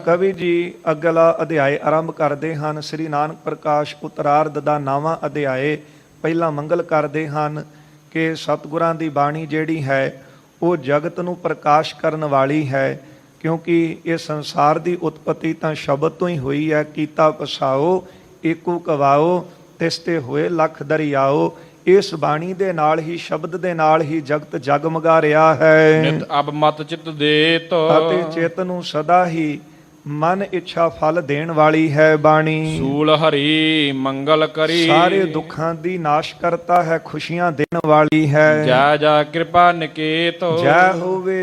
ਕਵੀ ਜੀ ਅਗਲਾ ਅਧਿਆਇ ਆਰੰਭ ਕਰਦੇ ਹਨ। ਸ੍ਰੀ ਨਾਨਕ ਪ੍ਰਕਾਸ਼ ਉਤਰਾਰਧ ਦਾ 9ਵਾਂ ਅਧਿਆਇ ਪਹਿਲਾਂ ਮੰਗਲ ਕਰਦੇ ਹਨ ਕਿ ਸਤਿਗੁਰਾਂ ਦੀ ਬਾਣੀ ਜਿਹੜੀ ਹੈ ਉਹ ਜਗਤ ਨੂੰ ਪ੍ਰਕਾਸ਼ ਕਰਨ ਵਾਲੀ ਹੈ, ਕਿਉਂਕਿ ਇਹ ਸੰਸਾਰ ਦੀ ਉਤਪਤੀ ਤਾਂ ਸ਼ਬਦ ਤੋਂ ਹੀ ਹੋਈ ਹੈ। ਕੀਤਾ ਪਸਾਓ ਏਕੂ ਕਵਾਓ, ਤਿਸ ਤੇ ਹੋਏ ਲੱਖ ਦਰਿਆਓ। ਇਸ ਬਾਣੀ ਦੇ ਨਾਲ ਹੀ, ਸ਼ਬਦ ਦੇ ਨਾਲ ਹੀ ਜਗਤ ਜਗਮਗਾ ਰਿਹਾ ਹੈ। ਨਿਤ ਅਬ ਮਤ ਚਿਤ ਦੇਤ, ਅਤੇ ਚਿੱਤ ਨੂੰ ਸਦਾ ਹੀ ਮਨ ਇੱਛਾ ਫਲ ਦੇਣ ਵਾਲੀ ਹੈ ਬਾਣੀ। ਸੂਲ ਹਰੀ ਮੰਗਲ ਕਰੀ, ਸਾਰੇ ਦੁੱਖਾਂ ਦੀ ਨਾਸ਼ ਕਰਤਾ ਹੈ, ਖੁਸ਼ੀਆਂ ਦੇਣ ਵਾਲੀ ਹੈ। ਜੈ ਜੈ ਕਿਰਪਾ ਨਿਕੇਤ,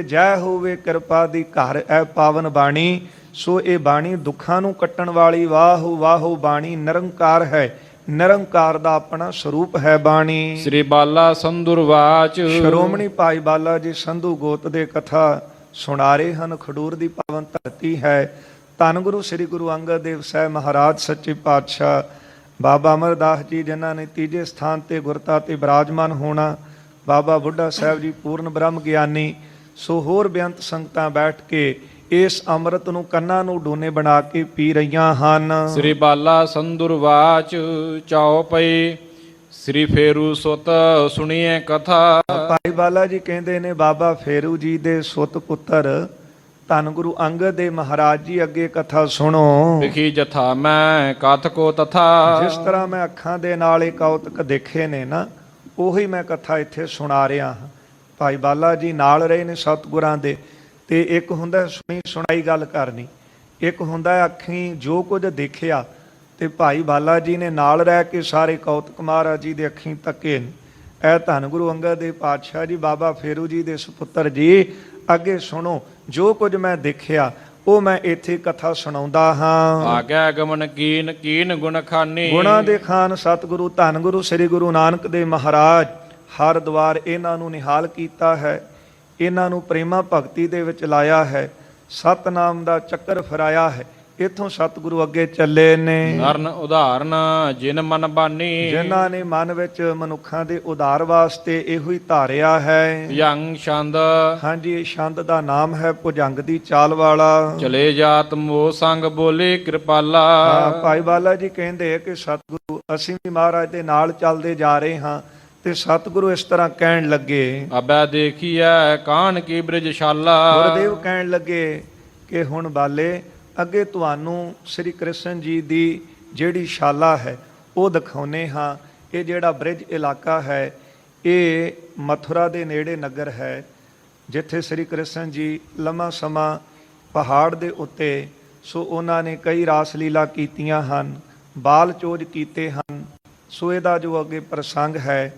ਜੈ ਹੋਵੇ ਕਿਰਪਾ ਦੀ ਘਰ ਐ ਪਾਵਨ ਬਾਣੀ। ਸੋ ਇਹ ਬਾਣੀ ਦੁੱਖਾਂ ਨੂੰ ਕੱਟਣ ਵਾਲੀ ਵਾਹੋ ਵਾਹੋ ਬਾਣੀ ਨਿਰੰਕਾਰ ਹੈ। ਨਿਰੰਕਾਰ ਦਾ ਆਪਣਾ ਸਰੂਪ ਹੈ ਬਾਣੀ। ਸ੍ਰੀ ਬਾਲਾ ਸੰਦੁਰਵਾਚ, ਸ਼੍ਰੋਮਣੀ ਭਾਈ ਬਾਲਾ ਜੀ ਸੰਧੂ ਗੋਤ ਦੇ ਕਥਾ ਸੁਣਾ ਰਹੇ ਹਨ। ਖਡੂਰ ਦੀ ਪਾਵਨ ਧਰਤੀ ਹੈ। ਧੰਨ ਗੁਰੂ ਸ੍ਰੀ ਗੁਰੂ ਅੰਗਦ ਦੇਵ ਸਾਹਿਬ ਮਹਾਰਾਜ ਸੱਚੇ ਪਾਤਸ਼ਾਹ, ਬਾਬਾ ਅਮਰਦਾਸ ਜੀ ਜਿਨ੍ਹਾਂ ਨੇ ਤੀਜੇ ਸਥਾਨ ਤੇ ਗੁਰਤਾ ਤੇ ਬਿਰਾਜਮਾਨ ਹੋਣਾ, ਬਾਬਾ ਬੁੱਢਾ ਸਾਹਿਬ ਜੀ ਪੂਰਨ ਬ੍ਰਹਮ ਗਿਆਨੀ। ਸੋ ਹੋਰ ਬੇਅੰਤ ਸੰਗਤਾਂ ਬੈਠ ਕੇ ਇਸ ਅੰਮ੍ਰਿਤ ਨੂੰ ਕੰਨਾਂ ਨੂੰ ਡੋਨੇ ਬਣਾ ਕੇ ਪੀ ਰਹੀਆਂ ਹਨ। ਸ੍ਰੀ ਬਾਲਾ ਸੰਦੁਰਵਾਚ, ਚਾਉ ਪਈ ਸ੍ਰੀ ਫੇਰੂ ਸੁਤ ਸੁਣੀਏ ਕਥਾ। ਭਾਈ ਬਾਲਾ ਜੀ ਕਹਿੰਦੇ ਨੇ ਬਾਬਾ ਫੇਰੂ ਜੀ ਦੇ ਸੁਤ ਪੁੱਤਰ ਧੰਨ ਗੁਰੂ ਅੰਗਦ ਦੇਵ ਮਹਾਰਾਜ ਜੀ ਅੱਗੇ ਕਥਾ ਸੁਣੋ। ਵਿਖੀ ਜਥਾ ਮੈਂ ਕਥ ਕੋ ਤਥਾ, ਜਿਸ ਤਰ੍ਹਾਂ ਮੈਂ ਅੱਖਾਂ ਦੇ ਨਾਲ ਇਹ ਕੌਤਕ ਦੇਖੇ ਨੇ ਨਾ, ਉਹੀ ਮੈਂ ਕਥਾ ਇੱਥੇ ਸੁਣਾ ਰਿਹਾ ਹਾਂ। ਭਾਈ ਬਾਲਾ ਜੀ ਨਾਲ ਰਹੇ ਨੇ ਸਤਿਗੁਰਾਂ ਦੇ, ਤੇ ਇੱਕ ਹੁੰਦਾ ਸੁਣੀ ਸੁਣਾਈ ਗੱਲ ਕਰਨੀ, ਇੱਕ ਹੁੰਦਾ ਅੱਖੀਂ ਜੋ ਕੁਝ ਦੇਖਿਆ। ਤੇ ਭਾਈ ਬਾਲਾ ਜੀ ਨੇ ਨਾਲ ਰਹਿ ਕੇ ਸਾਰੇ ਕੌਤਕ ਮਹਾਰਾਜ ਜੀ ਦੇ ਅੱਖੀਂ ਤੱਕੇ ਨੇ। ਇਹ ਧੰਨ ਗੁਰੂ ਅੰਗਦ ਦੇਵ ਪਾਤਸ਼ਾਹ ਜੀ ਬਾਬਾ ਫੇਰੂ ਜੀ ਦੇ ਸੁਪੁੱਤਰ ਜੀ ਅੱਗੇ ਸੁਣੋ। ਜੋ ਕੁਝ ਮੈਂ ਦੇਖਿਆ ਉਹ ਮੈਂ ਇੱਥੇ ਕਥਾ ਸੁਣਾਉਂਦਾ ਹਾਂ। ਆਗਿਆ ਗਮਨ ਕੀਨ ਕੀਨ ਗੁਣ ਖਾਨੀ, ਗੁਣਾਂ ਦੇ ਖਾਨ ਸਤਿਗੁਰੂ ਧੰਨ ਗੁਰੂ ਸ੍ਰੀ ਗੁਰੂ ਨਾਨਕ ਦੇਵ ਮਹਾਰਾਜ ਹਰਿਦੁਆਰ ਇਹਨਾਂ ਨੂੰ ਨਿਹਾਲ ਕੀਤਾ ਹੈ। ਇਹਨਾਂ ਨੂੰ ਪ੍ਰੇਮਾ ਭਗਤੀ ਦੇ ਵਿੱਚ ਲਾਇਆ ਹੈ, ਸਤਨਾਮ ਦਾ ਚੱਕਰ ਫਿਰਾਇਆ ਹੈ। ਇੱਥੋਂ ਸਤਿਗੁਰੂ ਅੱਗੇ ਚੱਲੇ ਨੇ। ਨਰਨ ਉਦਾਹਰਨ ਜਿਨ ਮਨ ਬਾਨੀ, ਜਿਨ੍ਹਾਂ ਨੇ ਮਨ ਵਿੱਚ ਮਨੁੱਖਾਂ ਦੇ ਉਧਾਰ ਵਾਸਤੇ ਇਹੋ ਹੀ ਧਾਰਿਆ ਹੈ। ਭੁਜੰਗ ਛੰਦ ਹਾਂਜੀ, ਇਹ ਛੰਦ ਦਾ ਨਾਮ ਹੈ ਭੁਜੰਗ ਦੀ ਚਾਲ ਵਾਲਾ। ਚਲੇ ਜਾਤ ਮੋਹ ਸੰਗ ਬੋਲੇ ਕਿਰਪਾਲਾ। ਭਾਈ ਬਾਲਾ ਜੀ ਕਹਿੰਦੇ ਕਿ ਸਤਿਗੁਰੂ ਅਸੀਂ ਵੀ ਮਹਾਰਾਜ ਦੇ ਨਾਲ ਚੱਲਦੇ ਜਾ ਰਹੇ ਹਾਂ ਤੇ ਸਤਿਗੁਰੂ ਇਸ ਤਰ੍ਹਾਂ ਕਹਿਣ ਲੱਗੇ, ਅਬੈ ਦੇਖੀਐ ਕਾਨ ਕੀ ਬ੍ਰਿਜਸ਼ਾਲਾ। ਗੁਰਦੇਵ ਕਹਿਣ ਲੱਗੇ ਕਿ ਹੁਣ ਬਾਲੇ ਅੱਗੇ ਤੁਹਾਨੂੰ ਸ੍ਰੀ ਕ੍ਰਿਸ਼ਨ ਜੀ ਦੀ ਜਿਹੜੀ ਸ਼ਾਲਾ ਹੈ ਉਹ ਦਿਖਾਉਨੇ ਹਾਂ। ਇਹ ਜਿਹੜਾ ਬ੍ਰਿਜ ਇਲਾਕਾ ਹੈ ਇਹ ਮਥੁਰਾ ਦੇ ਨੇੜੇ ਨਗਰ ਹੈ, ਜਿੱਥੇ ਸ੍ਰੀ ਕ੍ਰਿਸ਼ਨ ਜੀ ਲੰਮਾ ਸਮਾਂ ਪਹਾੜ ਦੇ ਉੱਤੇ ਸੋ ਉਹਨਾਂ ਨੇ ਕਈ ਰਾਸ ਲੀਲਾ ਕੀਤੀਆਂ ਹਨ, ਬਾਲ ਚੋਜ ਕੀਤੇ ਹਨ। ਸੋ ਇਹਦਾ ਜੋ ਅੱਗੇ ਪ੍ਰਸੰਗ ਹੈ,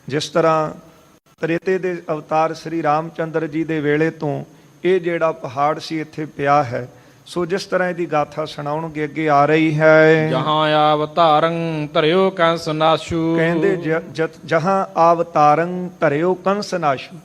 ਜਿਸ ਤਰ੍ਹਾਂ ਤ੍ਰੇਤੇ ਦੇ ਅਵਤਾਰ ਸ੍ਰੀ ਰਾਮਚੰਦਰ ਜੀ ਦੇ ਵੇਲੇ ਤੋਂ ਇਹ ਜਿਹੜਾ ਪਹਾੜ ਸੀ ਇੱਥੇ ਪਿਆ ਹੈ। ਸੋ ਜਿਸ ਤਰ੍ਹਾਂ ਇਹਦੀ ਗਾਥਾ ਸੁਣਾਉਣਗੇ ਅੱਗੇ ਆ ਰਹੀ ਹੈ। ਜਹਾਂ ਆਵਤਾਰੰ ਧਰਿਓ ਕੰਸ ਨਾਸ਼ੂ। ਕਹਿੰਦੇ ਜਹਾਂ ਆਵਤਾਰੰ ਧਰਿਓ ਕੰਸ ਨਾਸ਼ੂ,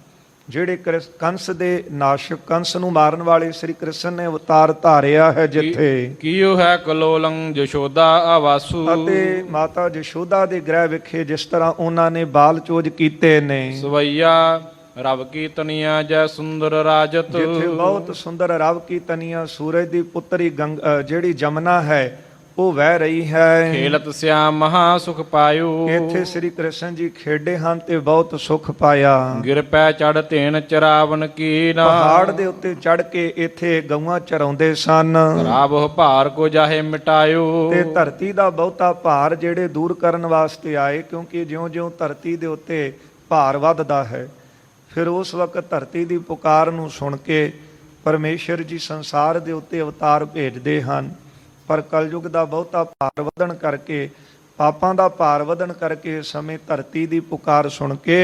ਜਿਹੜੇ ਕੰਸ ਦੇ ਨਾਸ਼ਕ, ਕੰਸ ਨੂੰ ਮਾਰਨ ਵਾਲੇ ਸ੍ਰੀ ਕ੍ਰਿਸ਼ਨ ਨੇ ਅਵਤਾਰ ਧਾਰਿਆ ਹੈ ਜਿੱਥੇ। ਕੀਓ ਹੈ ਕਲੋਲੰ ਜਸ਼ੋਦਾ ਆਵਾਸੂ। ਅਤੇ ਮਾਤਾ ਜਸ਼ੋਦਾ ਦੇ ਗ੍ਰਹਿ ਵਿਖੇ ਜਿਸ ਤਰ੍ਹਾਂ ਉਹਨਾਂ ਨੇ ਬਾਲ ਚੋਜ ਕੀਤੇ ਨੇ। ਸਵਈਆ ਰਵ ਕੀ ਤਨੀਆ ਜੈ ਸੁੰਦਰ ਰਾਜਤ। ਜਿੱਥੇ ਬਹੁਤ ਸੁੰਦਰ ਰਵ ਕੀ ਤਨੀਆ, ਸੂਰਜ ਦੀ ਪੁੱਤਰੀ ਜਿਹੜੀ ਜਮਨਾ ਹੈ ਉਹ ਵਹਿ ਰਹੀ ਹੈ। ਖੇਲਤ ਸਿਆਮ ਮਹਾ ਸੁਖ ਪਾਇਓ। ਇੱਥੇ ਸ੍ਰੀ ਕ੍ਰਿਸ਼ਨ ਜੀ ਖੇਡੇ ਹਨ ਤੇ ਬਹੁਤ ਸੁਖ ਪਾਇਆ। ਗਿਰ ਪੈ ਚੜ ਧੇਨ ਚਰਾਵਨ ਕੀ ਨਾ। ਪਹਾੜ ਦੇ ਉੱਤੇ ਚੜ ਕੇ ਇੱਥੇ ਗਊਆਂ ਚਰਾਉਂਦੇ ਸਨ। ਰਾਵ ਭਾਰ ਕੋ ਜਾਹੇ ਮਿਟਾਇਓ। ਤੇ ਧਰਤੀ ਦਾ ਬਹੁਤਾ ਭਾਰ ਜਿਹੜੇ ਦੂਰ ਕਰਨ ਵਾਸਤੇ ਆਏ, ਕਿਉਂਕਿ ਜਿਉਂ-ਜਿਉਂ ਧਰਤੀ ਦੇ ਉੱਤੇ ਭਾਰ ਵੱਧਦਾ ਹੈ ਫਿਰ ਉਸ ਵਕਤ ਧਰਤੀ ਦੀ ਪੁਕਾਰ ਨੂੰ ਸੁਣ ਕੇ ਪਰਮੇਸ਼ਰ ਜੀ ਸੰਸਾਰ ਦੇ ਉੱਤੇ ਅਵਤਾਰ ਭੇਜਦੇ ਹਨ। ਪਰ ਕਲਯੁਗ ਦਾ ਬਹੁਤਾ ਭਾਰ ਵਧਣ ਕਰਕੇ, ਪਾਪਾਂ ਦਾ ਭਾਰ ਵਧਣ ਕਰਕੇ ਇਸ ਸਮੇਂ ਧਰਤੀ ਦੀ ਪੁਕਾਰ ਸੁਣ ਕੇ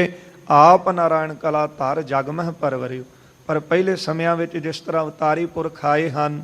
ਆਪ ਨਾਰਾਇਣ ਕਲਾ ਧਾਰ ਜਗ ਮਹਿ ਪਰਵਰਿਓ। ਪਰ ਪਹਿਲੇ ਸਮਿਆਂ ਵਿੱਚ ਜਿਸ ਤਰ੍ਹਾਂ ਅਵਤਾਰੀ ਪੁਰਖ ਆਏ ਹਨ,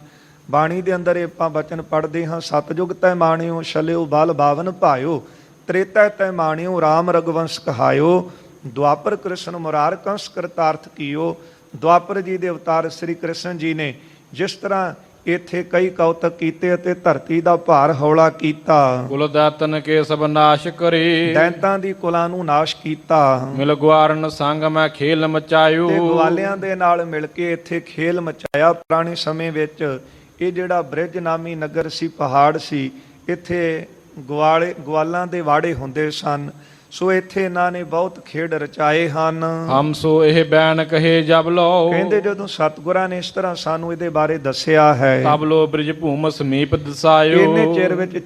ਬਾਣੀ ਦੇ ਅੰਦਰ ਆਪਾਂ ਬਚਨ ਪੜ੍ਹਦੇ ਹਾਂ, ਸਤਜੁਗ ਤੈ ਮਾਣਿਓ ਛਲਿਓ ਬਲ ਬਾਵਨ ਭਾਇਓ, ਤ੍ਰੇਤੈ ਤੈ ਮਾਣਿਓ ਰਾਮ ਰਗਵੰਸ਼ ਕਹਾਇਓ, ਦੁਆਪਰ ਕ੍ਰਿਸ਼ਨ ਮੁਰਾਰ ਕੰਸ ਕਰਤਾਰਥ ਕੀਓ। ਦੁਆਪਰ ਜੀ ਦੇ ਅਵਤਾਰ ਸ੍ਰੀ ਕ੍ਰਿਸ਼ਨ ਜੀ ਨੇ ਜਿਸ ਤਰ੍ਹਾਂ ਇੱਥੇ ਕਈ ਕੌਤਕ ਕੀਤੇ ਅਤੇ ਧਰਤੀ ਦਾ ਭਾਰ ਹੌਲਾ ਕੀਤਾ। ਕੁਲ ਦਾਤਨ ਕੇ ਸਭ ਨਾਸ਼ ਕਰੇ। ਦੈਂਤਾਂ ਦੀ ਕੁਲਾਂ ਨੂੰ ਨਾਸ਼ ਕੀਤਾ। ਮਿਲ ਗੁਆਰਨ ਸੰਗ ਮੈਂ ਖੇਲ ਮਚਾਇਓ। ਤੇ ਗਵਾਲਿਆਂ ਦੇ ਨਾਲ ਮਿਲ ਕੇ ਇੱਥੇ ਖੇਲ ਮਚਾਇਆ। ਪੁਰਾਣੇ ਸਮੇਂ ਵਿੱਚ ਇਹ ਜਿਹੜਾ ਬ੍ਰਿਜ ਨਾਮੀ ਨਗਰ ਸੀ, ਪਹਾੜ ਸੀ, ਇੱਥੇ ਗਵਾਲਾਂ ਦੇ ਵਾੜੇ ਹੁੰਦੇ ਸਨ। ਸੋ ਇੱਥੇ ਇਹਨਾਂ ਨੇ ਬਹੁਤ ਖੇਡ ਰਚਾਏ ਹਨ। ਹਮ ਸੋ ਇਹ ਬੈਨ ਕਹੇ ਜਬ ਲੋ। ਕਹਿੰਦੇ ਜਦੋਂ ਸਤਿਗੁਰਾਂ ਨੇ ਇਸ ਤਰ੍ਹਾਂ ਸਾਨੂੰ ਇਹਦੇ ਬਾਰੇ ਦੱਸਿਆ ਹੈ, ਤਬ ਲੋ ਬ੍ਰਿਜ ਭੂਮ ਸਮੀਪ ਦਸਾਇਓ। ਇੰਨੇ ਚਿਰ ਵਿੱਚ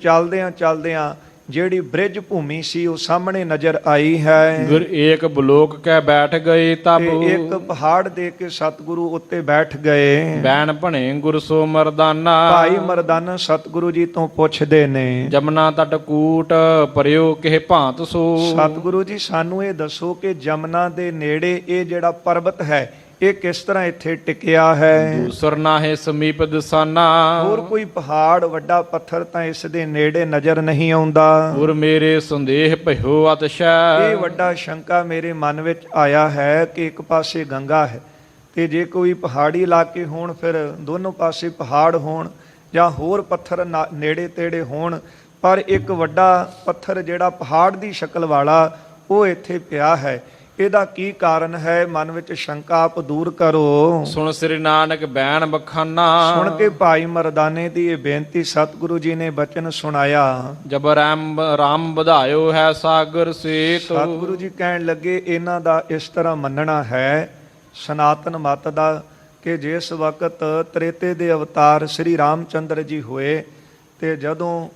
ਚੱਲਦਿਆਂ ਜਿਹੜੀ ਬ੍ਰਿਜ ਭੂਮੀ ਸੀ ਉਹ ਸਾਹਮਣੇ ਨਜ਼ਰ ਆਈ ਹੈ। ਗੁਰ ਏਕ ਬਲੋਕ ਕਹਿ ਬੈਠ ਗਏ ਤਬ। ਇੱਕ ਪਹਾੜ ਦੇ ਕੇ ਸਤਿਗੁਰੂ ਉੱਤੇ ਬੈਠ ਗਏ। ਬੈਣ ਭਣੇ ਗੁਰ ਸੋ ਮਰਦਾਨਾ। ਭਾਈ ਮਰਦਾਨਾ ਸਤਿਗੁਰੂ ਜੀ ਤੋਂ ਪੁੱਛਦੇ ਨੇ, ਜਮਨਾ ਤਟ ਕੂਟ ਪਰਿਓ ਕਿਹ ਭਾਂਤ ਸੋ। ਸਤਿਗੁਰੂ ਜੀ ਸਾਨੂੰ ਇਹ ਦੱਸੋ ਕਿ ਜਮਨਾ ਦੇ ਨੇੜੇ ਇਹ ਜਿਹੜਾ ਪਰਬਤ ਹੈ ਇਹ ਕਿਸ ਤਰ੍ਹਾਂ ਇੱਥੇ ਟਿਕਿਆ ਹੈ। ਦੂਸਰ ਨਾਹੇ ਸਮੀਪ ਦਸਾਨਾ। ਹੋਰ ਕੋਈ ਪਹਾੜ ਵੱਡਾ ਪੱਥਰ ਤਾਂ ਇਸ ਦੇ ਨੇੜੇ ਨਜ਼ਰ ਨਹੀਂ ਆਉਂਦਾ। ਗੁਰ ਮੇਰੇ ਸੰਦੇਹ ਭਇਓ ਅਤਸ਼ੈ। ਇਹ ਵੱਡਾ ਸ਼ੰਕਾ ਮੇਰੇ ਮਨ ਵਿੱਚ ਆਇਆ ਹੈ ਕਿ ਇੱਕ ਪਾਸੇ ਗੰਗਾ ਹੈ ਤੇ ਜੇ ਕੋਈ ਪਹਾੜੀ ਇਲਾਕੇ ਹੋਣ ਫਿਰ ਦੋਨੋਂ ਪਾਸੇ ਪਹਾੜ ਹੋਣ ਜਾਂ ਹੋਰ ਪੱਥਰ ਨੇੜੇ ਤੇੜੇ ਹੋਣ, ਪਰ ਇੱਕ ਵੱਡਾ ਪੱਥਰ ਜਿਹੜਾ ਪਹਾੜ ਦੀ ਸ਼ਕਲ ਵਾਲਾ ਉਹ ਇੱਥੇ ਪਿਆ ਹੈ। ਇਹਦਾ ਕੀ ਕਾਰਨ ਹੈ? ਮਨ ਵਿੱਚ ਸ਼ੰਕਾ ਆਪ ਦੂਰ ਕਰੋ। ਸੁਣ ਸ੍ਰੀ ਨਾਨਕ ਬੈਣ ਬਖਾਨਾ। ਸੁਣ ਕੇ ਭਾਈ ਮਰਦਾਨੇ ਦੀ ਇਹ ਬੇਨਤੀ ਸਤਿਗੁਰੂ ਜੀ ਨੇ ਬਚਨ ਸੁਣਾਇਆ। ਜਬ ਰਾਮ ਵਧਾਇਓ ਹੈ ਸਾਗਰ ਸੇਤ। ਸਤਿਗੁਰੂ ਜੀ ਕਹਿਣ ਲੱਗੇ ਇਹਨਾਂ ਦਾ ਇਸ ਤਰ੍ਹਾਂ ਮੰਨਣਾ ਹੈ ਸਨਾਤਨ ਮਤ ਦਾ ਕਿ ਜਿਸ ਵਕਤ ਤ੍ਰੇਤੇ ਦੇ ਅਵਤਾਰ ਸ੍ਰੀ ਰਾਮਚੰਦਰ ਜੀ ਹੋਏ ਤੇ ਜਦੋਂ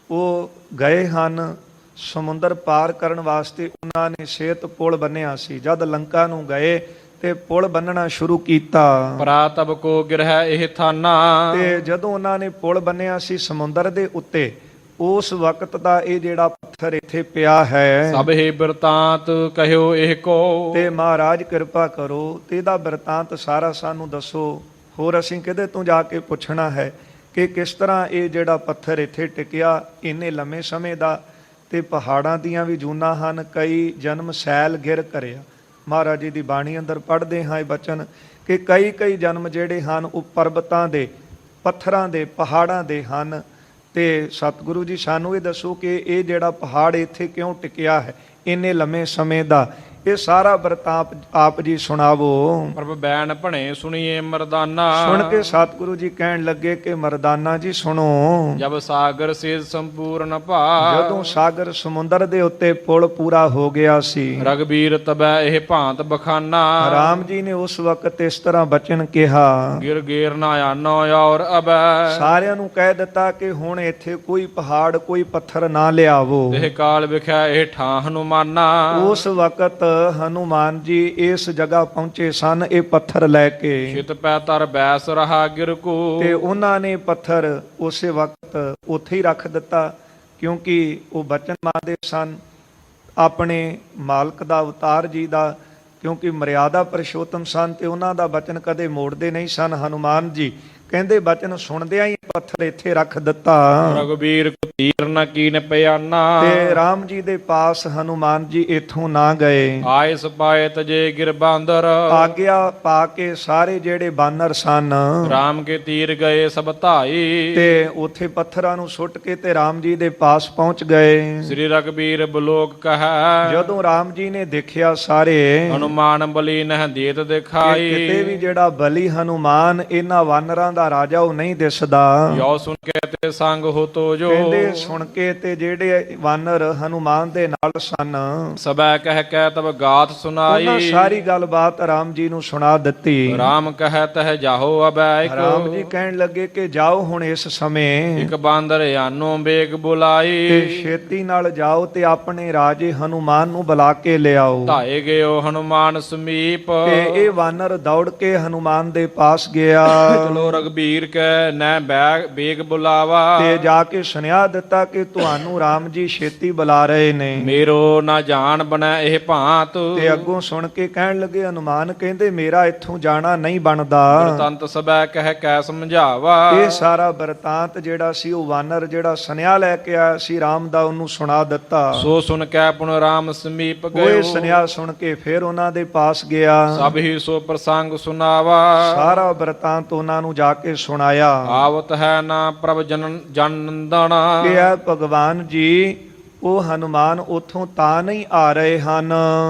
ਉਹ ਗਏ ਹਨ ਸਮੁੰਦਰ ਪਾਰ ਕਰਨ ਵਾਸਤੇ, ਉਹਨਾਂ ਨੇ ਸੇਤ ਪੁਲ ਬੰਨਿਆ ਸੀ। ਜਦ ਲੰਕਾ ਨੂੰ ਗਏ ਤੇ ਪੁਲ ਬੰਨਣਾ ਸ਼ੁਰੂ ਕੀਤਾ। ਪ੍ਰਾਤਬ ਕੋ ਗਿਰਹਿ ਇਹ ਥਾਨਾ। ਤੇ ਜਦੋਂ ਉਹਨਾਂ ਨੇ ਪੁਲ ਬੰਨਿਆ ਸੀ ਸਮੁੰਦਰ ਦੇ ਉੱਤੇ, ਉਸ ਵਕਤ ਦਾ ਇਹ ਜਿਹੜਾ ਪੱਥਰ ਇੱਥੇ ਪਿਆ ਹੈ। ਸਭ ਹੀ ਬਿਰਤਾਂਤ ਕਹਿਓ ਇਹ ਕੋ। ਤੇ ਮਹਾਰਾਜ ਕਿਰਪਾ ਕਰੋ ਤੇ ਇਹਦਾ ਬਿਰਤਾਂਤ ਸਾਰਾ ਸਾਨੂੰ ਦੱਸੋ। ਹੋਰ ਅਸੀਂ ਕਿਹਦੇ ਤੋਂ ਜਾ ਕੇ ਪੁੱਛਣਾ ਹੈ ਕਿ ਕਿਸ ਤਰ੍ਹਾਂ ਇਹ ਜਿਹੜਾ ਪੱਥਰ ਇੱਥੇ ਟਿਕਿਆ ਇੰਨੇ ਲੰਮੇ ਸਮੇਂ ਦਾ। ਤੇ ਪਹਾੜਾਂ ਦੀਆਂ ਵੀ ਜੂਨਾਂ ਹਨ, ਕਈ ਜਨਮ ਸੈਲ ਗਿਰ ਕਰਿਆ। ਮਹਾਰਾਜ ਜੀ ਦੀ ਬਾਣੀ ਅੰਦਰ ਪੜ੍ਹਦੇ ਹਾਂ ਇਹ ਬਚਨ ਕਿ ਕਈ ਕਈ ਜਨਮ ਜਿਹੜੇ ਹਨ ਉਹ ਪਰਬਤਾਂ ਦੇ, ਪੱਥਰਾਂ ਦੇ, ਪਹਾੜਾਂ ਦੇ ਹਨ। ਤੇ ਸਤਿਗੁਰੂ ਜੀ ਸਾਨੂੰ ਇਹ ਦੱਸੋ ਕਿ ਇਹ ਜਿਹੜਾ ਪਹਾੜ ਇੱਥੇ ਕਿਉਂ ਟਿਕਿਆ ਹੈ ਇੰਨੇ ਲੰਮੇ ਸਮੇਂ ਦਾ, ਇਹ ਸਾਰਾ ਵਰਤਾਂਤ ਆਪ ਜੀ ਸੁਣਾਵੋ। ਪ੍ਰਭ ਬੈਨ ਭਣੇ ਸੁਣੀਏ ਮਰਦਾਨਾ। ਸੁਣ ਕੇ ਸਤਿਗੁਰੂ ਜੀ ਕਹਿਣ ਲੱਗੇ ਕਿ ਮਰਦਾਨਾ ਜੀ ਸੁਣੋ। ਜਬ ਸਾਗਰ ਸੇ ਸੰਪੂਰਨ ਭਾਰ, ਜਦੋਂ ਸਾਗਰ ਸਮੁੰਦਰ ਦੇ ਉੱਤੇ ਪੁਲ ਪੂਰਾ ਹੋ ਗਿਆ ਸੀ, ਰਗਬੀਰ ਤਬੈ ਇਹ ਭਾਂਤ ਬਖਾਨਾ। ਰਾਮ ਜੀ ਨੇ ਉਸ ਵਕਤ ਇਸ ਤਰ੍ਹਾਂ ਬਚਨ ਕਿਹਾ, ਗਿਰ ਗੇਰ ਨਾ ਆਨੋ ਔਰ ਅਬੈ। ਸਾਰਿਆਂ ਨੂੰ ਕਹਿ ਦਿੱਤਾ ਕਿ ਹੁਣ ਇੱਥੇ ਕੋਈ ਪਹਾੜ, ਕੋਈ ਪੱਥਰ ਨਾ ਲਿਆਵੋ। ਇਹ ਕਾਲ ਵਿਖਿਆ ਇਹ ਠਾਂ ਹਨੂਮਾਨਾ। ਉਸ ਵਕਤ ਹਨੂਮਾਨ ਜੀ ਇਸ ਜਗ੍ਹਾ ਪਹੁੰਚੇ ਸਨ ਇਹ ਪੱਥਰ ਲੈ ਕੇ, ਛਿਤ ਪੈ ਤਰ ਬੈਸ ਰਹਾ ਗਿਰ ਕੋ। ਤੇ ਉਹਨਾਂ ਨੇ ਪੱਥਰ ਉਸੇ ਵਕਤ ਉੱਥੇ ਹੀ ਰੱਖ ਦਿੱਤਾ, ਕਿਉਂਕਿ ਉਹ ਬਚਨ ਮੰਨਦੇ ਸਨ ਆਪਣੇ ਮਾਲਕ ਦਾ, ਅਵਤਾਰ ਜੀ ਦਾ, ਕਿਉਂਕਿ ਮਰਿਆਦਾ ਪੁਰਸ਼ੋਤਮ ਸਨ ਤੇ ਉਹਨਾਂ ਦਾ ਬਚਨ ਕਦੇ ਮੋੜਦੇ ਨਹੀਂ ਸਨ। ਹਨੂਮਾਨ ਜੀ ਕਹਿੰਦੇ ਬਚਨ ਸੁਣਦਿਆਂ ਹੀ ਪੱਥਰ ਇੱਥੇ ਰੱਖ ਦਿੱਤਾ। ਰਗਬੀਰ ਤੀਰ ਨ ਕੀਨ ਪਿਆਨਾ। ਤੇ ਰਾਮ ਜੀ ਦੇ ਪਾਸ ਹਨੂਮਾਨ ਜੀ ਇੱਥੋਂ ਨਾ ਗਏ। ਆਏ ਸਪਾਏ ਤਜੇ ਗਿਰ ਬਾਂਦਰ। ਆਗਿਆ ਪਾ ਕੇ ਸਾਰੇ ਜਿਹੜੇ ਬਾਨਰ ਸਨ, ਰਾਮ ਕੇ ਤੀਰ ਗਏ ਸਭ ਧਾਈ। ਤੇ ਉੱਥੇ ਪੱਥਰਾਂ ਨੂੰ ਸੁੱਟ ਕੇ ਤੇ ਰਾਮ ਜੀ ਦੇ ਪਾਸ ਪਹੁੰਚ ਗਏ। ਸ੍ਰੀ ਰਗਬੀਰ ਬਲੋਕ ਕਹੈ, ਜਦੋਂ ਰਾਮ ਜੀ ਨੇ ਦੇਖਿਆ ਸਾਰੇ ਹਨੂਮਾਨ ਬਲੀ ਨਹਿ ਦੇਤ ਦਿਖਾਈ। ਕਿਤੇ ਵੀ ਜਿਹੜਾ ਬਲੀ ਹਨੂਮਾਨ ਇਹਨਾਂ ਵਾਨਰਾਂ ਦਾ ਰਾਜਾ ਉਹ ਨਹੀਂ ਦਿਸਦਾ। ਯੋ ਸੁਣ ਕੇ ਤੇ ਸੰਗ ਹੋ ਤੋ ਜੋ। ਕਹਿੰਦੇ ਸੁਣ ਕੇ ਤੇ ਜਿਹੜੇ ਵਾਨਰ ਹਨੂਮਾਨ ਦੇ ਨਾਲ ਸਨ, ਸਬੈ ਕਹਿ ਕਹਿ ਤਬ ਗਾਥ ਸੁਨਾਈ। ਉਹਨਾਂ ਸਾਰੀ ਗੱਲਬਾਤ ਰਾਮ ਜੀ ਨੂੰ ਸੁਣਾ ਦਿੱਤੀ। ਰਾਮ ਕਹਿ ਤਹ ਜਾਹੋ ਅਬੈ ਇਕ। ਰਾਮ ਜੀ ਕਹਿਣ ਲੱਗੇ ਕਿ ਜਾਓ ਹੁਣ ਇਸ ਸਮੇਂ, ਇਕ ਬਾਂਦਰ ਆਨੋ ਬੇਗ ਬੁਲਾਈ। ਤੇ ਛੇਤੀ ਨਾਲ ਜਾਓ ਤੇ ਆਪਣੇ ਰਾਜੇ ਹਨੂਮਾਨ ਨੂੰ ਬੁਲਾ ਕੇ ਲਿਆਓ। ਧਾਏ ਗਿਓ ਹਨੂਮਾਨ ਸਮੀਪ। ਤੇ ਇਹ ਵਾਨਰ ਦੌੜ ਕੇ ਹਨੂਮਾਨ ਦੇ ਪਾਸ ਗਿਆ। ਚਲੋ ਰਗਬੀਰ ਕੈ ਨੈ ਬੇਗ ਬੁਲਾਵਾ। ਤੇ ਜਾ ਕੇ ਸੁਨੇਹਾ ਦਿੱਤਾ ਕਿ ਤੁਹਾਨੂੰ ਰਾਮ ਜੀ ਛੇਤੀ ਬੁਲਾ ਰਹੇ ਨੇ, ਮੇਰੋ ਨਾ ਜਾਣ ਬਣੈ ਇਹ ਭਾਂਤ। ਤੇ ਅੱਗੋਂ ਸੁਣ ਕੇ ਕਹਿਣ ਲੱਗੇ ਹਨੂਮਾਨ ਕਹਿੰਦੇ ਮੇਰਾ ਇੱਥੋਂ ਜਾਣਾ ਨਹੀਂ ਬਣਦਾ। ਤੰਤ ਸਬੈ ਕਹਿ ਕੈ ਸਮਝਾਵਾ। ਇਹ ਸਾਰਾ ਵਰਤਾਂਤ ਜਿਹੜਾ ਸੀ ਉਹ ਵਾਨਰ ਜਿਹੜਾ ਸੁਨੇਹਾ ਲੈ ਕੇ ਆਇਆ ਸੀ ਰਾਮ ਦਾ, ਉਹਨੂੰ ਸੁਣਾ ਦਿੱਤਾ। ਸੋ ਸੁਣ ਕੇ ਪੁਨ ਰਾਮ ਸਮੀਪ ਉਹ ਗਏ। ਸੁਨੇਹਾ ਸੁਣ ਕੇ ਫਿਰ ਉਹਨਾਂ ਦੇ ਪਾਸ ਗਿਆ। ਸਭ ਹੀ ਸੋ ਪ੍ਰਸੰਗ ਸੁਨਾਵਾ। ਸਾਰਾ ਵਰਤਾਂਤ ਉਹਨਾਂ ਨੂੰ ਜਾ ਕੇ ਸੁਣਾਇਆ। ਆਵਤ ਹੈ ਨਾ ਪ੍ਰਭ ਜਨ ਨੰਦਨਾ। ਕਿ ਆ ਭਗਵਾਨ ਜੀ ਉਹ ਹਨੂਮਾਨ ਉਥੋਂ ਤਾਂ ਨਹੀਂ ਆ ਰਹੇ ਹਨ,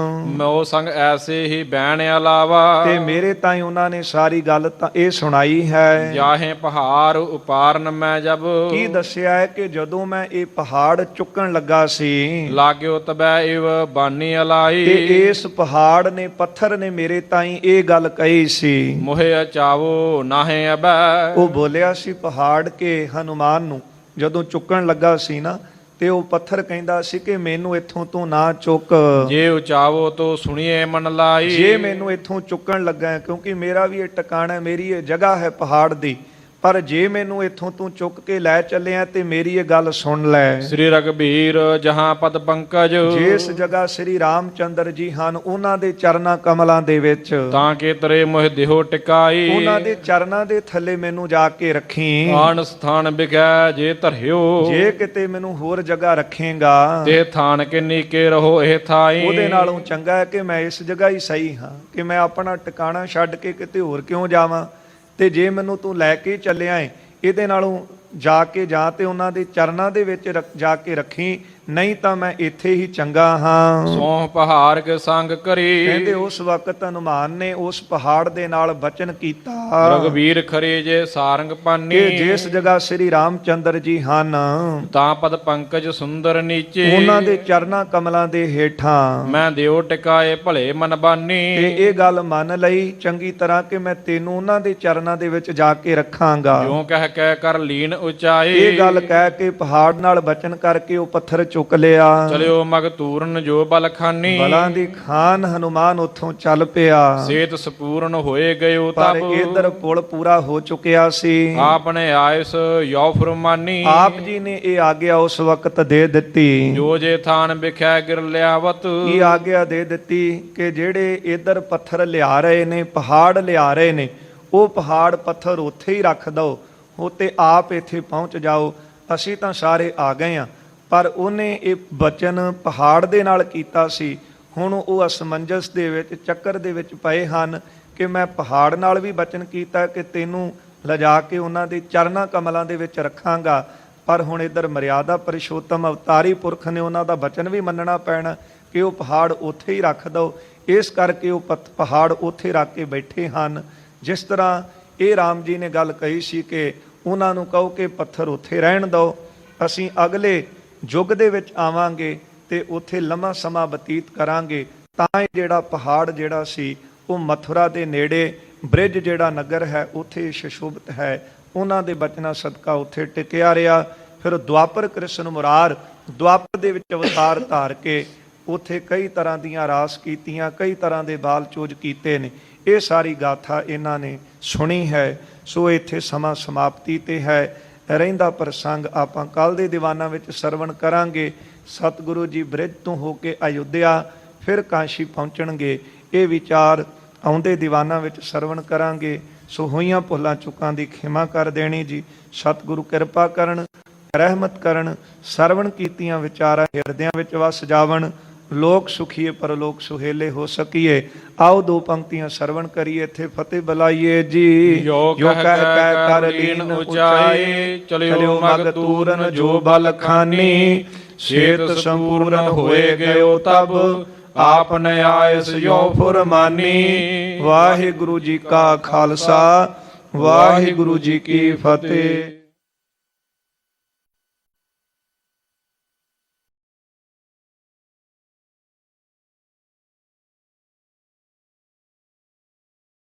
ਮੋ ਸੰਗ ਐਸੇ ਹੀ ਬੈਣ ਅਲਾਵਾ। ਤੇ ਮੇਰੇ ਤਾਈਂ ਉਹਨਾਂ ਨੇ ਸਾਰੀ ਗੱਲ ਤਾਂ ਇਹ ਸੁਣਾਈ ਹੈ। ਜਾਹੇ ਪਹਾੜ ਉਪਾਰਨ ਮੈਂ ਜਬ। ਕੀ ਦੱਸਿਆ ਹੈ ਕਿ ਜਦੋਂ ਮੈਂ ਇਹ ਪਹਾੜ ਚੁੱਕਣ ਲੱਗਾ ਸੀ, ਲਾਗਿਓ ਤਬੈ ਇਵ ਬਾਨੀ ਅਲਾਈ। ਤੇ ਇਸ ਪਹਾੜ ਨੇ, ਪੱਥਰ ਨੇ ਮੇਰੇ ਤਾਈਂ ਇਹ ਗੱਲ ਕਹੀ ਸੀ। ਮੋਹਿ ਚਾਵੋ ਨਾਹੇ ਅਬੈ। ਉਹ ਬੋਲਿਆ ਸੀ ਪਹਾੜ ਕੇ ਹਨੂਮਾਨ ਨੂੰ ਜਦੋਂ ਚੁੱਕਣ ਲੱਗਾ ਸੀ ਨਾ, ਤੇ ਉਹ ਪੱਥਰ ਕਹਿੰਦਾ ਸੀ ਕਿ ਮੈਨੂੰ ਇੱਥੋਂ ਤੋਂ ਨਾ ਚੁੱਕ। ਜੇ ਉਚਾਵੋ ਤੋ ਸੁਣੀਏ ਮਨ ਲਾਈ। ਜੇ ਮੈਨੂੰ ਇੱਥੋਂ ਚੁੱਕਣ ਲੱਗਾ ਹੈ, ਕਿਉਂਕਿ ਮੇਰਾ ਵੀ ਇਹ ਟਿਕਾਣਾ, ਮੇਰੀ ਇਹ ਜਗ੍ਹਾ ਹੈ ਪਹਾੜ ਦੀ, ਪਰ ਜੇ ਮੈਨੂੰ ਇੱਥੋਂ ਤੂੰ ਚੁੱਕ ਕੇ ਲੈ ਚੱਲਿਆ ਤੇ ਮੇਰੀ ਇਹ ਗੱਲ ਸੁਣ ਲੈ। ਸ੍ਰੀ ਰਗਬੀਰ ਜਹਾਂ ਪਦ ਪੰਕਜ। ਜਿਸ ਜਗ੍ਹਾ ਸ੍ਰੀ ਰਾਮਚੰਦਰ ਜੀ ਹਨ ਉਹਨਾਂ ਦੇ ਚਰਨਾਂ ਕਮਲਾਂ ਦੇ ਵਿੱਚ, ਤਾਂ ਕੇ ਤਰੇ ਮੋਹਿ ਦੇਹੋ ਟਿਕਾਈ। ਉਹਨਾਂ ਦੇ ਚਰਨਾਂ ਦੇ ਥੱਲੇ ਮੈਨੂੰ ਜਾ ਕੇ ਰੱਖੀ। ਆਨ ਸਥਾਨ ਵਿਖੈ ਜੇ ਧਰਿਓ। ਜੇ ਕਿਤੇ ਮੈਨੂੰ ਹੋਰ ਜਗ੍ਹਾ ਰੱਖੇਗਾ ਤੇ ਥਾਨ ਕੇ ਨੀਕੇ ਰਹੋ ਇਹ ਥਾਈ। ਉਹਦੇ ਨਾਲੋਂ ਚੰਗਾ ਹੈ ਕਿ ਮੈਂ ਇਸ ਜਗ੍ਹਾ ਹੀ ਸਹੀ ਹਾਂ, ਕਿ ਮੈਂ ਆਪਣਾ ਟਿਕਾਣਾ ਛੱਡ ਕੇ ਕਿਤੇ ਹੋਰ ਕਿਉਂ ਜਾਵਾਂ। ਤੇ ਜੇ ਮੈਨੂੰ ਤੂੰ ਲੈ ਕੇ ਚੱਲਿਆ ਏ, ਇਹਦੇ ਨਾਲੋਂ ਜਾ ਤੇ ਉਹਨਾਂ ਦੇ ਚਰਨਾਂ ਦੇ ਵਿੱਚ ਜਾ ਕੇ ਰੱਖੀ, ਨਹੀਂ ਤਾਂ ਮੈਂ ਇੱਥੇ ਹੀ ਚੰਗਾ ਹਾਂ। ਸੋਹ ਪਹਾੜ ਕੇ ਸੰਗ ਕਰੀ। ਕਹਿੰਦੇ ਉਸ ਵਕਤ ਹਨੂਮਾਨ ਨੇ ਉਸ ਪਹਾੜ ਦੇ ਨਾਲ ਬਚਨ ਕੀਤਾ। ਰਗਬੀਰ ਖਰੇ ਜੇ ਸਾਰੰਗ ਪਾਨੀ। ਕਿ ਜਿਸ ਜਗ੍ਹਾ ਸ੍ਰੀ ਰਾਮਚੰਦਰ ਜੀ ਹਨ, ਤਾਂ ਪਦ ਪੰਕਜ ਸੁੰਦਰ ਨੀਚੇ। ਉਹਨਾਂ ਦੇ ਚਰਨਾਂ ਕਮਲਾਂ ਦੇ ਹੇਠਾਂ ਮੈਂ ਦਿਓ ਟਿਕਾਏ ਭਲੇ ਮਨ ਬਾਨੀ। ਤੇ ਇਹ ਗੱਲ ਮੰਨ ਲਈ ਚੰਗੀ ਤਰ੍ਹਾਂ ਕਿ ਮੈਂ ਤੈਨੂੰ ਉਹਨਾਂ ਦੇ ਚਰਨਾਂ ਦੇ ਵਿੱਚ ਜਾ ਕੇ ਰੱਖਾਂਗਾ। ਜਿਉਂ ਕਹਿ ਕਰ ਲੀਨ ਉਚਾਈ। ਇਹ ਗੱਲ ਕਹਿ ਕੇ ਪਹਾੜ ਨਾਲ ਬਚਨ ਕਰਕੇ ਉਹ ਪੱਥਰ ਚੁੱਕ ਲਿਆ। ਚਲਿਓ ਮਗ ਤੂਰਨ ਜੋ ਬਲ ਖਾਨੀ। ਬਲਾਂ ਦੀ ਖਾਨ ਹਨੂਮਾਨ ਉੱਥੋਂ ਚੱਲ ਪਿਆ। ਸੇਤ ਸਪੂਰਨ ਹੋਏ ਗਇਓ ਪਰ ਤਬ। ਇਧਰ ਪੁਲ ਪੂਰਾ ਹੋ ਚੁੱਕਿਆ ਸੀ। ਆਪਨੇ ਆਇਸ ਯੋ ਫਰਮਾਨੀ। ਆਪ ਜੀ ਨੇ ਇਹ ਆਗਿਆ ਉਸ ਵਕਤ ਦੇ ਦਿੱਤੀ। ਜੋ ਜੇ ਥਾਨ ਵਿਖੈ ਗਿਰ ਲਿਆਵਤ। ਇਹ ਆਗਿਆ ਦੇ ਦਿੱਤੀ ਕਿ ਜਿਹੜੇ ਇਧਰ ਪੱਥਰ ਲਿਆ ਰਹੇ ਨੇ, ਪਹਾੜ ਲਿਆ ਰਹੇ ਨੇ, ਉਹ ਪਹਾੜ ਪੱਥਰ ਉੱਥੇ ਹੀ ਰੱਖ ਦਿਓ, ਉਹ ਤੇ ਆਪ ਇੱਥੇ ਪਹੁੰਚ ਜਾਓ। ਅਸੀਂ ਤਾਂ ਸਾਰੇ ਆ ਗਏ ਆ, ਪਰ ਉਹਨੇ ਇਹ ਬਚਨ ਪਹਾੜ ਦੇ ਨਾਲ ਕੀਤਾ ਸੀ। ਹੁਣ ਉਹ ਅਸਮੰਜਸ ਦੇ ਵਿੱਚ, ਚੱਕਰ ਦੇ ਵਿੱਚ ਪਏ ਹਨ ਕਿ ਮੈਂ ਪਹਾੜ ਨਾਲ ਵੀ ਬਚਨ ਕੀਤਾ ਕਿ ਤੈਨੂੰ ਲਿਜਾ ਕੇ ਉਹਨਾਂ ਦੇ ਚਰਨਾਂ ਕਮਲਾਂ ਦੇ ਵਿੱਚ ਰੱਖਾਂਗਾ, ਪਰ ਹੁਣ ਇੱਧਰ ਮਰਿਆਦਾ ਪੁਰਸ਼ੋਤਮ ਅਵਤਾਰੀ ਪੁਰਖ ਨੇ ਉਹਨਾਂ ਦਾ ਬਚਨ ਵੀ ਮੰਨਣਾ ਪੈਣਾ ਕਿ ਉਹ ਪਹਾੜ ਉੱਥੇ ਹੀ ਰੱਖ ਦਿਓ। ਇਸ ਕਰਕੇ ਉਹ ਪਹਾੜ ਉੱਥੇ ਰੱਖ ਕੇ ਬੈਠੇ ਹਨ। ਜਿਸ ਤਰ੍ਹਾਂ ਇਹ ਰਾਮ ਜੀ ਨੇ ਗੱਲ ਕਹੀ ਸੀ ਕਿ ਉਹਨਾਂ ਨੂੰ ਕਹੋ ਕਿ ਪੱਥਰ ਉੱਥੇ ਰਹਿਣ ਦਿਓ, ਅਸੀਂ ਅਗਲੇ ਯੁੱਗ ਦੇ ਵਿੱਚ ਆਵਾਂਗੇ ਤੇ ਉੱਥੇ ਲੰਮਾ ਸਮਾਂ ਬਤੀਤ ਕਰਾਂਗੇ। ਤਾਂ ਇਹ ਜਿਹੜਾ ਪਹਾੜ ਜਿਹੜਾ ਸੀ ਉਹ ਮਥੁਰਾ ਦੇ ਨੇੜੇ ਬ੍ਰਿਜ ਜਿਹੜਾ ਨਗਰ ਹੈ ਉੱਥੇ ਸ਼ਸ਼ੋਭਿਤ ਹੈ। ਉਹਨਾਂ ਦੇ ਬਚਨਾਂ ਸਦਕਾ ਉੱਥੇ ਟਿਕਿਆ ਰਿਹਾ। ਫਿਰ ਦੁਆਪਰ ਕ੍ਰਿਸ਼ਨ ਮੁਰਾਰ ਦੁਆਪਰ ਦੇ ਵਿੱਚ ਅਵਤਾਰ ਧਾਰ ਕੇ ਉੱਥੇ ਕਈ ਤਰ੍ਹਾਂ ਦੀਆਂ ਰਾਸ ਕੀਤੀਆਂ, ਕਈ ਤਰ੍ਹਾਂ ਦੇ ਬਾਲ ਚੋਜ ਕੀਤੇ ਨੇ। ਇਹ ਸਾਰੀ ਗਾਥਾ ਇਹਨਾਂ ਨੇ ਸੁਣੀ ਹੈ। ਸੋ ਇੱਥੇ ਸਮਾਂ ਸਮਾਪਤੀ ਤੇ ਹੈ। ਰਹਿੰਦਾ ਪ੍ਰਸੰਗ ਆਪਾਂ ਕੱਲ ਦੇ ਦੀਵਾਨਾਂ ਵਿੱਚ ਸਰਵਣ ਕਰਾਂਗੇ। ਸਤਿਗੁਰੂ ਜੀ ਬ੍ਰਿਜ ਤੋਂ ਹੋ ਕੇ ਅਯੁੱਧਿਆ ਫਿਰ ਕਾਸ਼ੀ ਪਹੁੰਚਣਗੇ। ਇਹ ਵਿਚਾਰ ਆਉਂਦੇ ਦੀਵਾਨਾਂ ਵਿੱਚ ਸਰਵਣ ਕਰਾਂਗੇ। ਸੋ ਹੋਈਆਂ ਭੁੱਲਾਂ ਚੁੱਕਾਂ ਦੀ ਖਿਮਾ ਕਰ ਦੇਣੀ ਜੀ। ਸਤਿਗੁਰੂ ਕਿਰਪਾ ਕਰਨ, ਰਹਿਮਤ ਕਰਨ, ਸਰਵਣ ਕੀਤੀਆਂ ਵਿਚਾਰਾਂ ਹਿਰਦਿਆਂ ਵਿੱਚ ਵਸ ਜਾਵਣ। ਲੋਕ ਸੁਖੀਏ ਪਰਲੋਕ ਸੁਹੇਲੇ ਹੋ ਸਕੀਏ। ਆਓ ਦੋ ਪੰਕਤੀਆਂ ਸਰਵਣ ਕਰੀਏ, ਇੱਥੇ ਫਤਿਹ ਬੁਲਾਈਏ ਜੀ। ਜੋ ਕਹਿ ਕਰ ਲੀਨ ਉਚਾਈ, ਚਲਿਓ ਮਗ ਤੂਰਨ ਜੋ ਬਲ ਖਾਨੀ। ਛੇਤ ਸੰਪੂਰਨ ਹੋਏ ਗਇਓ ਤਬ, ਆਪ ਨਿਆਇ ਜੋ ਫੁਰਮਾਨੀ। ਵਾਹਿਗੁਰੂ ਜੀ ਕਾ ਖਾਲਸਾ, ਵਾਹਿਗੁਰੂ ਜੀ ਕੀ ਫਤਿਹ।